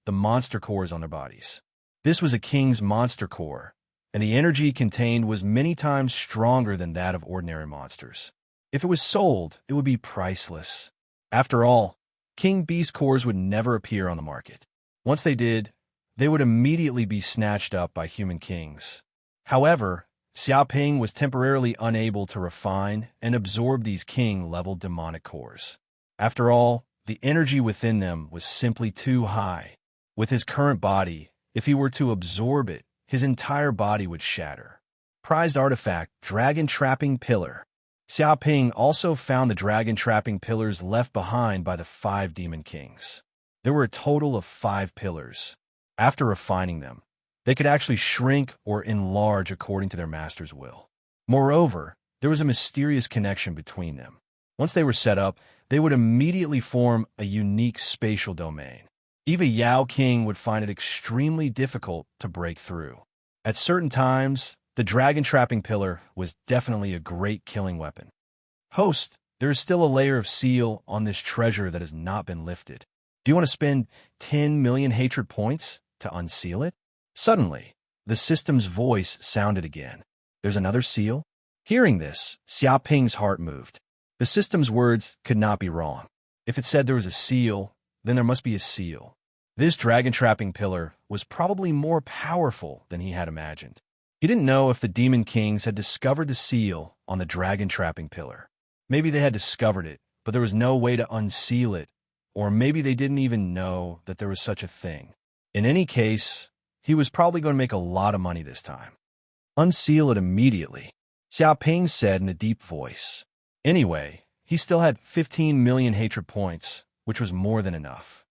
the monster cores on their bodies. This was a king's monster core, and the energy contained was many times stronger than that of ordinary monsters. If it was sold, it would be priceless. After all, King Beast cores would never appear on the market. Once they did, they would immediately be snatched up by human kings. However, Xiaoping was temporarily unable to refine and absorb these king-level demonic cores. After all, the energy within them was simply too high. With his current body, if he were to absorb it, his entire body would shatter. Prized artifact, Dragon Trapping Pillar. Xiaoping also found the dragon trapping pillars left behind by the 5 demon kings. There were a total of 5 pillars. After refining them, they could actually shrink or enlarge according to their master's will. Moreover, there was a mysterious connection between them. Once they were set up, they would immediately form a unique spatial domain. Even Yao King would find it extremely difficult to break through. At certain times, the dragon trapping pillar was definitely a great killing weapon. Host, there is still a layer of seal on this treasure that has not been lifted. Do you want to spend 10 million hatred points to unseal it? Suddenly, the system's voice sounded again. There's another seal? Hearing this, Xiaoping's heart moved. The system's words could not be wrong. If it said there was a seal, then there must be a seal. This dragon trapping pillar was probably more powerful than he had imagined. He didn't know if the demon kings had discovered the seal on the dragon trapping pillar. Maybe they had discovered it, but there was no way to unseal it, or maybe they didn't even know that there was such a thing. In any case, he was probably going to make a lot of money this time. Unseal it immediately, Xiaoping said in a deep voice. Anyway, he still had 15 million hatred points, which was more than enough.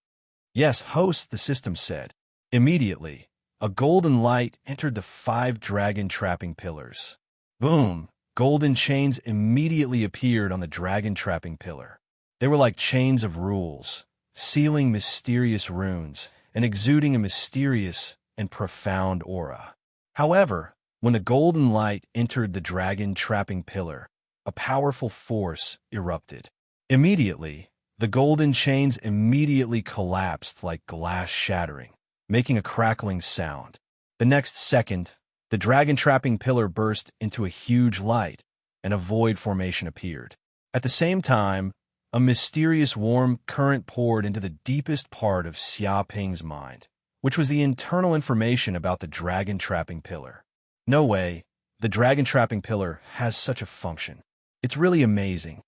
Yes, host, the system said. Immediately, a golden light entered the 5 dragon-trapping pillars. Boom! Golden chains immediately appeared on the dragon-trapping pillar. They were like chains of rules, sealing mysterious runes and exuding a mysterious and profound aura. However, when the golden light entered the dragon-trapping pillar, a powerful force erupted. Immediately, the golden chains immediately collapsed like glass shattering, making a crackling sound. The next second, the dragon-trapping pillar burst into a huge light, and a void formation appeared. At the same time, a mysterious warm current poured into the deepest part of Xia Ping's mind, which was the internal information about the dragon-trapping pillar. No way, the dragon-trapping pillar has such a function. It's really amazing.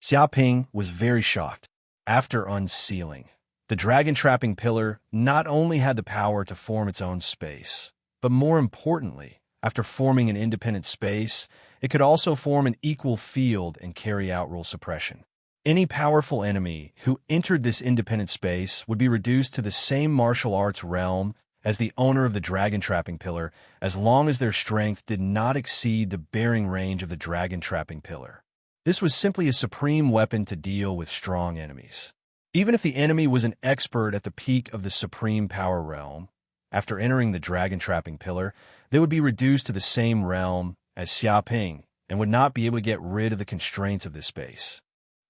Xia Ping was very shocked. After unsealing, the dragon-trapping pillar not only had the power to form its own space, but more importantly, after forming an independent space, it could also form an equal field and carry out rule suppression. Any powerful enemy who entered this independent space would be reduced to the same martial arts realm as the owner of the dragon-trapping pillar, as long as their strength did not exceed the bearing range of the dragon-trapping pillar. This was simply a supreme weapon to deal with strong enemies. Even if the enemy was an expert at the peak of the supreme power realm, after entering the dragon-trapping pillar, they would be reduced to the same realm as Xia Ping and would not be able to get rid of the constraints of this space.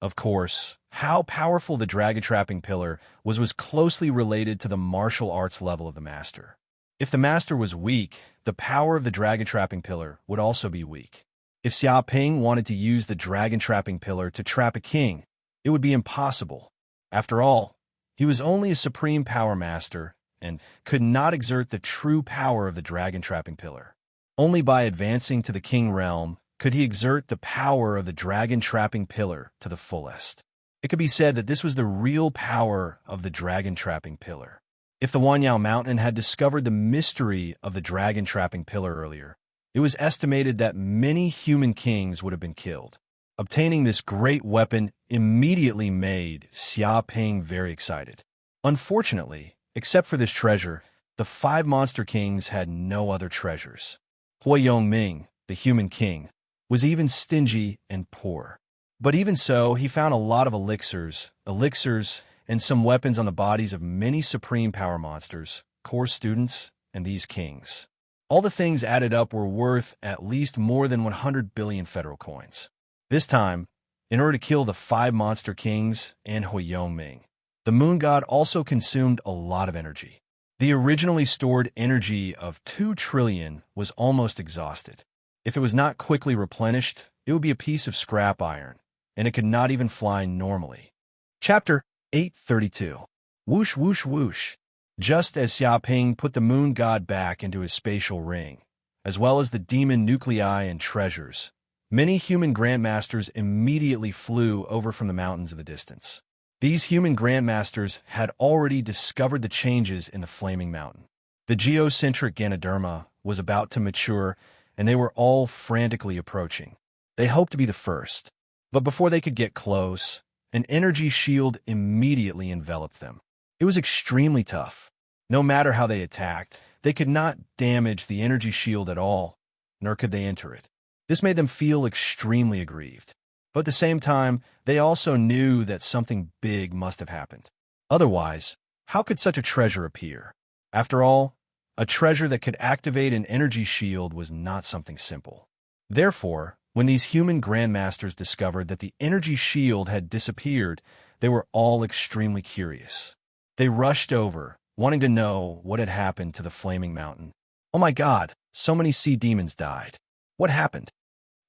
Of course, how powerful the dragon-trapping pillar was closely related to the martial arts level of the master. If the master was weak, the power of the dragon-trapping pillar would also be weak. If Xia Ping wanted to use the dragon-trapping pillar to trap a king, it would be impossible. After all, he was only a supreme power master and could not exert the true power of the dragon-trapping pillar. Only by advancing to the king realm could he exert the power of the dragon-trapping pillar to the fullest. It could be said that this was the real power of the dragon-trapping pillar. If the Wanyao Mountain had discovered the mystery of the dragon-trapping pillar earlier, it was estimated that many human kings would have been killed. Obtaining this great weapon immediately made Xia Ping very excited. Unfortunately, except for this treasure, the 5 monster kings had no other treasures. Hui Yongming, the human king, was even stingy and poor. But even so, he found a lot of elixirs, and some weapons on the bodies of many supreme power monsters, core students, and these kings. All the things added up were worth at least more than 100 billion federal coins. This time, in order to kill the 5 monster kings and Hui Yongming, the moon god also consumed a lot of energy. The originally stored energy of 2 trillion was almost exhausted. If it was not quickly replenished, it would be a piece of scrap iron, and it could not even fly normally. Chapter 832. Whoosh, whoosh, whoosh. Just as Xia Ping put the moon god back into his spatial ring, as well as the demon nuclei and treasures, many human grandmasters immediately flew over from the mountains of the distance. These human grandmasters had already discovered the changes in the flaming mountain. The geocentric Ganoderma was about to mature, and they were all frantically approaching. They hoped to be the first, but before they could get close, an energy shield immediately enveloped them. It was extremely tough. No matter how they attacked, they could not damage the energy shield at all, nor could they enter it. This made them feel extremely aggrieved. But at the same time, they also knew that something big must have happened. Otherwise, how could such a treasure appear? After all, a treasure that could activate an energy shield was not something simple. Therefore, when these human grandmasters discovered that the energy shield had disappeared, they were all extremely curious. They rushed over, wanting to know what had happened to the flaming mountain. Oh my god, so many sea demons died. What happened?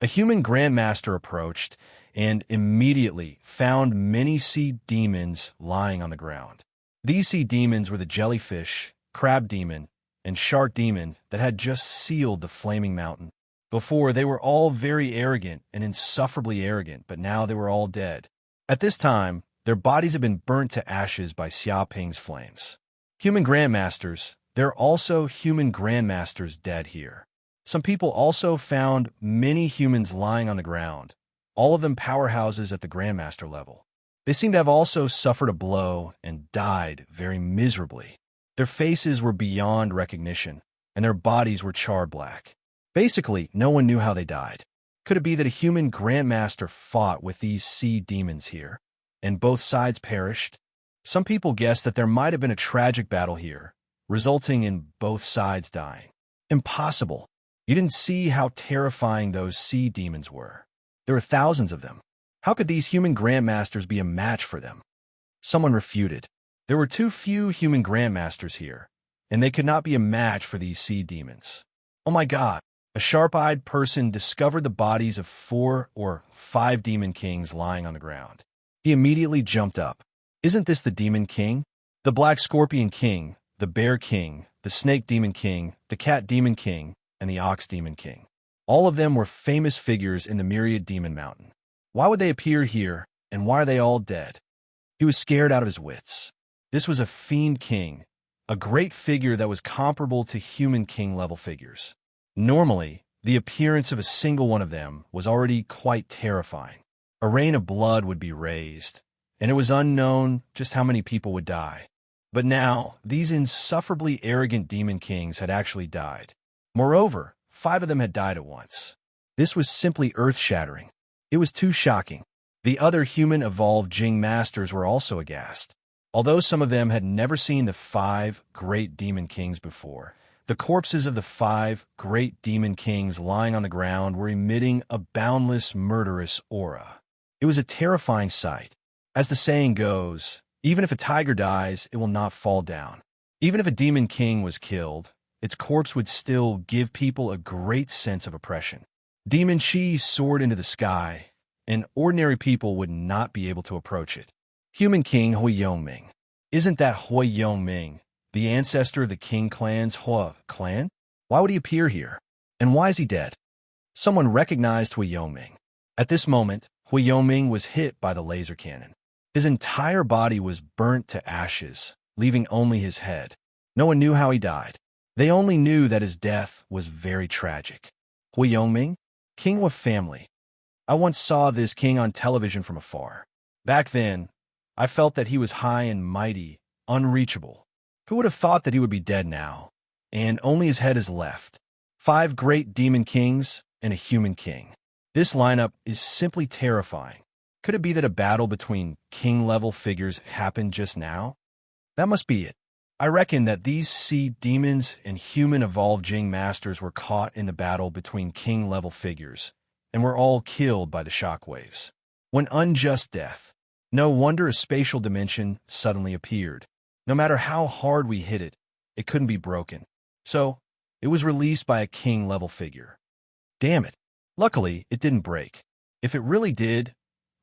A human grandmaster approached and immediately found many sea demons lying on the ground. These sea demons were the jellyfish, crab demon, and shark demon that had just sealed the flaming mountain. Before, they were all very arrogant and insufferably arrogant, but now they were all dead. At this time, their bodies had been burnt to ashes by Xia Ping's flames. Human grandmasters, there are also human grandmasters dead here. Some people also found many humans lying on the ground, all of them powerhouses at the Grandmaster level. They seemed to have also suffered a blow and died very miserably. Their faces were beyond recognition, and their bodies were charred black. Basically, no one knew how they died. Could it be that a human Grandmaster fought with these sea demons here, and both sides perished? Some people guess that there might have been a tragic battle here, resulting in both sides dying. Impossible. You didn't see how terrifying those sea demons were. There were thousands of them. How could these human Grandmasters be a match for them? Someone refuted. There were too few human Grandmasters here, and they could not be a match for these sea demons. Oh my God! A sharp-eyed person discovered the bodies of 4 or 5 demon kings lying on the ground. He immediately jumped up. Isn't this the Demon King? The Black Scorpion King, the Bear King, the Snake Demon King, the Cat Demon King, and the Ox Demon King. All of them were famous figures in the Myriad Demon Mountain. Why would they appear here, and why are they all dead? He was scared out of his wits. This was a Fiend King, a great figure that was comparable to human king-level figures. Normally, the appearance of a single one of them was already quite terrifying. A rain of blood would be raised, and it was unknown just how many people would die. But now, these insufferably arrogant demon kings had actually died. Moreover, 5 of them had died at once. This was simply earth-shattering. It was too shocking. The other human evolved Jing Masters were also aghast. Although some of them had never seen the 5 great demon kings before, the corpses of the 5 great demon kings lying on the ground were emitting a boundless, murderous aura. It was a terrifying sight. As the saying goes, even if a tiger dies, it will not fall down. Even if a demon king was killed, its corpse would still give people a great sense of oppression. Demon Chi soared into the sky, and ordinary people would not be able to approach it. Human King Hui Yongming. Isn't that Hui Yongming, the ancestor of the King clan's Hua clan? Why would he appear here? And why is he dead? Someone recognized Hui Yongming. At this moment, Hui Yongming was hit by the laser cannon. His entire body was burnt to ashes, leaving only his head. No one knew how he died. They only knew that his death was very tragic. Hui Yongming, king of family. I once saw this king on television from afar. Back then, I felt that he was high and mighty, unreachable. Who would have thought that he would be dead now, and only his head is left? 5 great demon kings and a human king. This lineup is simply terrifying. Could it be that a battle between king-level figures happened just now? That must be it. I reckon that these sea demons and human evolved Jing Masters were caught in the battle between king-level figures, and were all killed by the shockwaves. When unjust death, no wonder a spatial dimension suddenly appeared. No matter how hard we hit it, it couldn't be broken. So, it was released by a king-level figure. Damn it. Luckily, it didn't break. If it really did,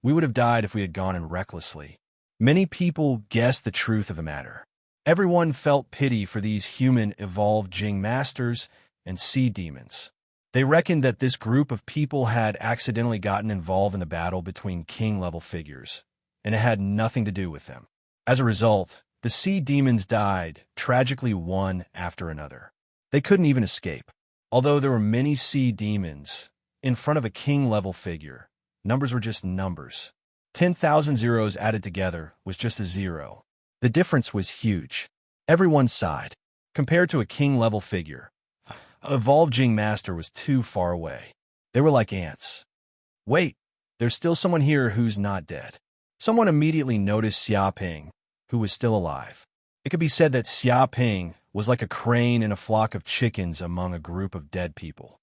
we would have died if we had gone in recklessly. Many people guessed the truth of the matter. Everyone felt pity for these human evolved Jing Masters and sea demons. They reckoned that this group of people had accidentally gotten involved in the battle between king-level figures, and it had nothing to do with them. As a result, the sea demons died, tragically one after another. They couldn't even escape. Although there were many sea demons, in front of a king-level figure, numbers were just numbers. 10,000 zeros added together was just a zero. The difference was huge. Everyone sighed. Compared to a king-level figure, an evolved Jing Master was too far away. They were like ants. Wait, there's still someone here who's not dead. Someone immediately noticed Xia Ping, who was still alive. It could be said that Xia Ping was like a crane in a flock of chickens among a group of dead people.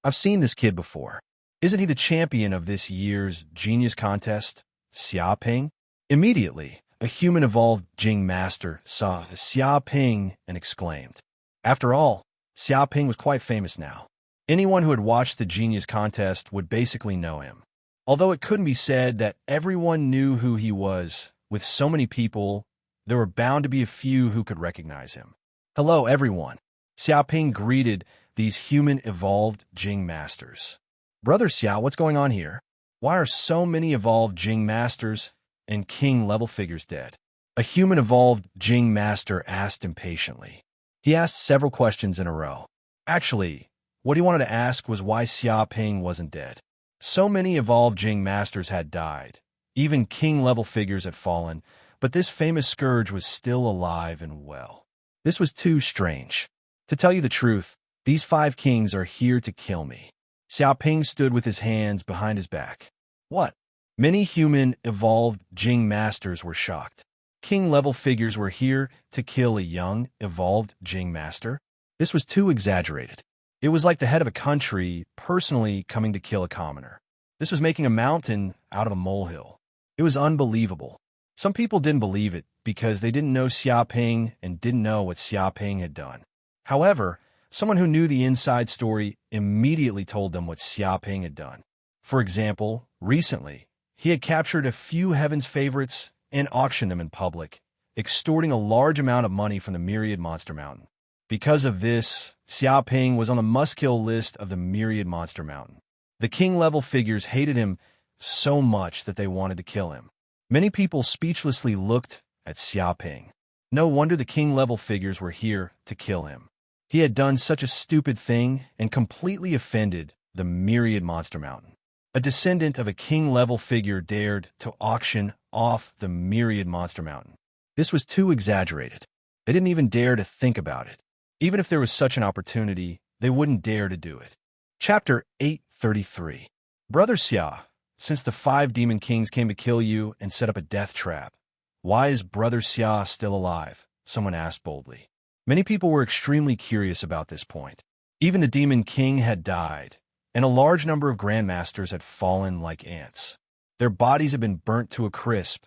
I've seen this kid before. Isn't he the champion of this year's genius contest, Xia Ping? Immediately, a human evolved Jing Master saw Xia Ping and exclaimed. After all, Xia Ping was quite famous now. Anyone who had watched the genius contest would basically know him. Although it couldn't be said that everyone knew who he was, with so many people, there were bound to be a few who could recognize him. Hello, everyone. Xia Ping greeted these human evolved Jing Masters. Brother Xiao, what's going on here? Why are so many evolved Jing Masters and king-level figures dead? A human evolved Jing Master asked impatiently. He asked several questions in a row. Actually, what he wanted to ask was why Xia Ping wasn't dead. So many evolved Jing masters had died. Even king-level figures had fallen, but this famous scourge was still alive and well. This was too strange. To tell you the truth, these 5 kings are here to kill me. Xiaoping stood with his hands behind his back. What? Many human evolved Jing masters were shocked. King-level figures were here to kill a young, evolved Jing master? This was too exaggerated. It was like the head of a country personally coming to kill a commoner. This was making a mountain out of a molehill. It was unbelievable. Some people didn't believe it because they didn't know Xiaoping and didn't know what Xiaoping had done. However, someone who knew the inside story immediately told them what Xiaoping had done. For example, recently, he had captured a few Heaven's favorites and auctioned them in public, extorting a large amount of money from the Myriad Monster Mountain. Because of this, Xiaoping was on the must-kill list of the Myriad Monster Mountain. The king-level figures hated him so much that they wanted to kill him. Many people speechlessly looked at Xiaoping. No wonder the king-level figures were here to kill him. He had done such a stupid thing and completely offended the Myriad Monster Mountain. A descendant of a king-level figure dared to auction off the Myriad Monster Mountain. This was too exaggerated. They didn't even dare to think about it. Even if there was such an opportunity, they wouldn't dare to do it. Chapter 833. Brother Xia, since the 5 demon kings came to kill you and set up a death trap, why is Brother Xia still alive? Someone asked boldly. Many people were extremely curious about this point. Even the demon king had died, and a large number of grandmasters had fallen like ants. Their bodies had been burnt to a crisp,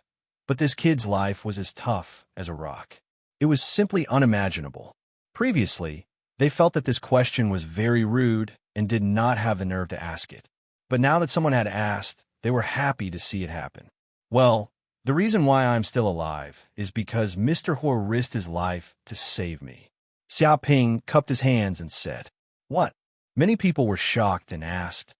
but this kid's life was as tough as a rock. It was simply unimaginable. Previously, they felt that this question was very rude and did not have the nerve to ask it. But now that someone had asked, they were happy to see it happen. Well, the reason why I'm still alive is because Mr. Huo risked his life to save me. Xiaoping cupped his hands and said, "What?" Many people were shocked and asked,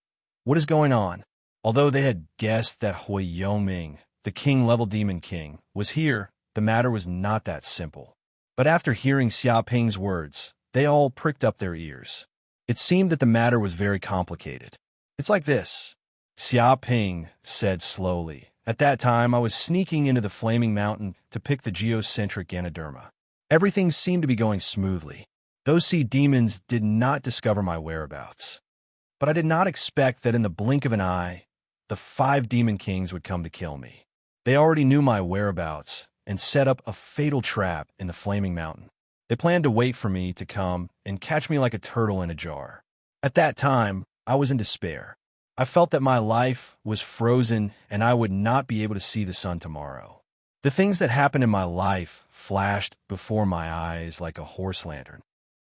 "What is going on?" Although they had guessed that Hui Yoming, the king-level demon king, was here, the matter was not that simple. But after hearing Xiaoping's words, they all pricked up their ears. It seemed that the matter was very complicated. "It's like this," Xiaoping said slowly. "At that time, I was sneaking into the Flaming Mountain to pick the geocentric Ganoderma. Everything seemed to be going smoothly. Those sea demons did not discover my whereabouts. But I did not expect that in the blink of an eye, the 5 demon kings would come to kill me. They already knew my whereabouts and set up a fatal trap in the Flaming Mountain. They planned to wait for me to come and catch me like a turtle in a jar. At that time, I was in despair. I felt that my life was frozen and I would not be able to see the sun tomorrow. The things that happened in my life flashed before my eyes like a horse lantern.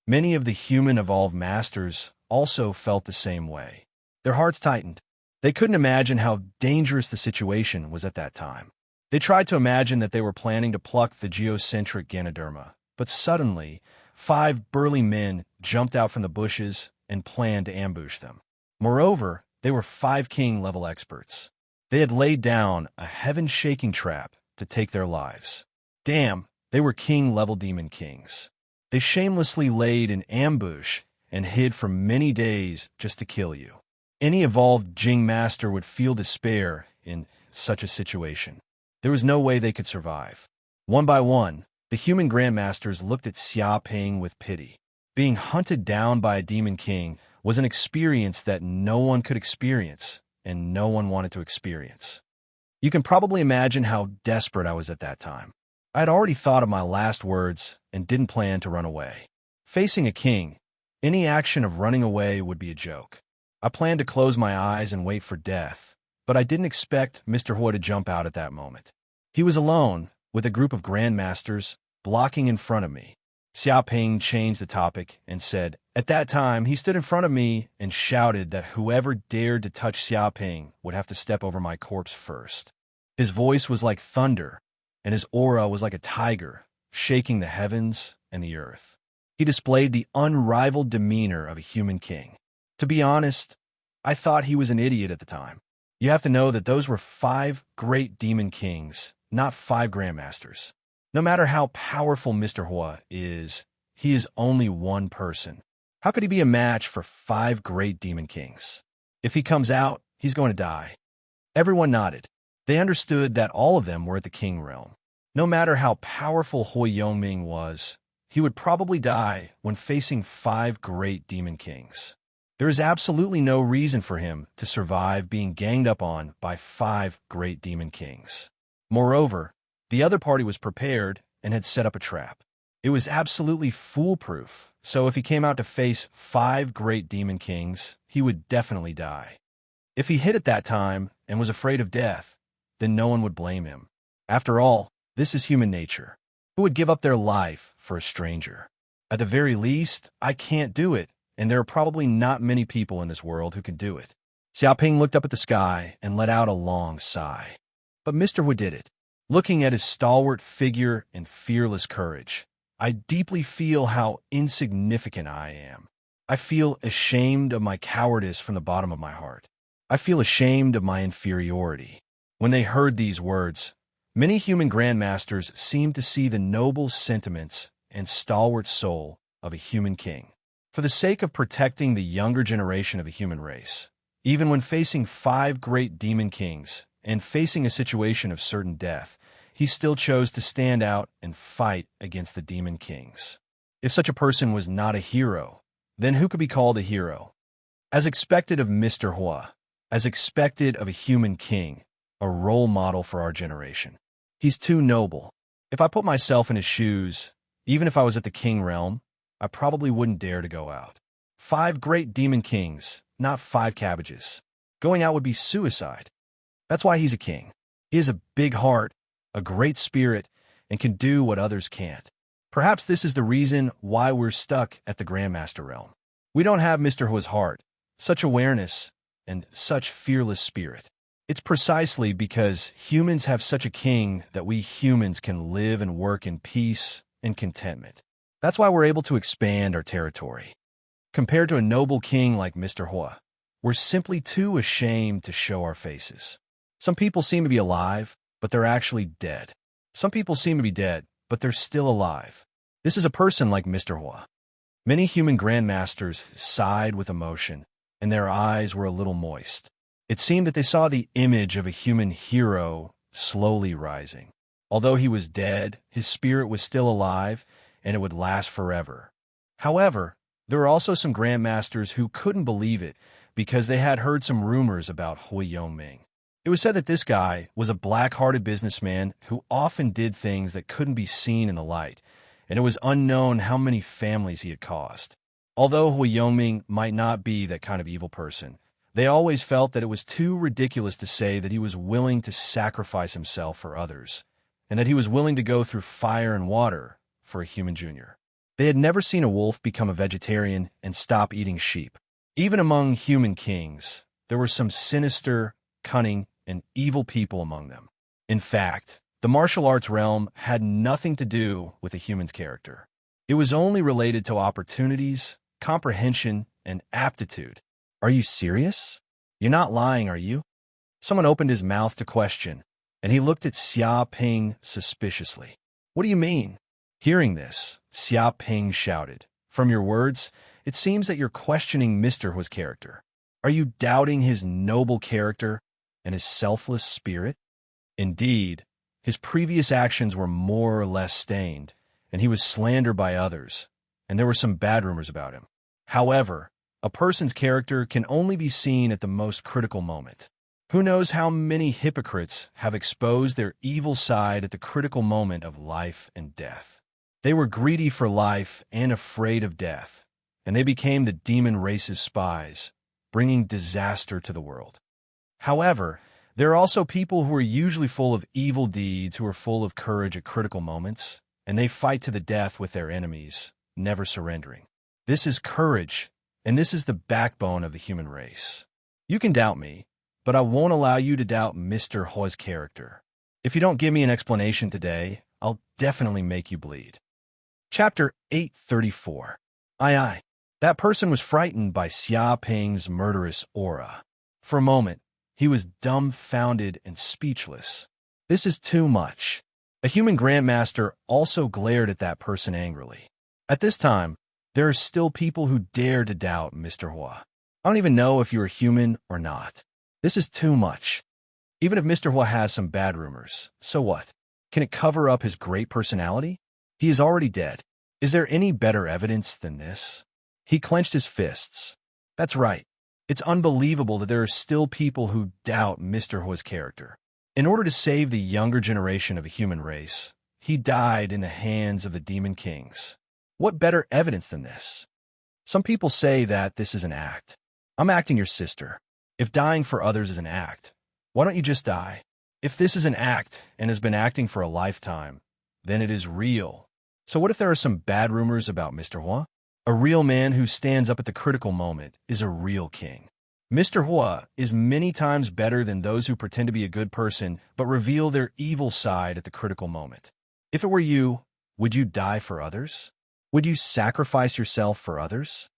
Many of the human evolved masters also felt the same way. Their hearts tightened. They couldn't imagine how dangerous the situation was at that time. They tried to imagine that they were planning to pluck the geocentric Ganoderma, but suddenly, 5 burly men jumped out from the bushes and planned to ambush them. Moreover, they were 5 king-level experts. They had laid down a heaven-shaking trap to take their lives. Damn, they were king-level demon kings. They shamelessly laid an ambush and hid for many days just to kill you. Any evolved Jing master would feel despair in such a situation. There was no way they could survive. One by one, the human grandmasters looked at Xiaoping with pity. Being hunted down by a demon king was an experience that no one could experience, and no one wanted to experience. You can probably imagine how desperate I was at that time. I had already thought of my last words and didn't plan to run away. Facing a king, any action of running away would be a joke. I planned to close my eyes and wait for death, but I didn't expect Mr. Huo to jump out at that moment. He was alone, with a group of grandmasters, blocking in front of me. Xiaoping changed the topic and said, "At that time, he stood in front of me and shouted that whoever dared to touch Xiaoping would have to step over my corpse first." His voice was like thunder, and his aura was like a tiger, shaking the heavens and the earth. He displayed the unrivaled demeanor of a human king. To be honest, I thought he was an idiot at the time. You have to know that those were 5 great demon kings, not 5 grandmasters. No matter how powerful Mr. Huo is, he is only one person. How could he be a match for 5 great demon kings? If he comes out, he's going to die. Everyone nodded. They understood that all of them were at the king realm. No matter how powerful Hui Yongming was, he would probably die when facing 5 great demon kings. There is absolutely no reason for him to survive being ganged up on by 5 great demon kings. Moreover, the other party was prepared and had set up a trap. It was absolutely foolproof, so if he came out to face 5 great demon kings, he would definitely die. If he hid at that time and was afraid of death, then no one would blame him. After all, this is human nature. Who would give up their life for a stranger? At the very least, I can't do it, and there are probably not many people in this world who can do it. Xiaoping looked up at the sky and let out a long sigh. But Mr. Wu did it. Looking at his stalwart figure and fearless courage, I deeply feel how insignificant I am. I feel ashamed of my cowardice from the bottom of my heart. I feel ashamed of my inferiority. When they heard these words, many human grandmasters seemed to see the noble sentiments and stalwart soul of a human king. For the sake of protecting the younger generation of the human race, even when facing 5 great demon kings and facing a situation of certain death, he still chose to stand out and fight against the demon kings. If such a person was not a hero, then who could be called a hero? As expected of Mr. Hua, as expected of a human king, a role model for our generation. He's too noble. If I put myself in his shoes, even if I was at the king realm, I probably wouldn't dare to go out. 5 great demon kings, not 5 cabbages. Going out would be suicide. That's why he's a king. He has a big heart, a great spirit, and can do what others can't. Perhaps this is the reason why we're stuck at the Grandmaster realm. We don't have Mr. Hua's heart, such awareness, and such fearless spirit. It's precisely because humans have such a king that we humans can live and work in peace and contentment. That's why we're able to expand our territory. Compared to a noble king like Mr. Hua, we're simply too ashamed to show our faces. Some people seem to be alive, but they're actually dead. Some people seem to be dead, but they're still alive. This is a person like Mr. Hua. Many human grandmasters sighed with emotion, and their eyes were a little moist. It seemed that they saw the image of a human hero slowly rising. Although he was dead, his spirit was still alive, and it would last forever. However, there were also some grandmasters who couldn't believe it because they had heard some rumors about Hui Yongming. It was said that this guy was a black-hearted businessman who often did things that couldn't be seen in the light, and it was unknown how many families he had caused. Although Hui Yongming might not be that kind of evil person, they always felt that it was too ridiculous to say that he was willing to sacrifice himself for others, and that he was willing to go through fire and water for a human junior. They had never seen a wolf become a vegetarian and stop eating sheep. Even among human kings, there were some sinister, cunning, and evil people among them. In fact, the martial arts realm had nothing to do with a human's character. It was only related to opportunities, comprehension, and aptitude. Are you serious? You're not lying, are you? Someone opened his mouth to question, and he looked at Xia Ping suspiciously. What do you mean? Hearing this, Xia Ping shouted, "From your words, it seems that you're questioning Mr. Hua's character. Are you doubting his noble character and his selfless spirit? Indeed, his previous actions were more or less stained, and he was slandered by others, and there were some bad rumors about him. However, a person's character can only be seen at the most critical moment. Who knows how many hypocrites have exposed their evil side at the critical moment of life and death. They were greedy for life and afraid of death, and they became the demon race's spies, bringing disaster to the world. However, there are also people who are usually full of evil deeds who are full of courage at critical moments, and they fight to the death with their enemies, never surrendering. This is courage, and this is the backbone of the human race. You can doubt me, but I won't allow you to doubt Mr. Hua's character. If you don't give me an explanation today, I'll definitely make you bleed." Chapter 834. Aye. That person was frightened by Xia Ping's murderous aura. For a moment, he was dumbfounded and speechless. This is too much. A human grandmaster also glared at that person angrily. At this time, there are still people who dare to doubt Mr. Hua. I don't even know if you are human or not. This is too much. Even if Mr. Hua has some bad rumors, so what? Can it cover up his great personality? He is already dead. Is there any better evidence than this? He clenched his fists. That's right. It's unbelievable that there are still people who doubt Mr. Hua's character. In order to save the younger generation of the human race, he died in the hands of the Demon Kings. What better evidence than this? Some people say that this is an act. I'm acting your sister. If dying for others is an act, why don't you just die? If this is an act and has been acting for a lifetime, then it is real. So what if there are some bad rumors about Mr. Hua? A real man who stands up at the critical moment is a real king. Mr. Hua is many times better than those who pretend to be a good person but reveal their evil side at the critical moment. If it were you, would you die for others? Would you sacrifice yourself for others?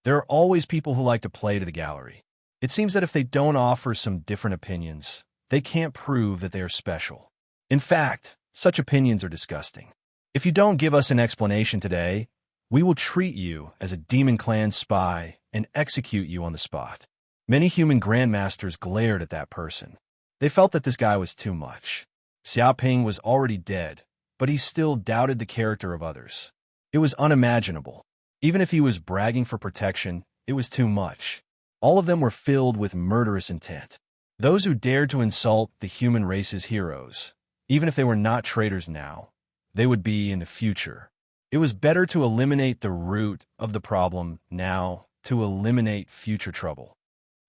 There are always people who like to play to the gallery. It seems that if they don't offer some different opinions, they can't prove that they are special. In fact, such opinions are disgusting. If you don't give us an explanation today, we will treat you as a Demon Clan spy and execute you on the spot. Many human grandmasters glared at that person. They felt that this guy was too much. Xiaoping was already dead, but he still doubted the character of others. It was unimaginable. Even if he was bragging for protection, it was too much. All of them were filled with murderous intent. Those who dared to insult the human race's heroes, even if they were not traitors now, they would be in the future. It was better to eliminate the root of the problem now to eliminate future trouble.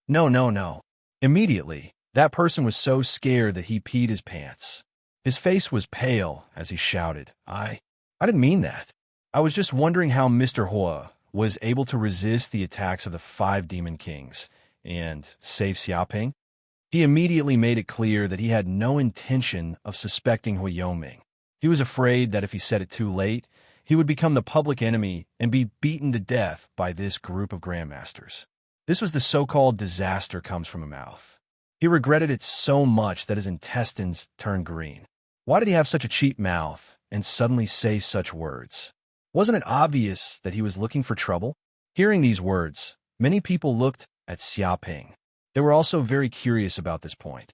No. Immediately, that person was so scared that he peed his pants. His face was pale as he shouted, I didn't mean that. I was just wondering how Mr. Hua was able to resist the attacks of the 5 Demon Kings and save Xiaoping. He immediately made it clear that he had no intention of suspecting Hu Yoming. He was afraid that if he said it too late, he would become the public enemy and be beaten to death by this group of grandmasters. This was the so-called disaster comes from a mouth. He regretted it so much that his intestines turned green. Why did he have such a cheap mouth and suddenly say such words? Wasn't it obvious that he was looking for trouble? Hearing these words, many people looked at Xiaoping. They were also very curious about this point.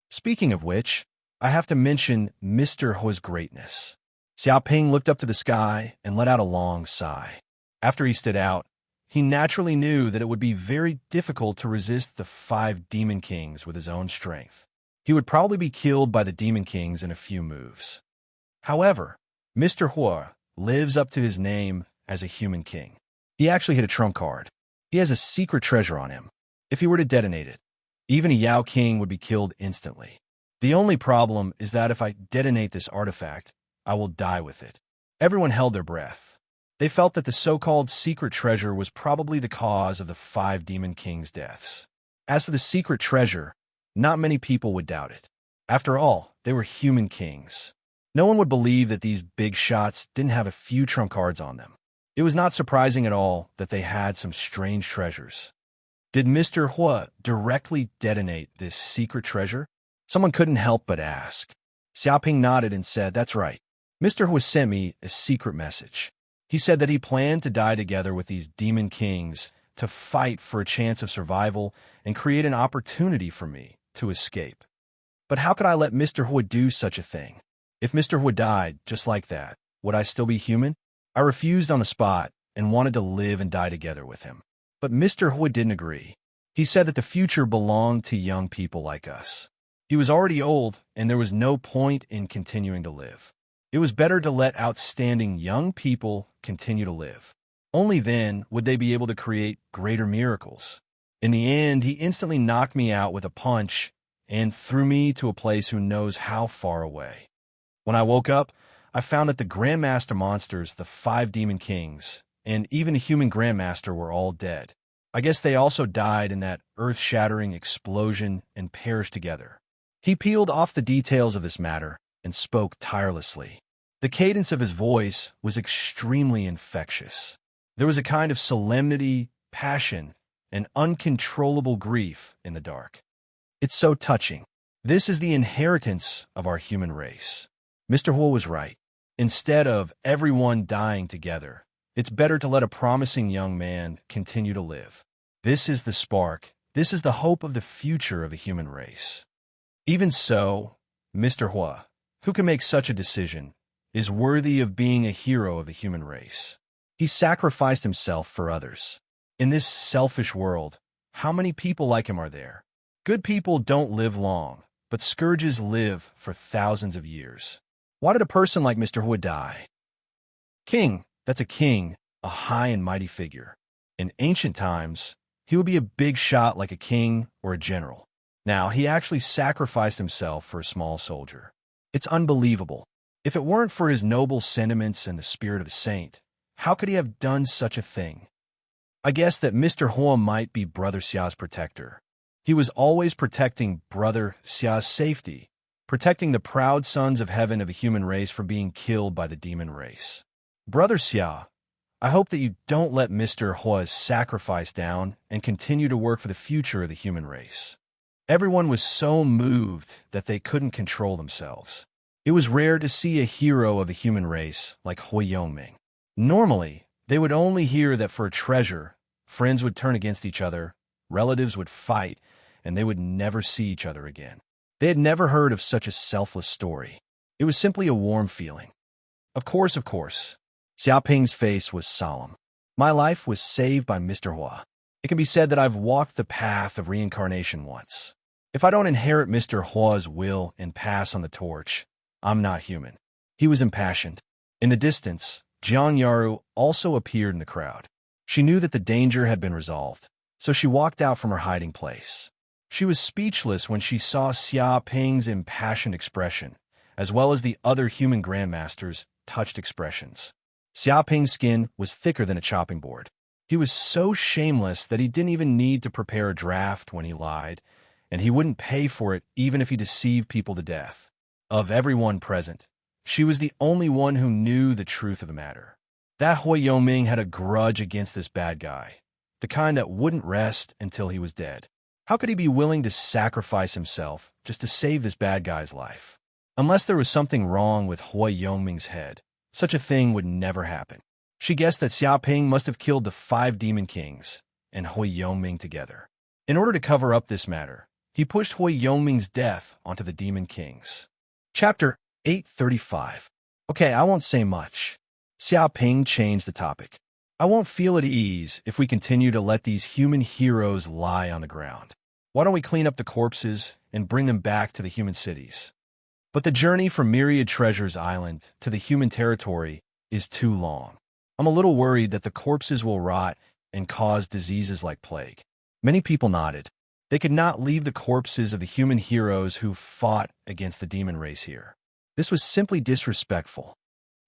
Speaking of which, I have to mention Mr. Hua's greatness. Xiaoping looked up to the sky and let out a long sigh. After he stood out, he naturally knew that it would be very difficult to resist the 5 Demon Kings with his own strength. He would probably be killed by the Demon Kings in a few moves. However, Mr. Hua lives up to his name as a human king. He actually hit a trump card. He has a secret treasure on him. If he were to detonate it, even a Yao King would be killed instantly. The only problem is that if I detonate this artifact, I will die with it. Everyone held their breath. They felt that the so-called secret treasure was probably the cause of the 5 Demon Kings' deaths. As for the secret treasure, not many people would doubt it. After all, they were human kings. No one would believe that these big shots didn't have a few trump cards on them. It was not surprising at all that they had some strange treasures. Did Mr. Hua directly detonate this secret treasure? Someone couldn't help but ask. Xiaoping nodded and said, that's right. Mr. Hua sent me a secret message. He said that he planned to die together with these Demon Kings to fight for a chance of survival and create an opportunity for me to escape. But how could I let Mr. Hua do such a thing? If Mr. Hua died just like that, would I still be human? I refused on the spot and wanted to live and die together with him. But Mr. Hua didn't agree. He said that the future belonged to young people like us. He was already old, and there was no point in continuing to live. It was better to let outstanding young people continue to live. Only then would they be able to create greater miracles. In the end, he instantly knocked me out with a punch and threw me to a place who knows how far away. When I woke up, I found that the Grandmaster monsters, the 5 Demon Kings, and even a human Grandmaster were all dead. I guess they also died in that earth-shattering explosion and perished together. He peeled off the details of this matter and spoke tirelessly. The cadence of his voice was extremely infectious. There was a kind of solemnity, passion, and uncontrollable grief in the dark. It's so touching. This is the inheritance of our human race. Mr. Hua was right. Instead of everyone dying together, it's better to let a promising young man continue to live. This is the spark, This is the hope of the future of the human race. Even so, Mr. Hua, who can make such a decision, is worthy of being a hero of the human race. He sacrificed himself for others. In this selfish world, how many people like him are there? Good people don't live long, but scourges live for thousands of years. Why did a person like Mr. Hua die? King, that's a king, a high and mighty figure. In ancient times, he would be a big shot like a king or a general. Now, he actually sacrificed himself for a small soldier. It's unbelievable. If it weren't for his noble sentiments and the spirit of a saint, how could he have done such a thing? I guess that Mr. Hua might be Brother Xia's protector. He was always protecting Brother Xia's safety, protecting the proud sons of heaven of the human race from being killed by the demon race. Brother Xia, I hope that you don't let Mr. Hua's sacrifice down and continue to work for the future of the human race. Everyone was so moved that they couldn't control themselves. It was rare to see a hero of the human race like Hui Yongming. Normally, they would only hear that for a treasure, friends would turn against each other, relatives would fight, and they would never see each other again. They had never heard of such a selfless story. It was simply a warm feeling. Of course. Xiaoping's face was solemn. My life was saved by Mr. Hua. It can be said that I've walked the path of reincarnation once. If I don't inherit Mr. Hua's will and pass on the torch, I'm not human. He was impassioned. In the distance, Jiang Yaru also appeared in the crowd. She knew that the danger had been resolved, so she walked out from her hiding place. She was speechless when she saw Xia Ping's impassioned expression, as well as the other human grandmasters' touched expressions. Xia Ping's skin was thicker than a chopping board. He was so shameless that he didn't even need to prepare a draft when he lied, and he wouldn't pay for it even if he deceived people to death. Of everyone present, she was the only one who knew the truth of the matter. That Hui Yongming had a grudge against this bad guy, the kind that wouldn't rest until he was dead. How could he be willing to sacrifice himself just to save this bad guy's life? Unless there was something wrong with Hui Yongming's head, such a thing would never happen. She guessed that Xia Ping must have killed the 5 demon kings and Hui Yongming together. In order to cover up this matter, he pushed Hui Yongming's death onto the demon kings. Chapter 835. Okay, I won't say much. Xia Ping changed the topic. I won't feel at ease if we continue to let these human heroes lie on the ground. Why don't we clean up the corpses and bring them back to the human cities? But the journey from Myriad Treasures Island to the human territory is too long. I'm a little worried that the corpses will rot and cause diseases like plague. Many people nodded. They could not leave the corpses of the human heroes who fought against the demon race here. This was simply disrespectful.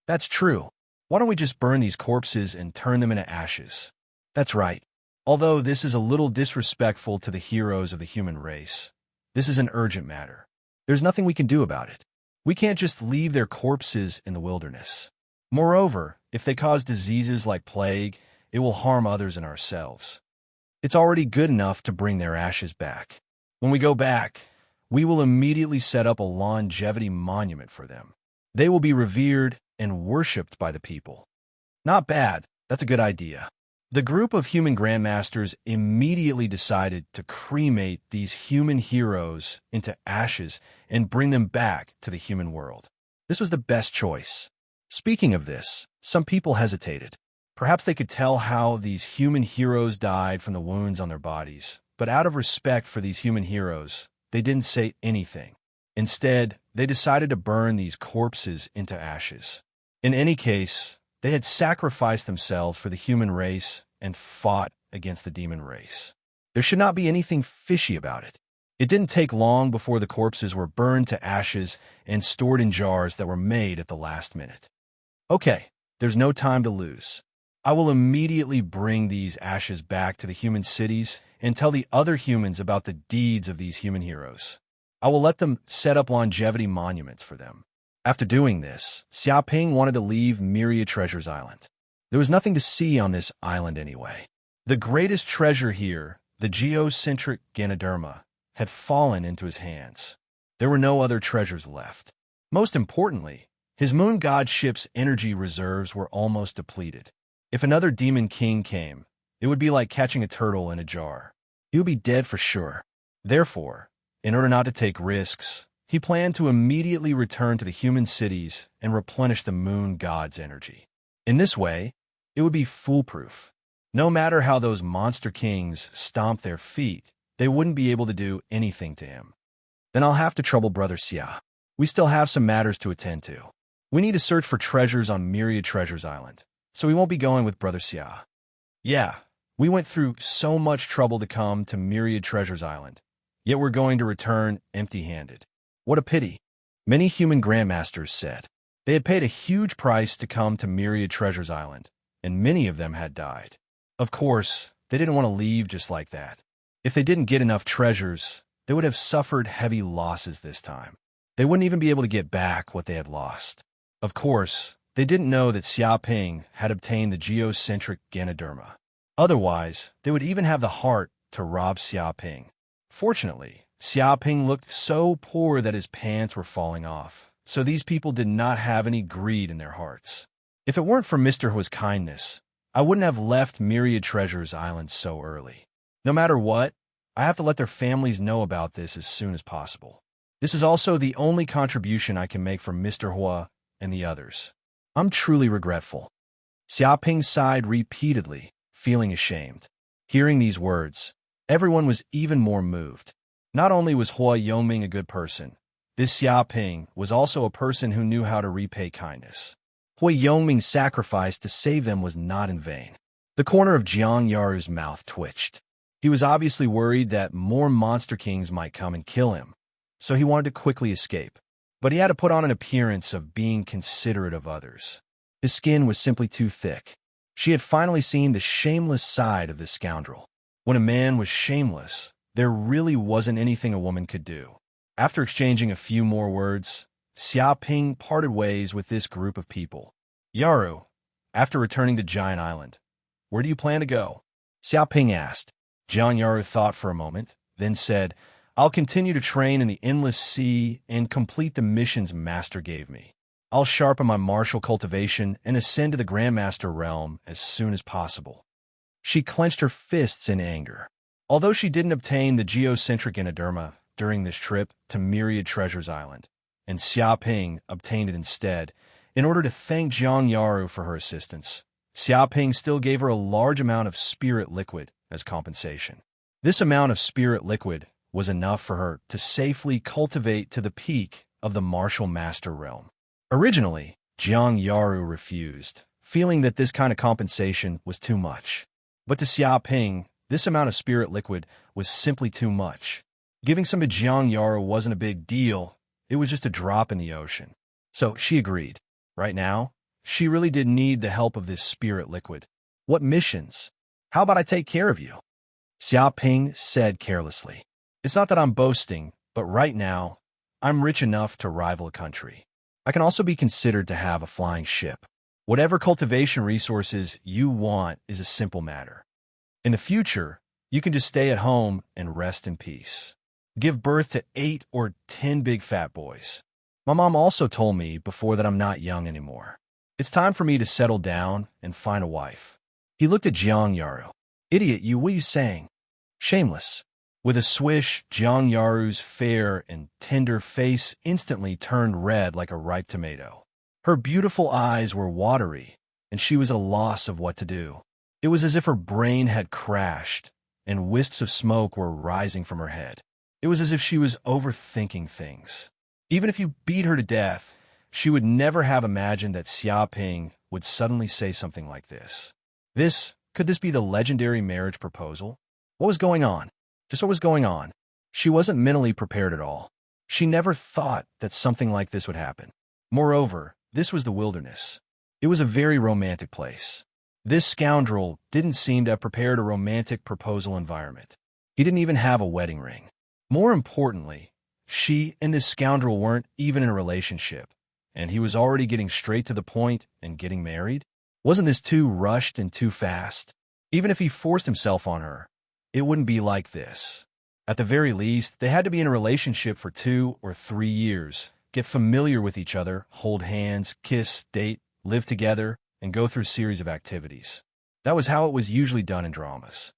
That's true. Why don't we just burn these corpses and turn them into ashes? That's right. Although this is a little disrespectful to the heroes of the human race, this is an urgent matter. There's nothing we can do about it. We can't just leave their corpses in the wilderness. Moreover, if they cause diseases like plague, it will harm others and ourselves. It's already good enough to bring their ashes back. When we go back, we will immediately set up a longevity monument for them. They will be revered and worshipped by the people. Not bad. That's a good idea. The group of human grandmasters immediately decided to cremate these human heroes into ashes and bring them back to the human world. This was the best choice. Speaking of this, some people hesitated. Perhaps they could tell how these human heroes died from the wounds on their bodies, but out of respect for these human heroes, they didn't say anything. Instead, they decided to burn these corpses into ashes. In any case, they had sacrificed themselves for the human race and fought against the demon race. There should not be anything fishy about it. It didn't take long before the corpses were burned to ashes and stored in jars that were made at the last minute. Okay, there's no time to lose. I will immediately bring these ashes back to the human cities and tell the other humans about the deeds of these human heroes. I will let them set up longevity monuments for them. After doing this, Xia Ping wanted to leave Myriad Treasures Island. There was nothing to see on this island anyway. The greatest treasure here, the geocentric Ganoderma, had fallen into his hands. There were no other treasures left. Most importantly, his moon god ship's energy reserves were almost depleted. If another demon king came, it would be like catching a turtle in a jar. He would be dead for sure. Therefore, in order not to take risks, he planned to immediately return to the human cities and replenish the moon god's energy. In this way, it would be foolproof. No matter how those monster kings stomped their feet, they wouldn't be able to do anything to him. Then I'll have to trouble Brother Xia. We still have some matters to attend to. We need to search for treasures on Myriad Treasures Island, so we won't be going with Brother Xia. Yeah, we went through so much trouble to come to Myriad Treasures Island, yet we're going to return empty-handed. What a pity. Many human grandmasters said. They had paid a huge price to come to Myriad Treasures Island, and many of them had died. Of course, they didn't want to leave just like that. If they didn't get enough treasures, they would have suffered heavy losses this time. They wouldn't even be able to get back what they had lost. Of course, they didn't know that Xia Ping had obtained the geocentric Ganoderma. Otherwise, they would even have the heart to rob Xia Ping. Fortunately, Xia Ping looked so poor that his pants were falling off, so these people did not have any greed in their hearts. If it weren't for Mr. Hua's kindness, I wouldn't have left Myriad Treasures Island so early. No matter what, I have to let their families know about this as soon as possible. This is also the only contribution I can make for Mr. Hua and the others. I'm truly regretful. Xia Ping sighed repeatedly, feeling ashamed. Hearing these words, everyone was even more moved. Not only was Hua Yongming a good person, this Xia Ping was also a person who knew how to repay kindness. Hua Yongming's sacrifice to save them was not in vain. The corner of Jiang Yaru's mouth twitched. He was obviously worried that more monster kings might come and kill him, so he wanted to quickly escape. But he had to put on an appearance of being considerate of others. His skin was simply too thick. She had finally seen the shameless side of this scoundrel. When a man was shameless, there really wasn't anything a woman could do. After exchanging a few more words, Xia Ping parted ways with this group of people. Yaru, after returning to Giant Island, where do you plan to go? Xia Ping asked. Jiang Yaru thought for a moment, then said, I'll continue to train in the Endless Sea and complete the missions Master gave me. I'll sharpen my martial cultivation and ascend to the Grandmaster realm as soon as possible. She clenched her fists in anger. Although she didn't obtain the geocentric Enoderma during this trip to Myriad Treasures Island, and Xia Ping obtained it instead, in order to thank Jiang Yaru for her assistance, Xia Ping still gave her a large amount of spirit liquid as compensation. This amount of spirit liquid was enough for her to safely cultivate to the peak of the martial master realm. Originally, Jiang Yaru refused, feeling that this kind of compensation was too much. But to Xia Ping, this amount of spirit liquid was simply too much. Giving some to Jiang Yaru wasn't a big deal, it was just a drop in the ocean. So she agreed. Right now, she really did need the help of this spirit liquid. What missions? How about I take care of you? Xia Ping said carelessly. It's not that I'm boasting, but right now, I'm rich enough to rival a country. I can also be considered to have a flying ship. Whatever cultivation resources you want is a simple matter. In the future, you can just stay at home and rest in peace. Give birth to 8 or 10 big fat boys. My mom also told me before that I'm not young anymore. It's time for me to settle down and find a wife. He looked at Jiang Yaru. Idiot, what are you saying? Shameless. With a swish, Jiang Yaru's fair and tender face instantly turned red like a ripe tomato. Her beautiful eyes were watery, and she was at a loss of what to do. It was as if her brain had crashed, and wisps of smoke were rising from her head. It was as if she was overthinking things. Even if you beat her to death, she would never have imagined that Xia Ping would suddenly say something like this. Could this be the legendary marriage proposal? What was going on? Just what was going on? She wasn't mentally prepared at all. She never thought that something like this would happen. Moreover, this was the wilderness. It was a very romantic place. This scoundrel didn't seem to have prepared a romantic proposal environment. He didn't even have a wedding ring. More importantly, she and this scoundrel weren't even in a relationship, and he was already getting straight to the point and getting married? Wasn't this too rushed and too fast? Even if he forced himself on her, it wouldn't be like this. At the very least, they had to be in a relationship for 2 or 3 years, get familiar with each other, hold hands, kiss, date, live together, and go through a series of activities. That was how it was usually done in dramas.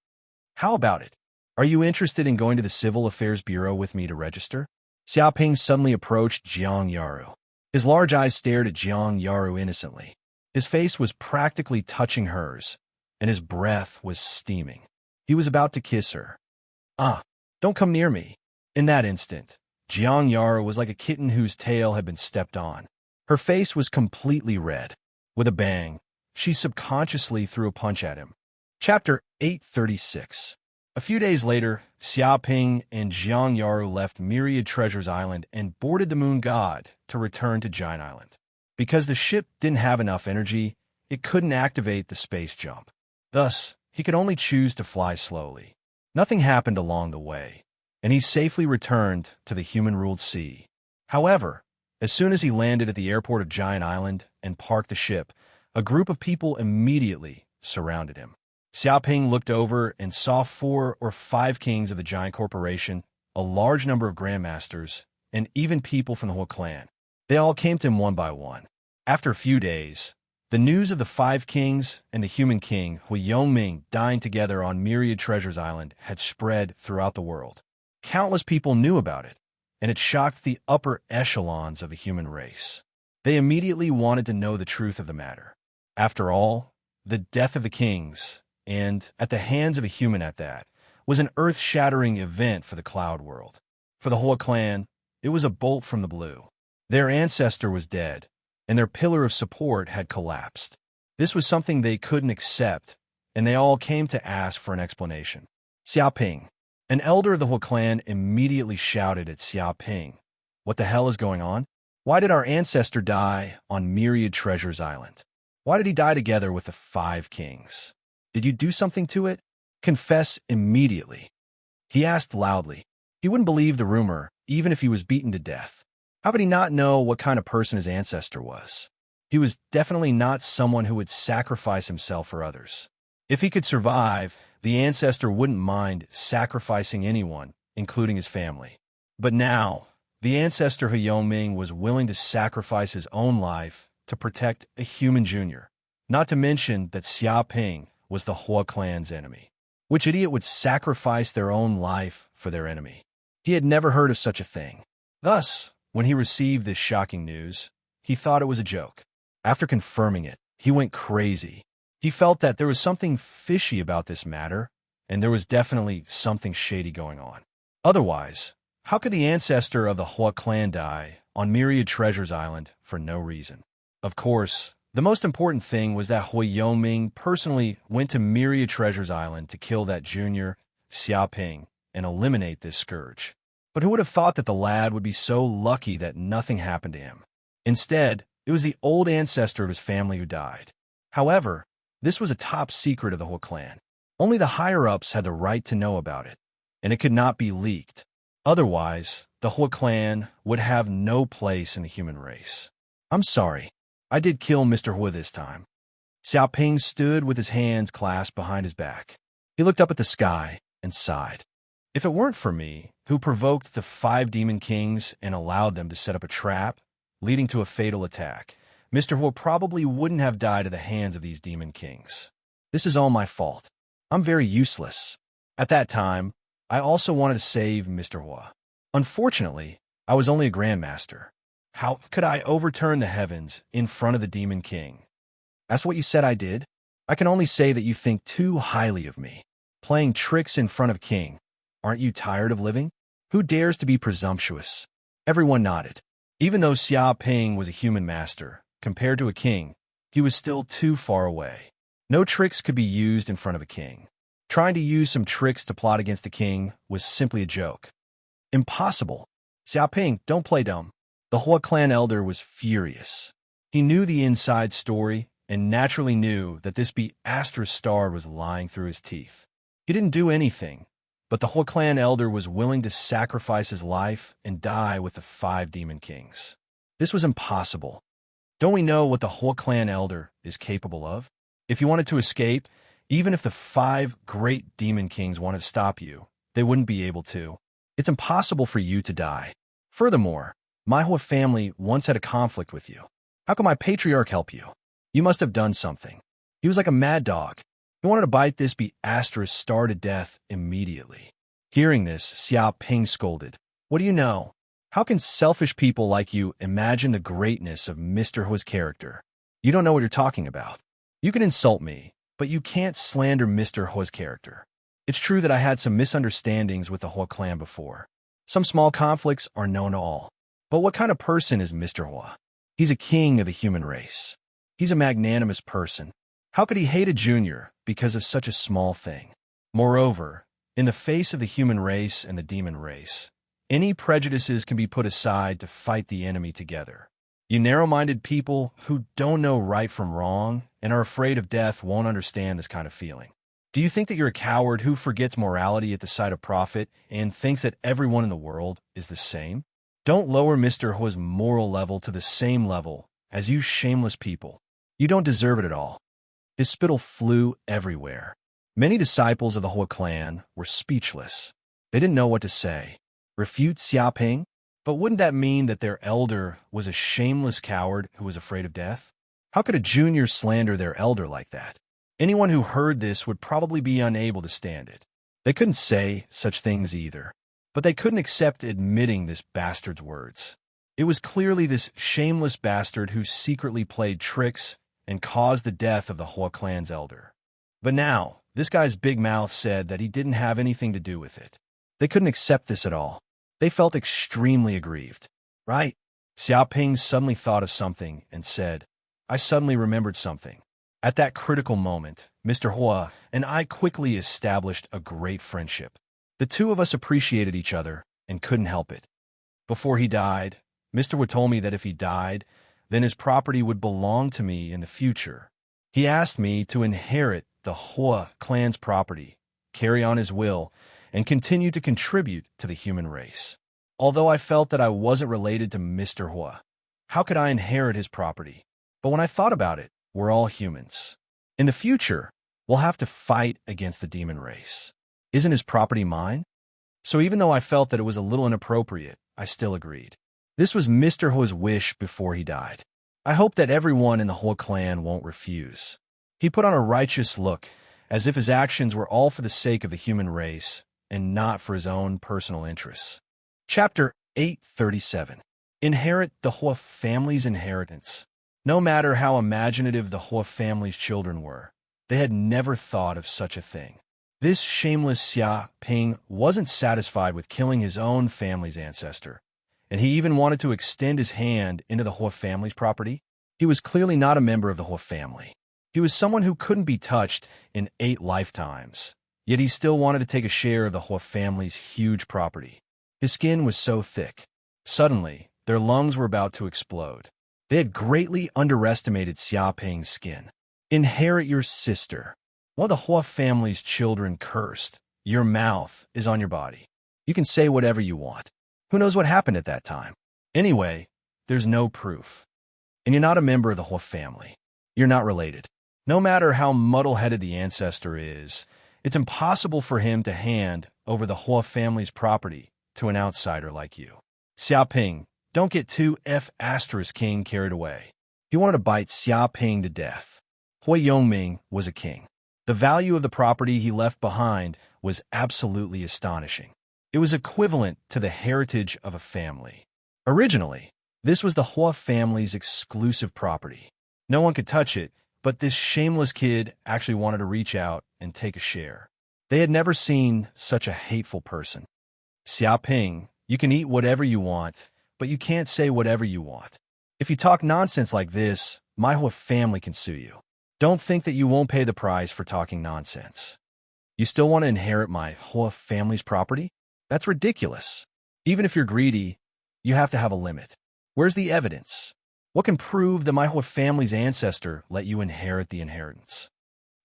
How about it? Are you interested in going to the Civil Affairs Bureau with me to register? Xiaoping suddenly approached Jiang Yaru. His large eyes stared at Jiang Yaru innocently. His face was practically touching hers, and his breath was steaming. He was about to kiss her. Ah, don't come near me. In that instant, Jiang Yaru was like a kitten whose tail had been stepped on. Her face was completely red. With a bang, she subconsciously threw a punch at him. Chapter 836. A few days later, Xiaoping and Jiang Yaru left Myriad Treasures Island and boarded the Moon God to return to Giant Island. Because the ship didn't have enough energy, it couldn't activate the space jump. Thus, he could only choose to fly slowly. Nothing happened along the way, and he safely returned to the human-ruled sea. However, as soon as he landed at the airport of Giant Island and parked the ship, a group of people immediately surrounded him. Xiaoping looked over and saw 4 or 5 kings of the giant corporation, a large number of grandmasters, and even people from the whole clan. They all came to him one by one. After a few days, the news of the 5 kings and the human king, Hui Yongming, dying together on Myriad Treasures Island had spread throughout the world. Countless people knew about it, and it shocked the upper echelons of the human race. They immediately wanted to know the truth of the matter. After all, the death of the kings, and at the hands of a human at that, was an earth-shattering event for the Cloud World. For the whole clan, it was a bolt from the blue. Their ancestor was dead, and their pillar of support had collapsed. This was something they couldn't accept, and they all came to ask for an explanation. Xiaoping, an elder of the whole clan, immediately shouted at Xiaoping, "What the hell is going on? Why did our ancestor die on Myriad Treasures Island? Why did he die together with the 5 kings? Did you do something to it? Confess immediately." He asked loudly. He wouldn't believe the rumor, even if he was beaten to death. How could he not know what kind of person his ancestor was? He was definitely not someone who would sacrifice himself for others. If he could survive, the ancestor wouldn't mind sacrificing anyone, including his family. But now, the ancestor Hu Yongming was willing to sacrifice his own life to protect a human junior. Not to mention that Xiaoping was the Hua clan's enemy. Which idiot would sacrifice their own life for their enemy? He had never heard of such a thing. Thus, when he received this shocking news, he thought it was a joke. After confirming it, he went crazy. He felt that there was something fishy about this matter, and there was definitely something shady going on. Otherwise, how could the ancestor of the Hua clan die on Myriad Treasures Island for no reason? Of course, the most important thing was that Hui Yongming personally went to Myriad Treasures Island to kill that junior, Xiaoping, and eliminate this scourge. But who would have thought that the lad would be so lucky that nothing happened to him? Instead, it was the old ancestor of his family who died. However, this was a top secret of the whole clan. Only the higher-ups had the right to know about it, and it could not be leaked. Otherwise, the whole clan would have no place in the human race. I'm sorry. I did kill Mr. Hua this time. Xiaoping stood with his hands clasped behind his back. He looked up at the sky and sighed. If it weren't for me, who provoked the 5 demon kings and allowed them to set up a trap, leading to a fatal attack, Mr. Hua probably wouldn't have died at the hands of these demon kings. This is all my fault. I'm very useless. At that time, I also wanted to save Mr. Hua. Unfortunately, I was only a grandmaster. How could I overturn the heavens in front of the Demon King? That's what you said I did? I can only say that you think too highly of me. Playing tricks in front of King. Aren't you tired of living? Who dares to be presumptuous? Everyone nodded. Even though Xiaoping was a human master, compared to a king, he was still too far away. No tricks could be used in front of a king. Trying to use some tricks to plot against the king was simply a joke. Impossible. Xiaoping, don't play dumb. The Hua clan elder was furious. He knew the inside story and naturally knew that this Asterisk star was lying through his teeth. He didn't do anything, but the Hua clan elder was willing to sacrifice his life and die with the 5 demon kings. This was impossible. Don't we know what the Hua clan elder is capable of? If you wanted to escape, even if the 5 great demon kings wanted to stop you, they wouldn't be able to. It's impossible for you to die. Furthermore, my Hua family once had a conflict with you. How can my patriarch help you? You must have done something. He was like a mad dog. He wanted to bite this Asterisk star to death immediately. Hearing this, Xia Ping scolded. What do you know? How can selfish people like you imagine the greatness of Mr. Hua's character? You don't know what you're talking about. You can insult me, but you can't slander Mr. Hua's character. It's true that I had some misunderstandings with the Hua clan before. Some small conflicts are known to all. But what kind of person is Mr. Hua? He's a king of the human race. He's a magnanimous person. How could he hate a junior because of such a small thing? Moreover, in the face of the human race and the demon race, any prejudices can be put aside to fight the enemy together. You narrow-minded people who don't know right from wrong and are afraid of death won't understand this kind of feeling. Do you think that you're a coward who forgets morality at the sight of profit and thinks that everyone in the world is the same? Don't lower Mr. Hua's moral level to the same level as you shameless people. You don't deserve it at all. His spittle flew everywhere. Many disciples of the Hua clan were speechless. They didn't know what to say. Refute Xia Ping? But wouldn't that mean that their elder was a shameless coward who was afraid of death? How could a junior slander their elder like that? Anyone who heard this would probably be unable to stand it. They couldn't say such things either, but they couldn't accept admitting this bastard's words. It was clearly this shameless bastard who secretly played tricks and caused the death of the Hua clan's elder. But now, this guy's big mouth said that he didn't have anything to do with it. They couldn't accept this at all. They felt extremely aggrieved. Right? Xia Ping suddenly thought of something and said, I suddenly remembered something. At that critical moment, Mr. Hua and I quickly established a great friendship. The two of us appreciated each other and couldn't help it. Before he died, Mr. Hua told me that if he died, then his property would belong to me in the future. He asked me to inherit the Hua clan's property, carry on his will, and continue to contribute to the human race. Although I felt that I wasn't related to Mr. Hua, how could I inherit his property? But when I thought about it, we're all humans. In the future, we'll have to fight against the demon race. Isn't his property mine? So even though I felt that it was a little inappropriate, I still agreed. This was Mr. Hua's wish before he died. I hope that everyone in the Hua clan won't refuse. He put on a righteous look, as if his actions were all for the sake of the human race and not for his own personal interests. Chapter 837. Inherit the Hua family's inheritance. No matter how imaginative the Hua family's children were, they had never thought of such a thing. This shameless Xia Ping wasn't satisfied with killing his own family's ancestor, and he even wanted to extend his hand into the Hua family's property. He was clearly not a member of the Hua family. He was someone who couldn't be touched in 8 lifetimes, yet he still wanted to take a share of the Hua family's huge property. His skin was so thick. Suddenly, their lungs were about to explode. They had greatly underestimated Xia Ping's skin. Inherit your sister. While the Hua family's children cursed, your mouth is on your body. You can say whatever you want. Who knows what happened at that time? Anyway, there's no proof. And you're not a member of the Hua family. You're not related. No matter how muddle-headed the ancestor is, it's impossible for him to hand over the Hua family's property to an outsider like you. Xia Ping, don't get too King carried away. He wanted to bite Xia Ping to death. Hua Yongming was a king. The value of the property he left behind was absolutely astonishing. It was equivalent to the heritage of a family. Originally, this was the Hua family's exclusive property. No one could touch it, but this shameless kid actually wanted to reach out and take a share. They had never seen such a hateful person. Xia Ping, you can eat whatever you want, but you can't say whatever you want. If you talk nonsense like this, my Hua family can sue you. Don't think that you won't pay the price for talking nonsense. You still want to inherit my Hua family's property? That's ridiculous. Even if you're greedy, you have to have a limit. Where's the evidence? What can prove that my Hua family's ancestor let you inherit the inheritance?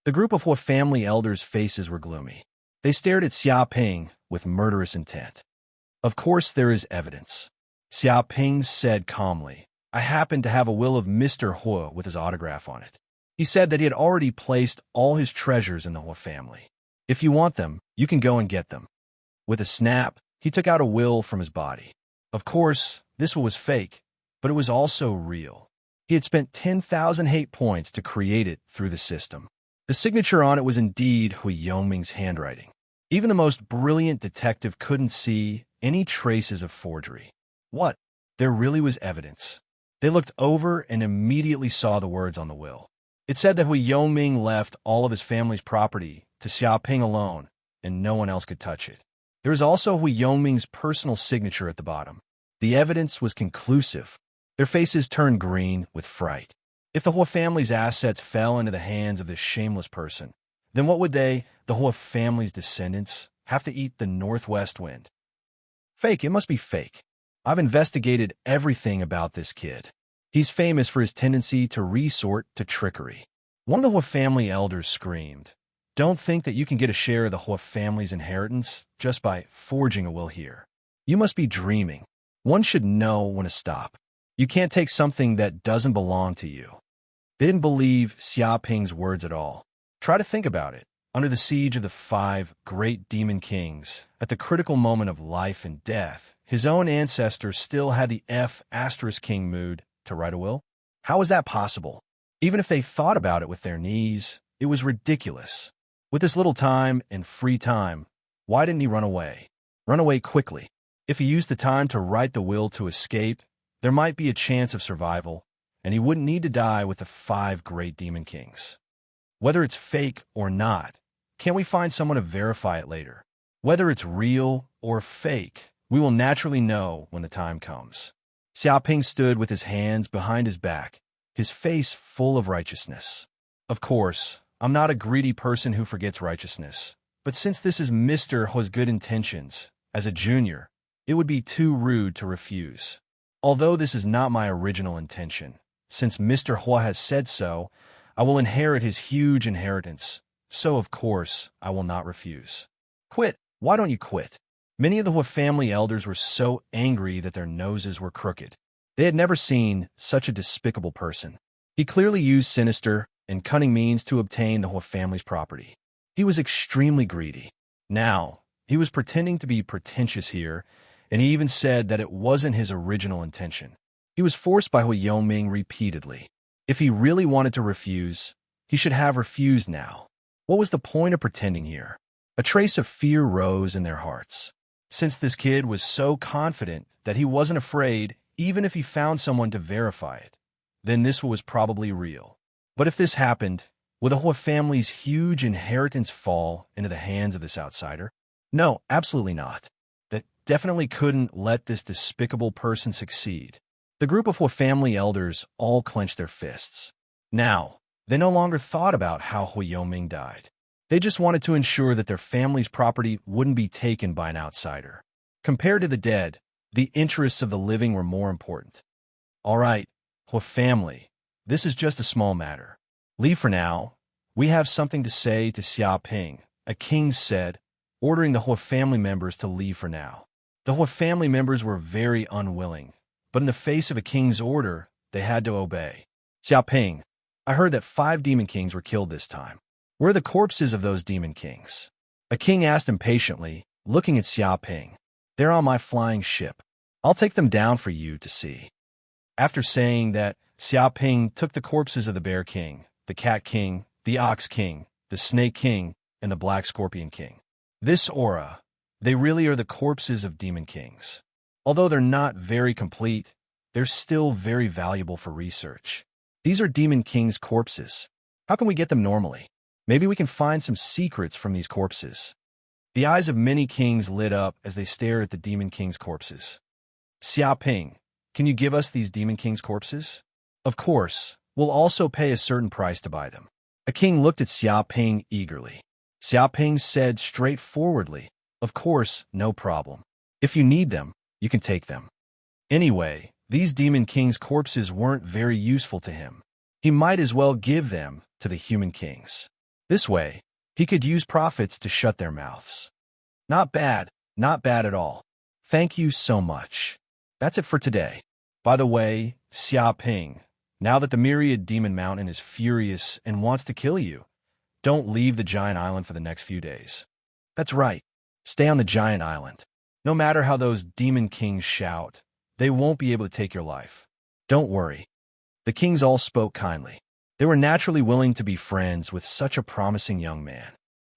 The group of Hua family elders' faces were gloomy. They stared at Xia Ping with murderous intent. Of course there is evidence. Xia Ping said calmly, I happen to have a will of Mr. Hua with his autograph on it. He said that he had already placed all his treasures in the Hua family. If you want them, you can go and get them. With a snap, he took out a will from his body. Of course, this will was fake, but it was also real. He had spent 10,000 hate points to create it through the system. The signature on it was indeed Hui Yongming's handwriting. Even the most brilliant detective couldn't see any traces of forgery. What? There really was evidence. They looked over and immediately saw the words on the will. It said that Hui Yongming left all of his family's property to Xiaoping alone, and no one else could touch it. There was also Hui Yongming's personal signature at the bottom. The evidence was conclusive. Their faces turned green with fright. If the Hua family's assets fell into the hands of this shameless person, then what would they, the Hua family's descendants, have to eat the northwest wind? Fake, it must be fake. I've investigated everything about this kid. He's famous for his tendency to resort to trickery. One of the Hua family elders screamed, "Don't think that you can get a share of the Hua family's inheritance just by forging a will here. You must be dreaming. One should know when to stop. You can't take something that doesn't belong to you." They didn't believe Xiaoping's words at all. Try to think about it. Under the siege of the 5 great demon kings, at the critical moment of life and death, his own ancestor still had the F*king mood to write a will? How was that possible? Even if they thought about it with their knees, it was ridiculous. With this little time and free time, why didn't he run away? Run away quickly. If he used the time to write the will to escape, there might be a chance of survival, and he wouldn't need to die with the 5 great demon kings. Whether it's fake or not, can't we find someone to verify it later? Whether it's real or fake, we will naturally know when the time comes. Xiaoping stood with his hands behind his back, his face full of righteousness. Of course, I'm not a greedy person who forgets righteousness, but since this is Mr. Hua's good intentions, as a junior, it would be too rude to refuse. Although this is not my original intention, since Mr. Hua has said so, I will inherit his huge inheritance, so of course I will not refuse. Quit. Why don't you quit? Many of the Hua family elders were so angry that their noses were crooked. They had never seen such a despicable person. He clearly used sinister and cunning means to obtain the Hua family's property. He was extremely greedy. Now, he was pretending to be pretentious here, and he even said that it wasn't his original intention. He was forced by Hui Yongming repeatedly. If he really wanted to refuse, he should have refused now. What was the point of pretending here? A trace of fear rose in their hearts. Since this kid was so confident that he wasn't afraid even if he found someone to verify it, then this was probably real. But if this happened, would the Hua family's huge inheritance fall into the hands of this outsider? No, absolutely not. That definitely couldn't let this despicable person succeed. The group of Hua family elders all clenched their fists. Now, they no longer thought about how Hui Yongming died. They just wanted to ensure that their family's property wouldn't be taken by an outsider. Compared to the dead, the interests of the living were more important. All right, Hua family, this is just a small matter. Leave for now. We have something to say to Xiaoping, a king said, ordering the Hua family members to leave for now. The Hua family members were very unwilling, but in the face of a king's order, they had to obey. Xiaoping, I heard that 5 demon kings were killed this time. Where are the corpses of those demon kings? A king asked impatiently, looking at Xiaoping. They're on my flying ship. I'll take them down for you to see. After saying that, Xiaoping took the corpses of the Bear King, the Cat King, the Ox King, the Snake King, and the Black Scorpion King. This aura, they really are the corpses of demon kings. Although they're not very complete, they're still very valuable for research. These are demon kings' corpses. How can we get them normally? Maybe we can find some secrets from these corpses. The eyes of many kings lit up as they stared at the demon king's corpses. Xiaoping, can you give us these demon king's corpses? Of course, we'll also pay a certain price to buy them. A king looked at Xiaoping eagerly. Xiaoping said straightforwardly, of course, no problem. If you need them, you can take them. Anyway, these demon king's corpses weren't very useful to him. He might as well give them to the human kings. This way, he could use profits to shut their mouths. Not bad at all. Thank you so much. That's it for today. By the way, Xiaoping, now that the Myriad Demon Mountain is furious and wants to kill you, don't leave the giant island for the next few days. That's right. Stay on the giant island. No matter how those demon kings shout, they won't be able to take your life. Don't worry. The kings all spoke kindly. They were naturally willing to be friends with such a promising young man.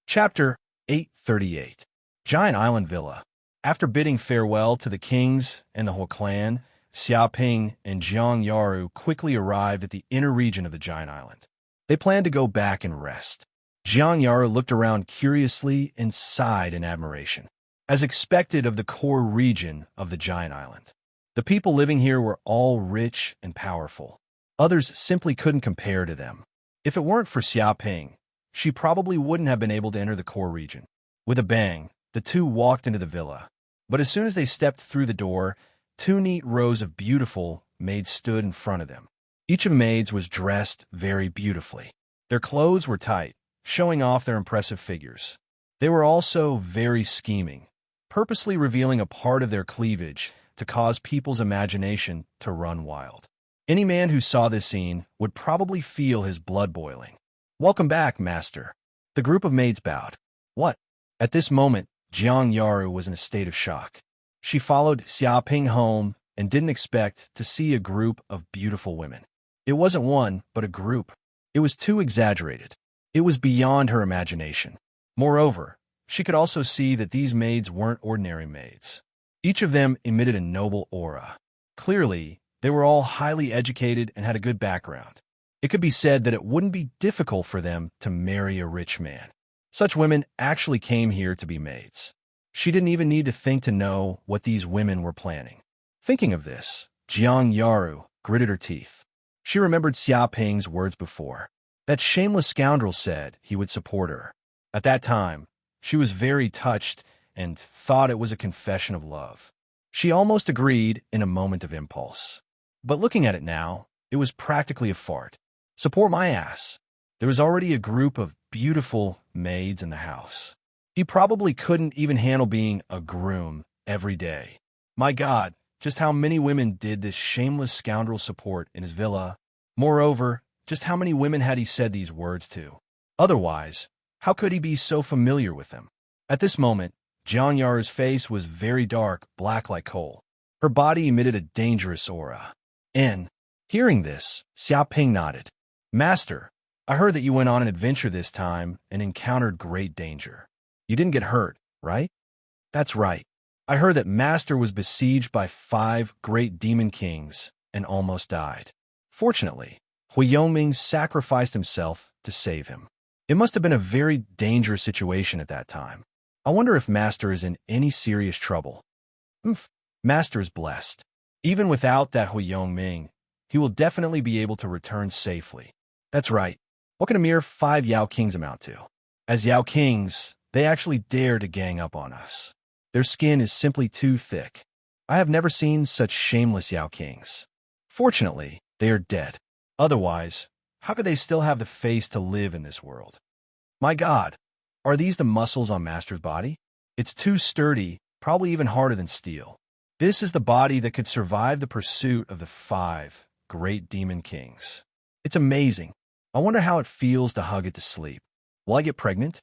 Chapter 838. Giant Island Villa. After bidding farewell to the kings and the whole clan, Xiaoping and Jiang Yaru quickly arrived at the inner region of the giant island. They planned to go back and rest. Jiang Yaru looked around curiously and sighed in admiration, as expected of the core region of the giant island. The people living here were all rich and powerful. Others simply couldn't compare to them. If it weren't for Xiaoping, she probably wouldn't have been able to enter the core region. With a bang, the two walked into the villa. But as soon as they stepped through the door, two neat rows of beautiful maids stood in front of them. Each of the maids was dressed very beautifully. Their clothes were tight, showing off their impressive figures. They were also very scheming, purposely revealing a part of their cleavage to cause people's imagination to run wild. Any man who saw this scene would probably feel his blood boiling. "Welcome back, master." The group of maids bowed. "What?" At this moment, Jiang Yaru was in a state of shock. She followed Xiaoping home and didn't expect to see a group of beautiful women. It wasn't one, but a group. It was too exaggerated. It was beyond her imagination. Moreover, she could also see that these maids weren't ordinary maids. Each of them emitted a noble aura. Clearly, they were all highly educated and had a good background. It could be said that it wouldn't be difficult for them to marry a rich man. Such women actually came here to be maids. She didn't even need to think to know what these women were planning. Thinking of this, Jiang Yaru gritted her teeth. She remembered Xiaoping's words before. That shameless scoundrel said he would support her. At that time, she was very touched and thought it was a confession of love. She almost agreed in a moment of impulse. But looking at it now, it was practically a fart. Support my ass. There was already a group of beautiful maids in the house. He probably couldn't even handle being a groom every day. My God, just how many women did this shameless scoundrel support in his villa? Moreover, just how many women had he said these words to? Otherwise, how could he be so familiar with them? At this moment, Jiang Yaru's face was very dark, black like coal. Her body emitted a dangerous aura. And, hearing this, Xiaoping nodded. "Master, I heard that you went on an adventure this time and encountered great danger. You didn't get hurt, right?" "That's right. I heard that Master was besieged by 5 great demon kings and almost died. Fortunately, Hui Yongming sacrificed himself to save him. It must have been a very dangerous situation at that time. I wonder if Master is in any serious trouble." Master is blessed. Even without that Hui Yongming, he will definitely be able to return safely. That's right. What can a mere 5 Yao Kings amount to? As Yao Kings, they actually dare to gang up on us. Their skin is simply too thick. I have never seen such shameless Yao Kings. Fortunately, they are dead. Otherwise, how could they still have the face to live in this world? My God, are these the muscles on Master's body? It's too sturdy, probably even harder than steel. This is the body that could survive the pursuit of the 5 great demon kings. It's amazing. I wonder how it feels to hug it to sleep. Will I get pregnant?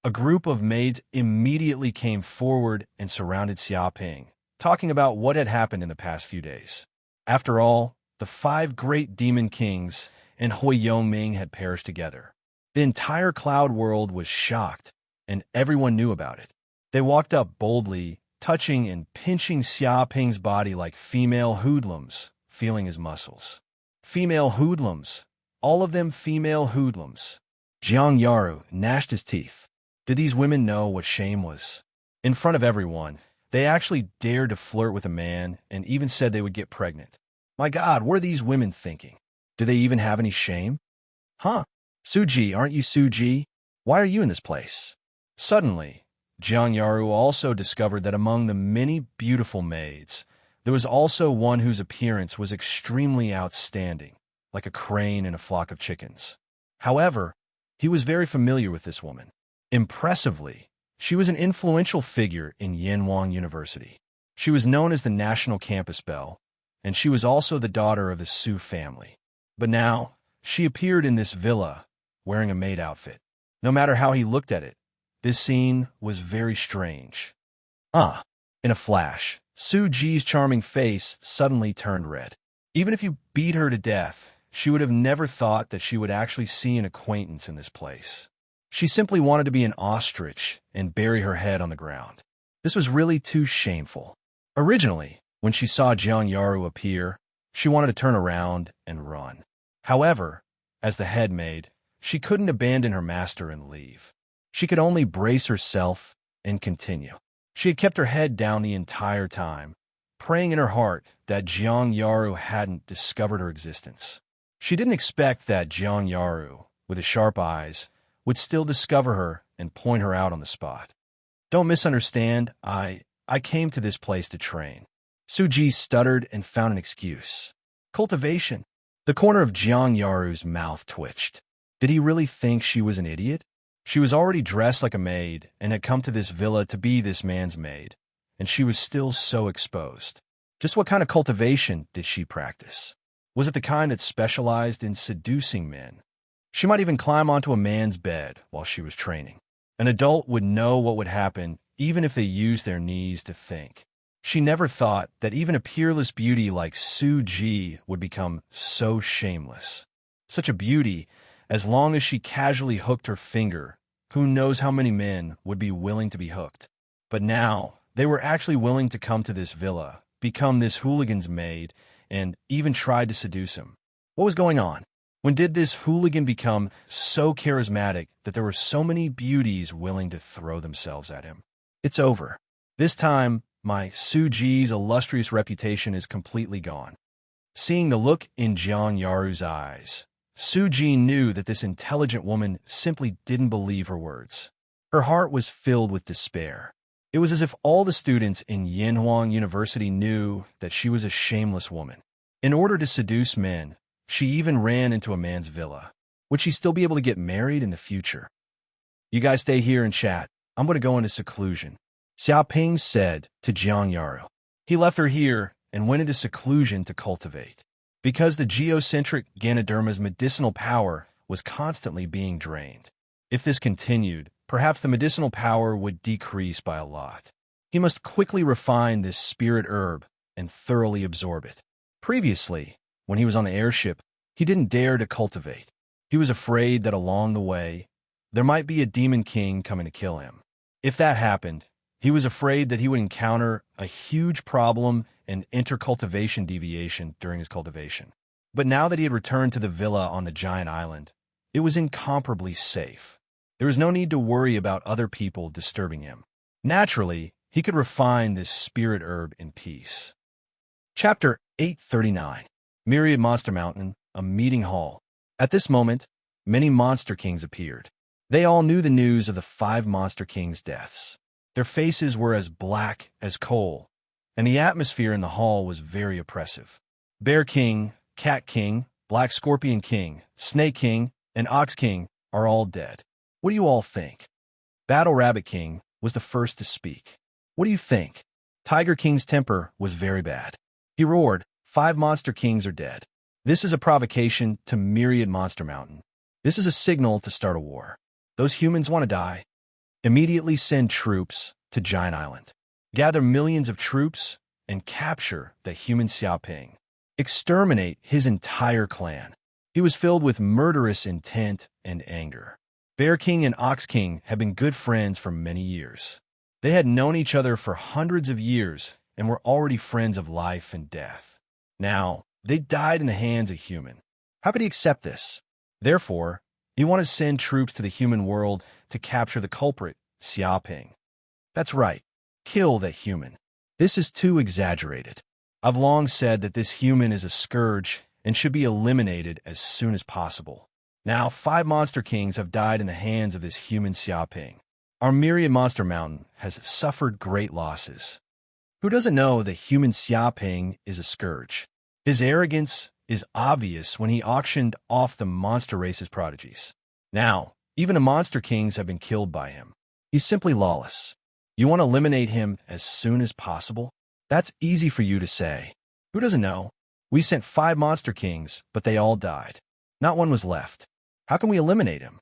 A group of maids immediately came forward and surrounded Xiaoping, talking about what had happened in the past few days. After all, the 5 great demon kings and Hui Yongming had perished together. The entire cloud world was shocked, and everyone knew about it. They walked up boldly, touching and pinching Xiaoping's body like female hoodlums, feeling his muscles. Female hoodlums. All of them female hoodlums. Jiang Yaru gnashed his teeth. Did these women know what shame was? In front of everyone, they actually dared to flirt with a man and even said they would get pregnant. My God, what are these women thinking? Do they even have any shame? Huh? Suji, aren't you Suji? Why are you in this place? Suddenly, Jiang Yaru also discovered that among the many beautiful maids, there was also one whose appearance was extremely outstanding, like a crane in a flock of chickens. However, he was very familiar with this woman. Impressively, she was an influential figure in Yanwang University. She was known as the National Campus Belle, and she was also the daughter of the Su family. But now, she appeared in this villa, wearing a maid outfit. No matter how he looked at it, this scene was very strange. In a flash, Su Ji's charming face suddenly turned red. Even if you beat her to death, she would have never thought that she would actually see an acquaintance in this place. She simply wanted to be an ostrich and bury her head on the ground. This was really too shameful. Originally, when she saw Jiang Yaru appear, she wanted to turn around and run. However, as the head maid, she couldn't abandon her master and leave. She could only brace herself and continue. She had kept her head down the entire time, praying in her heart that Jiang Yaru hadn't discovered her existence. She didn't expect that Jiang Yaru, with his sharp eyes, would still discover her and point her out on the spot. Don't misunderstand, I came to this place to train. Suji stuttered and found an excuse. Cultivation. The corner of Jiang Yaru's mouth twitched. Did he really think she was an idiot? She was already dressed like a maid and had come to this villa to be this man's maid, and she was still so exposed. Just what kind of cultivation did she practice? Was it the kind that specialized in seducing men? She might even climb onto a man's bed while she was training. An adult would know what would happen even if they used their knees to think. She never thought that even a peerless beauty like Suji would become so shameless. Such a beauty, as long as she casually hooked her finger, who knows how many men would be willing to be hooked. But now, they were actually willing to come to this villa, become this hooligan's maid, and even tried to seduce him. What was going on? When did this hooligan become so charismatic that there were so many beauties willing to throw themselves at him? It's over. This time, my Suji's illustrious reputation is completely gone. Seeing the look in Jiang Yaru's eyes, Suji knew that this intelligent woman simply didn't believe her words. Her heart was filled with despair. It was as if all the students in Yanhuang University knew that she was a shameless woman. In order to seduce men, she even ran into a man's villa. Would she still be able to get married in the future? You guys stay here and chat. I'm going to go into seclusion, Xiaoping said to Jiang Yaru. He left her here and went into seclusion to cultivate. Because the geocentric Ganoderma's medicinal power was constantly being drained. If this continued, perhaps the medicinal power would decrease by a lot. He must quickly refine this spirit herb and thoroughly absorb it. Previously, when he was on the airship, he didn't dare to cultivate. He was afraid that along the way, there might be a demon king coming to kill him. If that happened, he was afraid that he would encounter a huge problem and intercultivation deviation during his cultivation. But now that he had returned to the villa on the giant island, it was incomparably safe. There was no need to worry about other people disturbing him. Naturally, he could refine this spirit herb in peace. Chapter 839. Myriad Monster Mountain, a meeting hall. At this moment, many Monster Kings appeared. They all knew the news of the 5 Monster Kings' deaths. Their faces were as black as coal, and the atmosphere in the hall was very oppressive. Bear King, Cat King, Black Scorpion King, Snake King, and Ox King are all dead. What do you all think? Battle Rabbit King was the first to speak. What do you think? Tiger King's temper was very bad. He roared, 5 Monster Kings are dead. This is a provocation to Myriad Monster Mountain. This is a signal to start a war. Those humans want to die. Immediately send troops to Giant Island. Gather millions of troops and capture the human Xiaoping. Exterminate his entire clan. He was filled with murderous intent and anger. Bear King and Ox King had been good friends for many years. They had known each other for hundreds of years and were already friends of life and death. Now, they died in the hands of human. How could he accept this? Therefore, he wanted to send troops to the human world to capture the culprit, Xiaoping. That's right. Kill that human. This is too exaggerated. I've long said that this human is a scourge and should be eliminated as soon as possible. Now, 5 Monster Kings have died in the hands of this human Xiaoping. Our Myriad Monster Mountain has suffered great losses. Who doesn't know that human Xiaoping is a scourge? His arrogance is obvious when he auctioned off the monster race's prodigies. Now, even the Monster Kings have been killed by him. He's simply lawless. You want to eliminate him as soon as possible? That's easy for you to say. Who doesn't know? We sent 5 Monster Kings, but they all died. Not one was left. How can we eliminate him?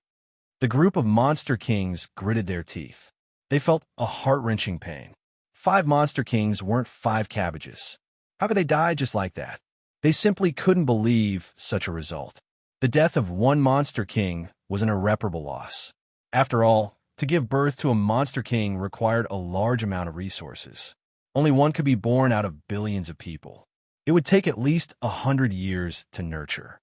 The group of Monster Kings gritted their teeth. They felt a heart-wrenching pain. 5 Monster Kings weren't 5 cabbages. How could they die just like that? They simply couldn't believe such a result. The death of one Monster King was an irreparable loss. After all, to give birth to a monster king required a large amount of resources. Only one could be born out of billions of people. It would take at least 100 years to nurture.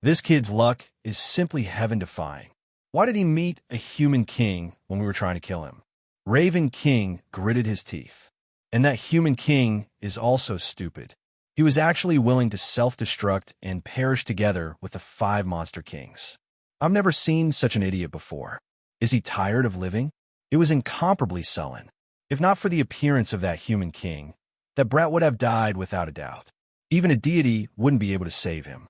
This kid's luck is simply heaven-defying. Why did he meet a human king when we were trying to kill him? Raven King gritted his teeth. And that human king is also stupid. He was actually willing to self-destruct and perish together with the 5 monster kings. I've never seen such an idiot before. Is he tired of living? It was incomparably sullen. If not for the appearance of that human king, that brat would have died without a doubt. Even a deity wouldn't be able to save him.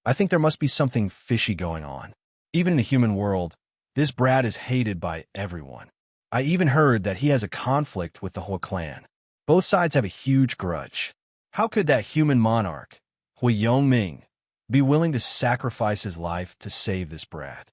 I think there must be something fishy going on. Even in the human world, this brat is hated by everyone. I even heard that he has a conflict with the whole clan. Both sides have a huge grudge. How could that human monarch, Hui Yongming, be willing to sacrifice his life to save this brat?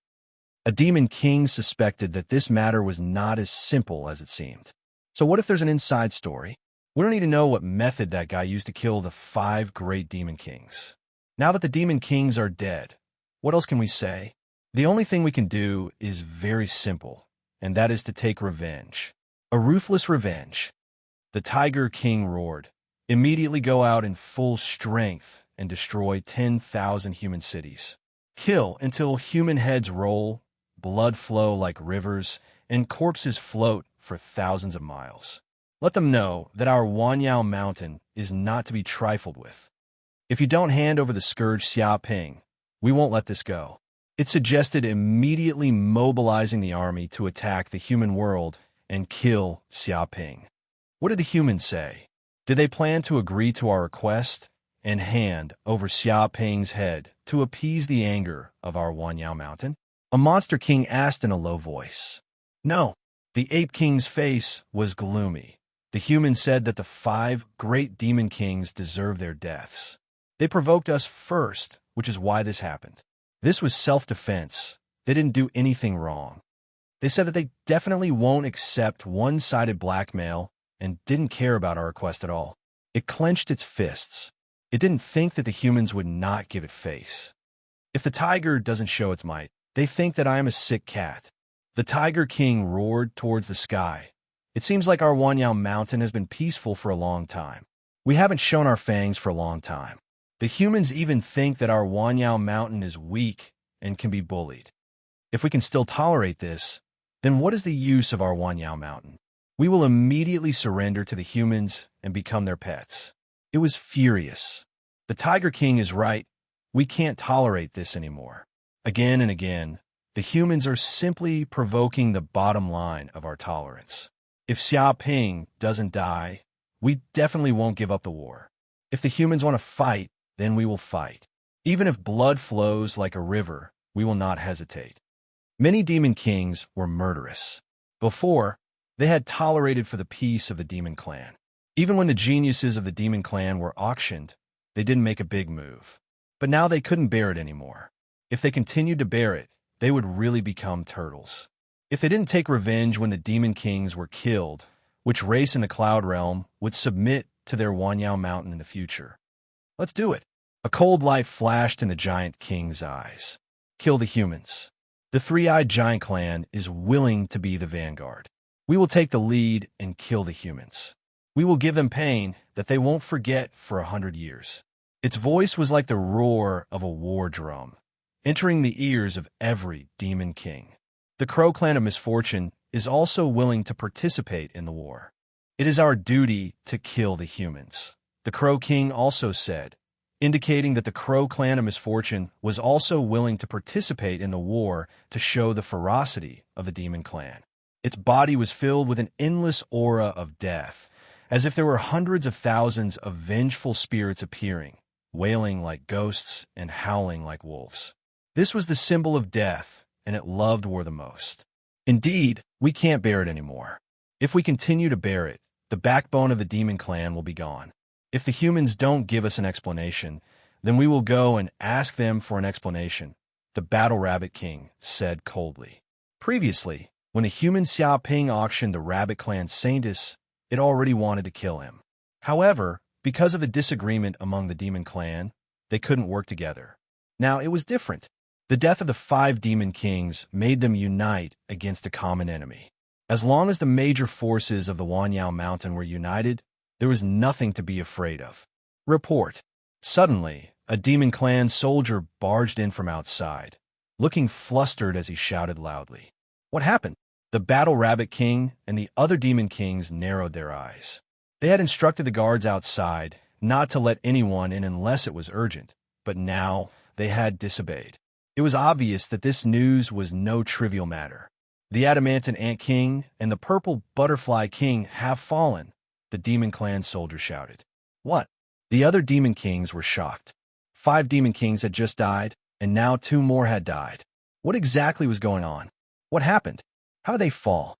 A demon king suspected that this matter was not as simple as it seemed. So what if there's an inside story? We don't need to know what method that guy used to kill the 5 great demon kings. Now that the demon kings are dead, what else can we say? The only thing we can do is very simple, and that is to take revenge. A ruthless revenge. The Tiger King roared. Immediately go out in full strength and destroy 10,000 human cities. Kill until human heads roll, blood flow like rivers, and corpses float for thousands of miles. Let them know that our Wanyao mountain is not to be trifled with. If you don't hand over the scourge Xiaoping, we won't let this go. It suggested immediately mobilizing the army to attack the human world and kill Xiaoping. What did the humans say? Did they plan to agree to our request and hand over Xiaoping's head to appease the anger of our Wanyao mountain? A monster king asked in a low voice. No. The ape king's face was gloomy. The human said that the 5 great demon kings deserve their deaths. They provoked us first, which is why this happened. This was self-defense. They didn't do anything wrong. They said that they definitely won't accept one-sided blackmail and didn't care about our request at all. It clenched its fists. It didn't think that the humans would not give it face. If the tiger doesn't show its might, they think that I am a sick cat. The Tiger King roared towards the sky. It seems like our Wanyao mountain has been peaceful for a long time. We haven't shown our fangs for a long time. The humans even think that our Wanyao mountain is weak and can be bullied. If we can still tolerate this, then what is the use of our Wanyao mountain? We will immediately surrender to the humans and become their pets. It was furious. The Tiger King is right. We can't tolerate this anymore. Again and again, the humans are simply provoking the bottom line of our tolerance. If Xiaoping doesn't die, we definitely won't give up the war. If the humans want to fight, then we will fight. Even if blood flows like a river, we will not hesitate. Many demon kings were murderous. Before, they had tolerated for the peace of the demon clan. Even when the geniuses of the demon clan were auctioned, they didn't make a big move. But now they couldn't bear it anymore. If they continued to bear it, they would really become turtles. If they didn't take revenge when the demon kings were killed, which race in the cloud realm would submit to their Wanyao mountain in the future? Let's do it. A cold light flashed in the giant king's eyes. Kill the humans. The 3-eyed giant clan is willing to be the vanguard. We will take the lead and kill the humans. We will give them pain that they won't forget for 100 years. Its voice was like the roar of a war drum, entering the ears of every demon king. The Crow clan of misfortune is also willing to participate in the war. It is our duty to kill the humans. The Crow King also said, indicating that the Crow clan of misfortune was also willing to participate in the war to show the ferocity of the demon clan. Its body was filled with an endless aura of death, as if there were hundreds of thousands of vengeful spirits appearing, wailing like ghosts and howling like wolves. This was the symbol of death, and it loved war the most. Indeed, we can't bear it anymore. If we continue to bear it, the backbone of the demon clan will be gone. If the humans don't give us an explanation, then we will go and ask them for an explanation, the Battle Rabbit King said coldly. Previously, when the human Xiaoping auctioned the Rabbit Clan's Saintus, it already wanted to kill him. However, because of the disagreement among the demon clan, they couldn't work together. Now, it was different. The death of the 5 demon kings made them unite against a common enemy. As long as the major forces of the Wanyao Mountain were united, there was nothing to be afraid of. Report. Suddenly, a demon clan soldier barged in from outside, looking flustered as he shouted loudly. What happened? The Battle Rabbit King and the other demon kings narrowed their eyes. They had instructed the guards outside not to let anyone in unless it was urgent, but now they had disobeyed. It was obvious that this news was no trivial matter. The Adamantine Ant King and the Purple Butterfly King have fallen, the demon clan soldier shouted. What? The other demon kings were shocked. 5 demon kings had just died, and now 2 more had died. What exactly was going on? What happened? How did they fall?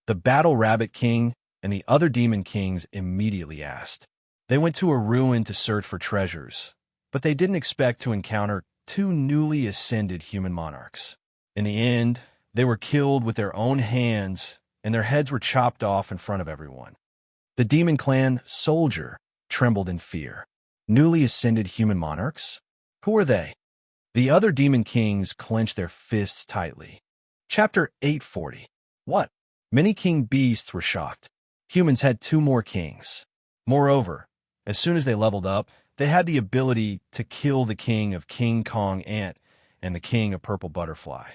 The Battle Rabbit King and the other demon kings immediately asked. They went to a ruin to search for treasures, but they didn't expect to encounter 2 newly ascended human monarchs. In the end, they were killed with their own hands, and their heads were chopped off in front of everyone. The demon clan soldier trembled in fear. Newly ascended human monarchs? Who are they? The other demon kings clenched their fists tightly. Chapter 840. What? Many king beasts were shocked. Humans had 2 more kings. Moreover, as soon as they leveled up, they had the ability to kill the king of King Kong Ant and the king of Purple Butterfly.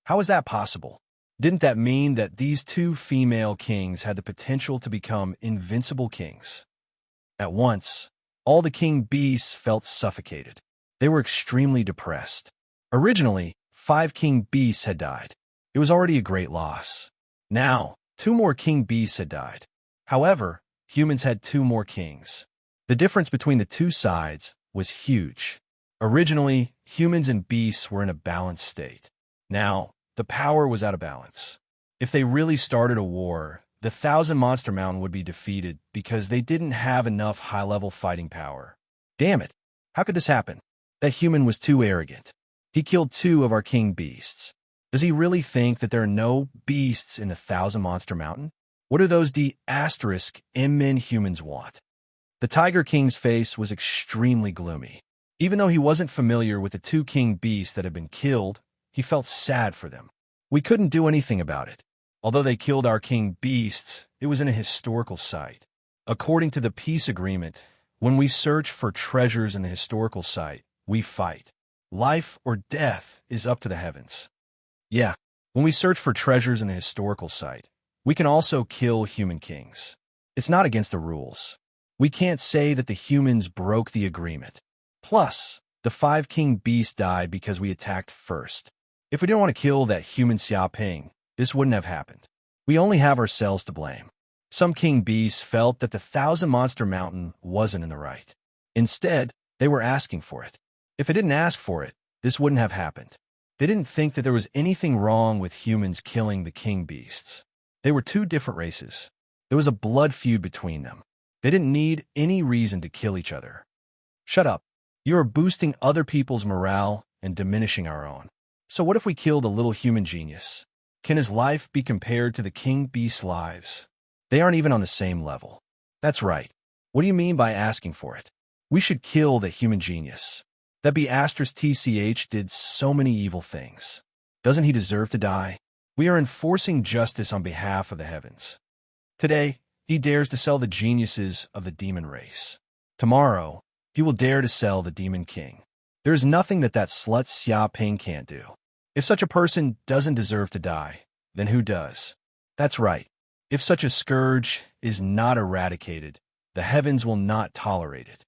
How is that possible? Didn't that mean that these 2 female kings had the potential to become invincible kings? At once, all the king beasts felt suffocated. They were extremely depressed. Originally, 5 king beasts had died. It was already a great loss. Now, 2 more king beasts had died. However, humans had 2 more kings. The difference between the 2 sides was huge. Originally, humans and beasts were in a balanced state. Now, the power was out of balance. If they really started a war, the Thousand Monster Mountain would be defeated because they didn't have enough high-level fighting power. Damn it! How could this happen? That human was too arrogant. He killed 2 of our king beasts. Does he really think that there are no beasts in the Thousand Monster Mountain? What do those D***men humans want? The Tiger King's face was extremely gloomy. Even though he wasn't familiar with the 2 king beasts that had been killed, he felt sad for them. We couldn't do anything about it. Although they killed our king beasts, it was in a historical site. According to the peace agreement, when we search for treasures in the historical site, we fight. Life or death is up to the heavens. Yeah, when we search for treasures in the historical site, we can also kill human kings. It's not against the rules. We can't say that the humans broke the agreement. Plus, the 5 king beasts died because we attacked first. If we didn't want to kill that human Xiaoping, this wouldn't have happened. We only have ourselves to blame. Some king beasts felt that the Thousand Monster Mountain wasn't in the right. Instead, they were asking for it. If it didn't ask for it, this wouldn't have happened. They didn't think that there was anything wrong with humans killing the king beasts. They were 2 different races. There was a blood feud between them. They didn't need any reason to kill each other. Shut up. You are boosting other people's morale and diminishing our own. So what if we killed a little human genius? Can his life be compared to the king beast's lives? They aren't even on the same level. That's right. What do you mean by asking for it? We should kill the human genius. That *TCH did so many evil things. Doesn't he deserve to die? We are enforcing justice on behalf of the heavens. Today, he dares to sell the geniuses of the demon race. Tomorrow, he will dare to sell the demon king. There is nothing that slut Xia Ping can't do. If such a person doesn't deserve to die, then who does? That's right. If such a scourge is not eradicated, the heavens will not tolerate it.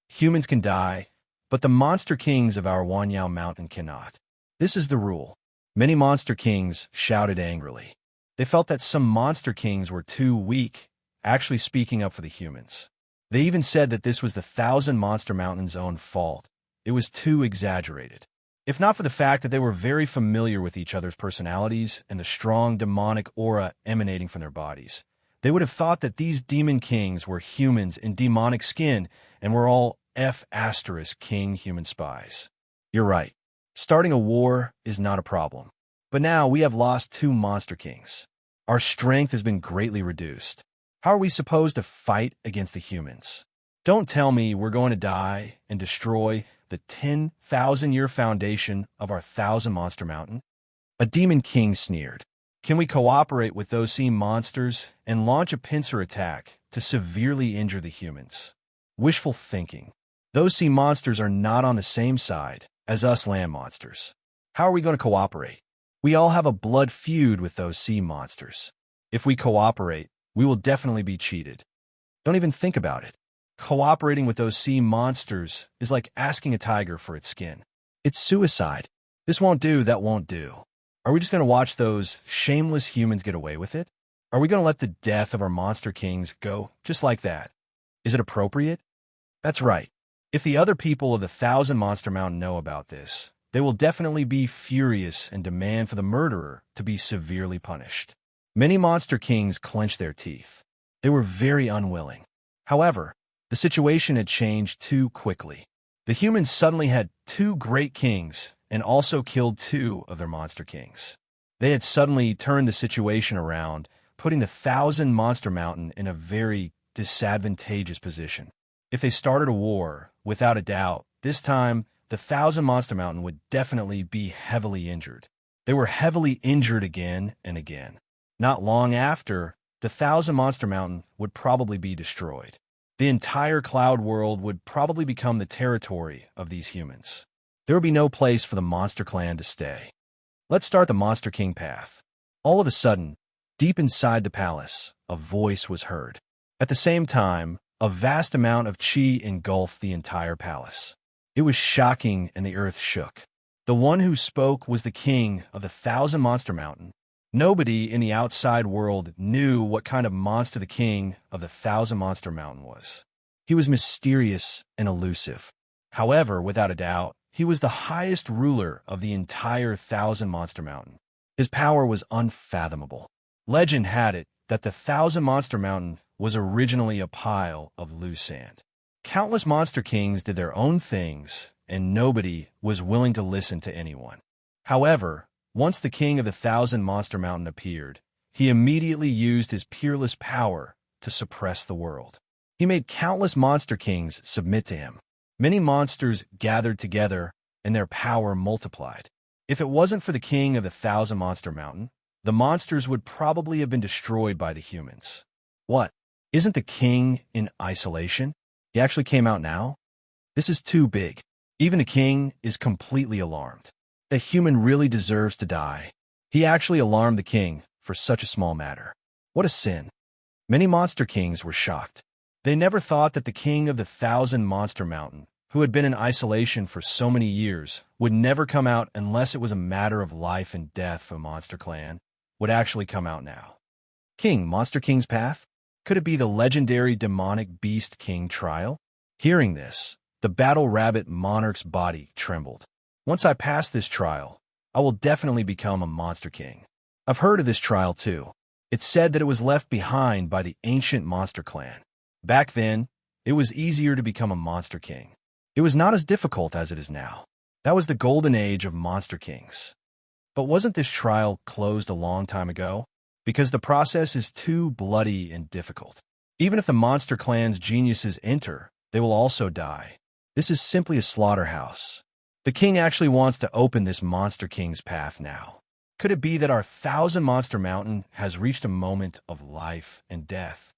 Humans can die, but the monster kings of our Wanyao Mountain cannot. This is the rule. Many monster kings shouted angrily. They felt that some monster kings were too weak, actually speaking up for the humans. They even said that this was the Thousand Monster Mountain's own fault. It was too exaggerated. If not for the fact that they were very familiar with each other's personalities and the strong demonic aura emanating from their bodies, they would have thought that these demon kings were humans in demonic skin and were all *king human spies. You're right. Starting a war is not a problem. But now we have lost 2 monster kings. Our strength has been greatly reduced. How are we supposed to fight against the humans? Don't tell me we're going to die and destroy the 10,000-year foundation of our Thousand Monster Mountain. A demon king sneered. Can we cooperate with those sea monsters and launch a pincer attack to severely injure the humans? Wishful thinking. Those sea monsters are not on the same side as us land monsters. How are we going to cooperate? We all have a blood feud with those sea monsters. If we cooperate, we will definitely be cheated. Don't even think about it. Cooperating with those sea monsters is like asking a tiger for its skin. It's suicide. This won't do, that won't do. Are we just going to watch those shameless humans get away with it? Are we going to let the death of our monster kings go just like that? Is it appropriate? That's right. If the other people of the Thousand Monster Mountain know about this, they will definitely be furious and demand for the murderer to be severely punished. Many monster kings clenched their teeth. They were very unwilling. However, the situation had changed too quickly. The humans suddenly had two great kings and also killed two of their monster kings. They had suddenly turned the situation around, putting the Thousand Monster Mountain in a very disadvantageous position. If they started a war, without a doubt, this time, the Thousand Monster Mountain would definitely be heavily injured. They were heavily injured again and again. Not long after, the Thousand Monster Mountain would probably be destroyed. The entire cloud world would probably become the territory of these humans. There would be no place for the Monster Clan to stay. Let's start the Monster King path. All of a sudden, deep inside the palace, a voice was heard. At the same time, a vast amount of chi engulfed the entire palace. It was shocking and the earth shook. The one who spoke was the king of the Thousand Monster Mountain. Nobody in the outside world knew what kind of monster the king of the Thousand Monster Mountain was. He was mysterious and elusive. However, without a doubt, he was the highest ruler of the entire Thousand Monster Mountain. His power was unfathomable. Legend had it that the Thousand Monster Mountain was originally a pile of loose sand. Countless monster kings did their own things, and nobody was willing to listen to anyone. However, once the king of the Thousand Monster Mountain appeared, he immediately used his peerless power to suppress the world. He made countless monster kings submit to him. Many monsters gathered together, and their power multiplied. If it wasn't for the king of the Thousand Monster Mountain, the monsters would probably have been destroyed by the humans. What? Isn't the king in isolation? He actually came out now? This is too big. Even the king is completely alarmed. The human really deserves to die. He actually alarmed the king for such a small matter. What a sin. Many monster kings were shocked. They never thought that the king of the Thousand Monster Mountain, who had been in isolation for so many years, would never come out unless it was a matter of life and death for Monster Clan, would actually come out now. King, Monster King's path? Could it be the legendary demonic beast king trial? Hearing this, the battle rabbit monarch's body trembled. Once I pass this trial, I will definitely become a monster king. I've heard of this trial too. It's said that it was left behind by the ancient Monster Clan. Back then, it was easier to become a monster king. It was not as difficult as it is now. That was the golden age of monster kings. But wasn't this trial closed a long time ago? Because the process is too bloody and difficult. Even if the Monster Clan's geniuses enter, they will also die. This is simply a slaughterhouse. The king actually wants to open this Monster King's path now. Could it be that our Thousand Monster Mountain has reached a moment of life and death?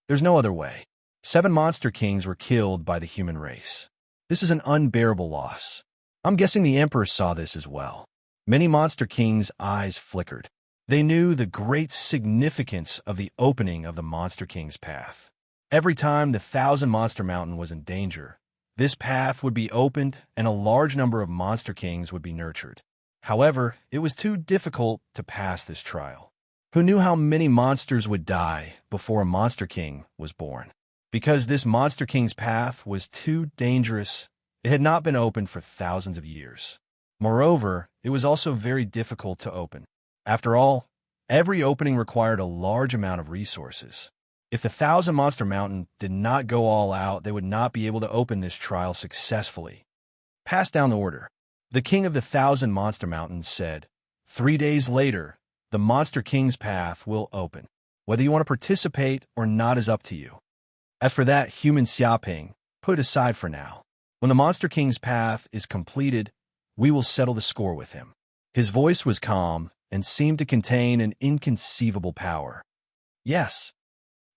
There's no other way. 7 monster kings were killed by the human race. This is an unbearable loss. I'm guessing the Emperor saw this as well. Many monster kings' eyes flickered. They knew the great significance of the opening of the Monster King's path. Every time the Thousand Monster Mountain was in danger, this path would be opened and a large number of monster kings would be nurtured. However, it was too difficult to pass this trial. Who knew how many monsters would die before a Monster King was born? Because this Monster King's path was too dangerous, it had not been opened for thousands of years. Moreover, it was also very difficult to open. After all, every opening required a large amount of resources. If the Thousand Monster Mountain did not go all out, they would not be able to open this trial successfully. Pass down the order. The king of the Thousand Monster Mountains said, 3 days later, the Monster King's path will open. Whether you want to participate or not is up to you. As for that human Xiaoping, put it aside for now. When the Monster King's path is completed, we will settle the score with him. His voice was calm and seemed to contain an inconceivable power. Yes.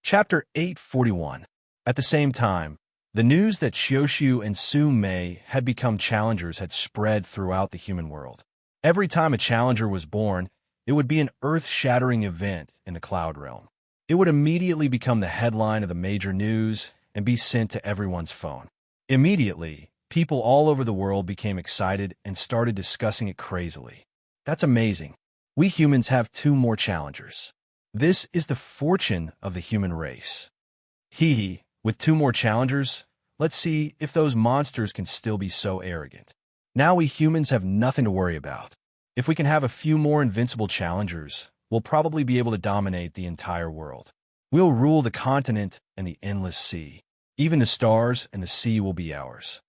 Chapter 841. At the same time, the news that Xioshu and Su Mei had become challengers had spread throughout the human world. Every time a challenger was born, it would be an earth-shattering event in the Cloud Realm. It would immediately become the headline of the major news and be sent to everyone's phone. Immediately, people all over the world became excited and started discussing it crazily. That's amazing. We humans have 2 more challengers. This is the fortune of the human race. Hee, with 2 more challengers, let's see if those monsters can still be so arrogant. Now we humans have nothing to worry about. If we can have a few more invincible challengers, we'll probably be able to dominate the entire world. We'll rule the continent and the endless sea. Even the stars and the sea will be ours.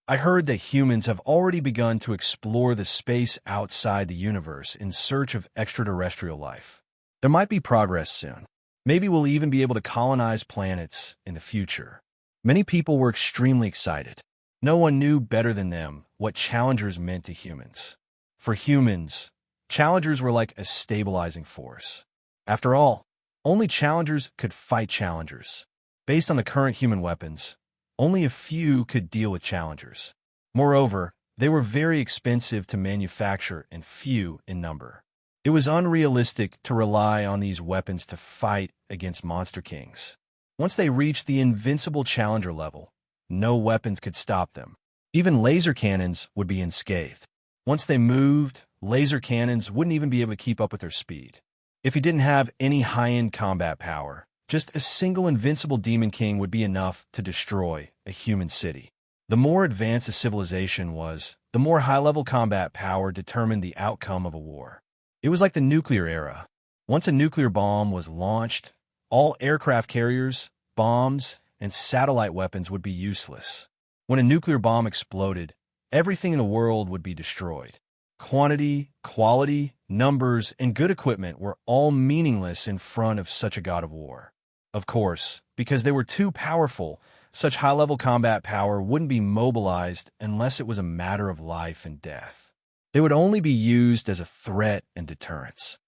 I heard that humans have already begun to explore the space outside the universe in search of extraterrestrial life. There might be progress soon. Maybe we'll even be able to colonize planets in the future. Many people were extremely excited. No one knew better than them what challengers meant to humans. For humans, challengers were like a stabilizing force. After all, only challengers could fight challengers. Based on the current human weapons, only a few could deal with challengers. Moreover, they were very expensive to manufacture and few in number. It was unrealistic to rely on these weapons to fight against Monster Kings. Once they reached the invincible challenger level, no weapons could stop them. Even laser cannons would be unscathed. Once they moved, laser cannons wouldn't even be able to keep up with their speed. If he didn't have any high-end combat power, just a single invincible Demon King would be enough to destroy a human city. The more advanced a civilization was, the more high-level combat power determined the outcome of a war. It was like the nuclear era. Once a nuclear bomb was launched, all aircraft carriers, bombs, and satellite weapons would be useless. When a nuclear bomb exploded, everything in the world would be destroyed. Quantity, quality, numbers, and good equipment were all meaningless in front of such a god of war. Of course, because they were too powerful, such high-level combat power wouldn't be mobilized unless it was a matter of life and death. They would only be used as a threat and deterrence.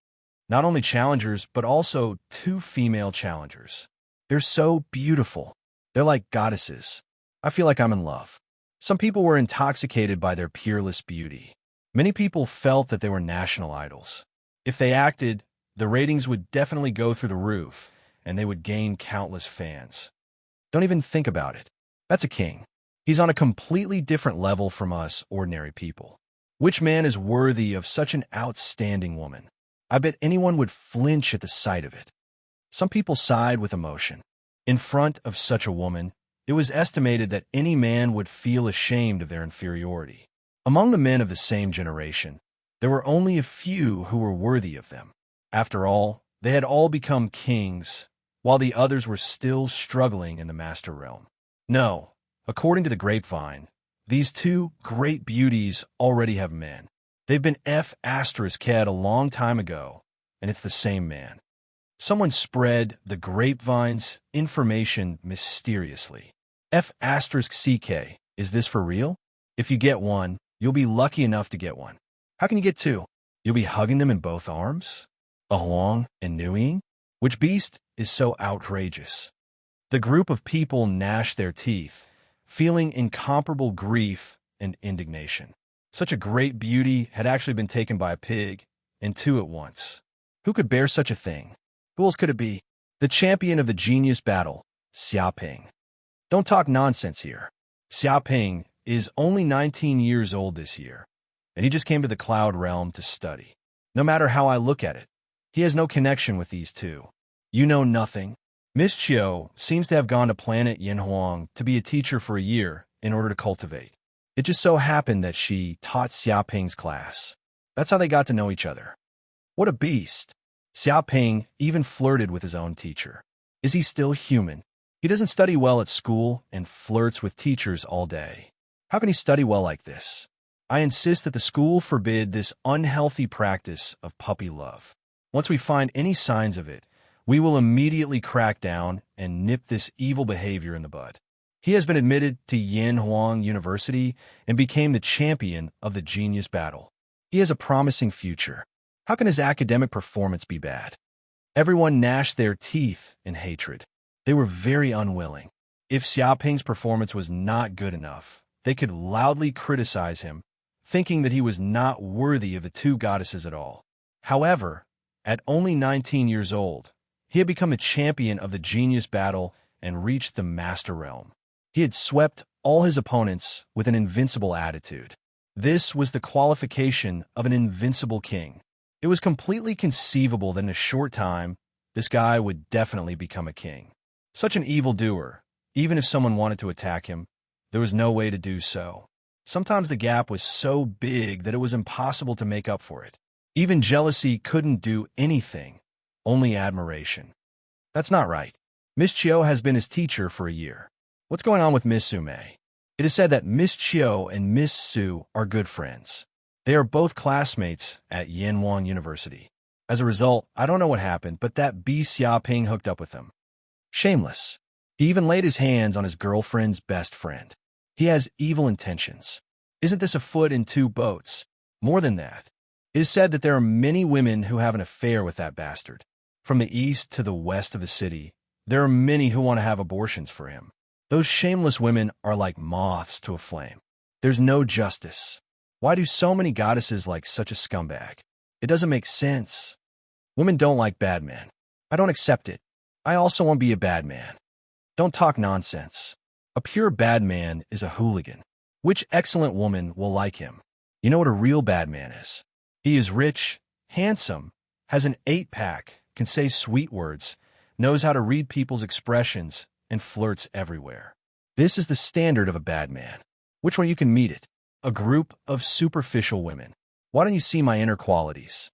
Not only challengers, but also 2 female challengers. They're so beautiful. They're like goddesses. I feel like I'm in love. Some people were intoxicated by their peerless beauty. Many people felt that they were national idols. If they acted, the ratings would definitely go through the roof, and they would gain countless fans. Don't even think about it. That's a king. He's on a completely different level from us ordinary people. Which man is worthy of such an outstanding woman? I bet anyone would flinch at the sight of it. Some people sighed with emotion. In front of such a woman, it was estimated that any man would feel ashamed of their inferiority. Among the men of the same generation, there were only a few who were worthy of them. After all, they had all become kings, while the others were still struggling in the Master Realm. No, according to the grapevine, these 2 great beauties already have men. They've been F***ed a long time ago, and it's the same man. Someone spread the grapevine's information mysteriously. F***ck, is this for real? If you get one, you'll be lucky enough to get one. How can you get 2? You'll be hugging them in both arms? Along and newing? Which beast is so outrageous? The group of people gnashed their teeth, feeling incomparable grief and indignation. Such a great beauty had actually been taken by a pig, and 2 at once. Who could bear such a thing? Who else could it be? The champion of the genius battle, Xiaoping. Don't talk nonsense here. Xiaoping is only 19 years old this year, and he just came to the Cloud Realm to study. No matter how I look at it, he has no connection with these 2. You know nothing. Miss Chiu seems to have gone to planet Yinhuang to be a teacher for a year in order to cultivate. It just so happened that she taught Xiaoping's class. That's how they got to know each other. What a beast. Xiaoping even flirted with his own teacher. Is he still human? He doesn't study well at school and flirts with teachers all day. How can he study well like this? I insist that the school forbid this unhealthy practice of puppy love. Once we find any signs of it, We will immediately crack down and nip this evil behavior in the bud. He has been admitted to Yanhuang University and became the champion of the genius battle. He has a promising future. How can his academic performance be bad? Everyone gnashed their teeth in hatred. They were very unwilling. If Xiaoping's performance was not good enough, they could loudly criticize him, thinking that he was not worthy of the two goddesses at all. However, at only 19 years old, he had become a champion of the genius battle and reached the master realm. He had swept all his opponents with an invincible attitude. This was the qualification of an invincible king. It was completely conceivable that in a short time, this guy would definitely become a king. Such an evildoer, even if someone wanted to attack him, there was no way to do so. Sometimes the gap was so big that it was impossible to make up for it. Even jealousy couldn't do anything, only admiration. That's not right. Miss Chiu has been his teacher for a year. What's going on with Miss Su Mei? It is said that Miss Chiu and Miss Su are good friends. They are both classmates at Yanhuang University. As a result, I don't know what happened, but that B. Xiaoping hooked up with him. Shameless. He even laid his hands on his girlfriend's best friend. He has evil intentions. Isn't this a foot in two boats? More than that. It is said that there are many women who have an affair with that bastard. From the east to the west of the city, there are many who want to have abortions for him. Those shameless women are like moths to a flame. There's no justice. Why do so many goddesses like such a scumbag? It doesn't make sense. Women don't like bad men. I don't accept it. I also want to be a bad man. Don't talk nonsense. A pure bad man is a hooligan. Which excellent woman will like him? You know what a real bad man is? He is rich, handsome, has an 8-pack, can say sweet words, knows how to read people's expressions, and flirts everywhere. This is the standard of a bad man. Which one you can meet it? A group of superficial women. Why don't you see my inner qualities?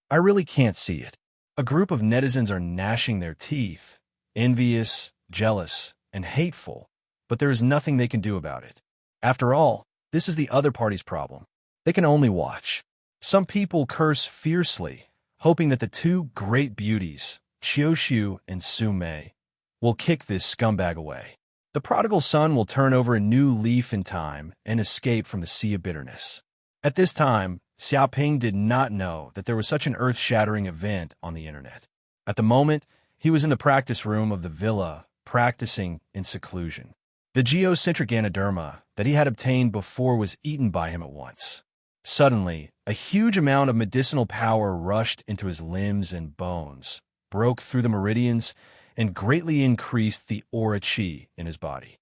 I really can't see it. A group of netizens are gnashing their teeth, envious, jealous, and hateful, but there is nothing they can do about it. After all, this is the other party's problem. They can only watch. Some people curse fiercely, hoping that the two great beauties, Qiu and Su Mei, will kick this scumbag away. The prodigal son will turn over a new leaf in time and escape from the sea of bitterness. At this time, Xiaoping did not know that there was such an earth-shattering event on the internet. At the moment, he was in the practice room of the villa, practicing in seclusion. The geocentric Ganoderma that he had obtained before was eaten by him at once. Suddenly, a huge amount of medicinal power rushed into his limbs and bones, broke through the meridians, and greatly increased the aura qi in his body.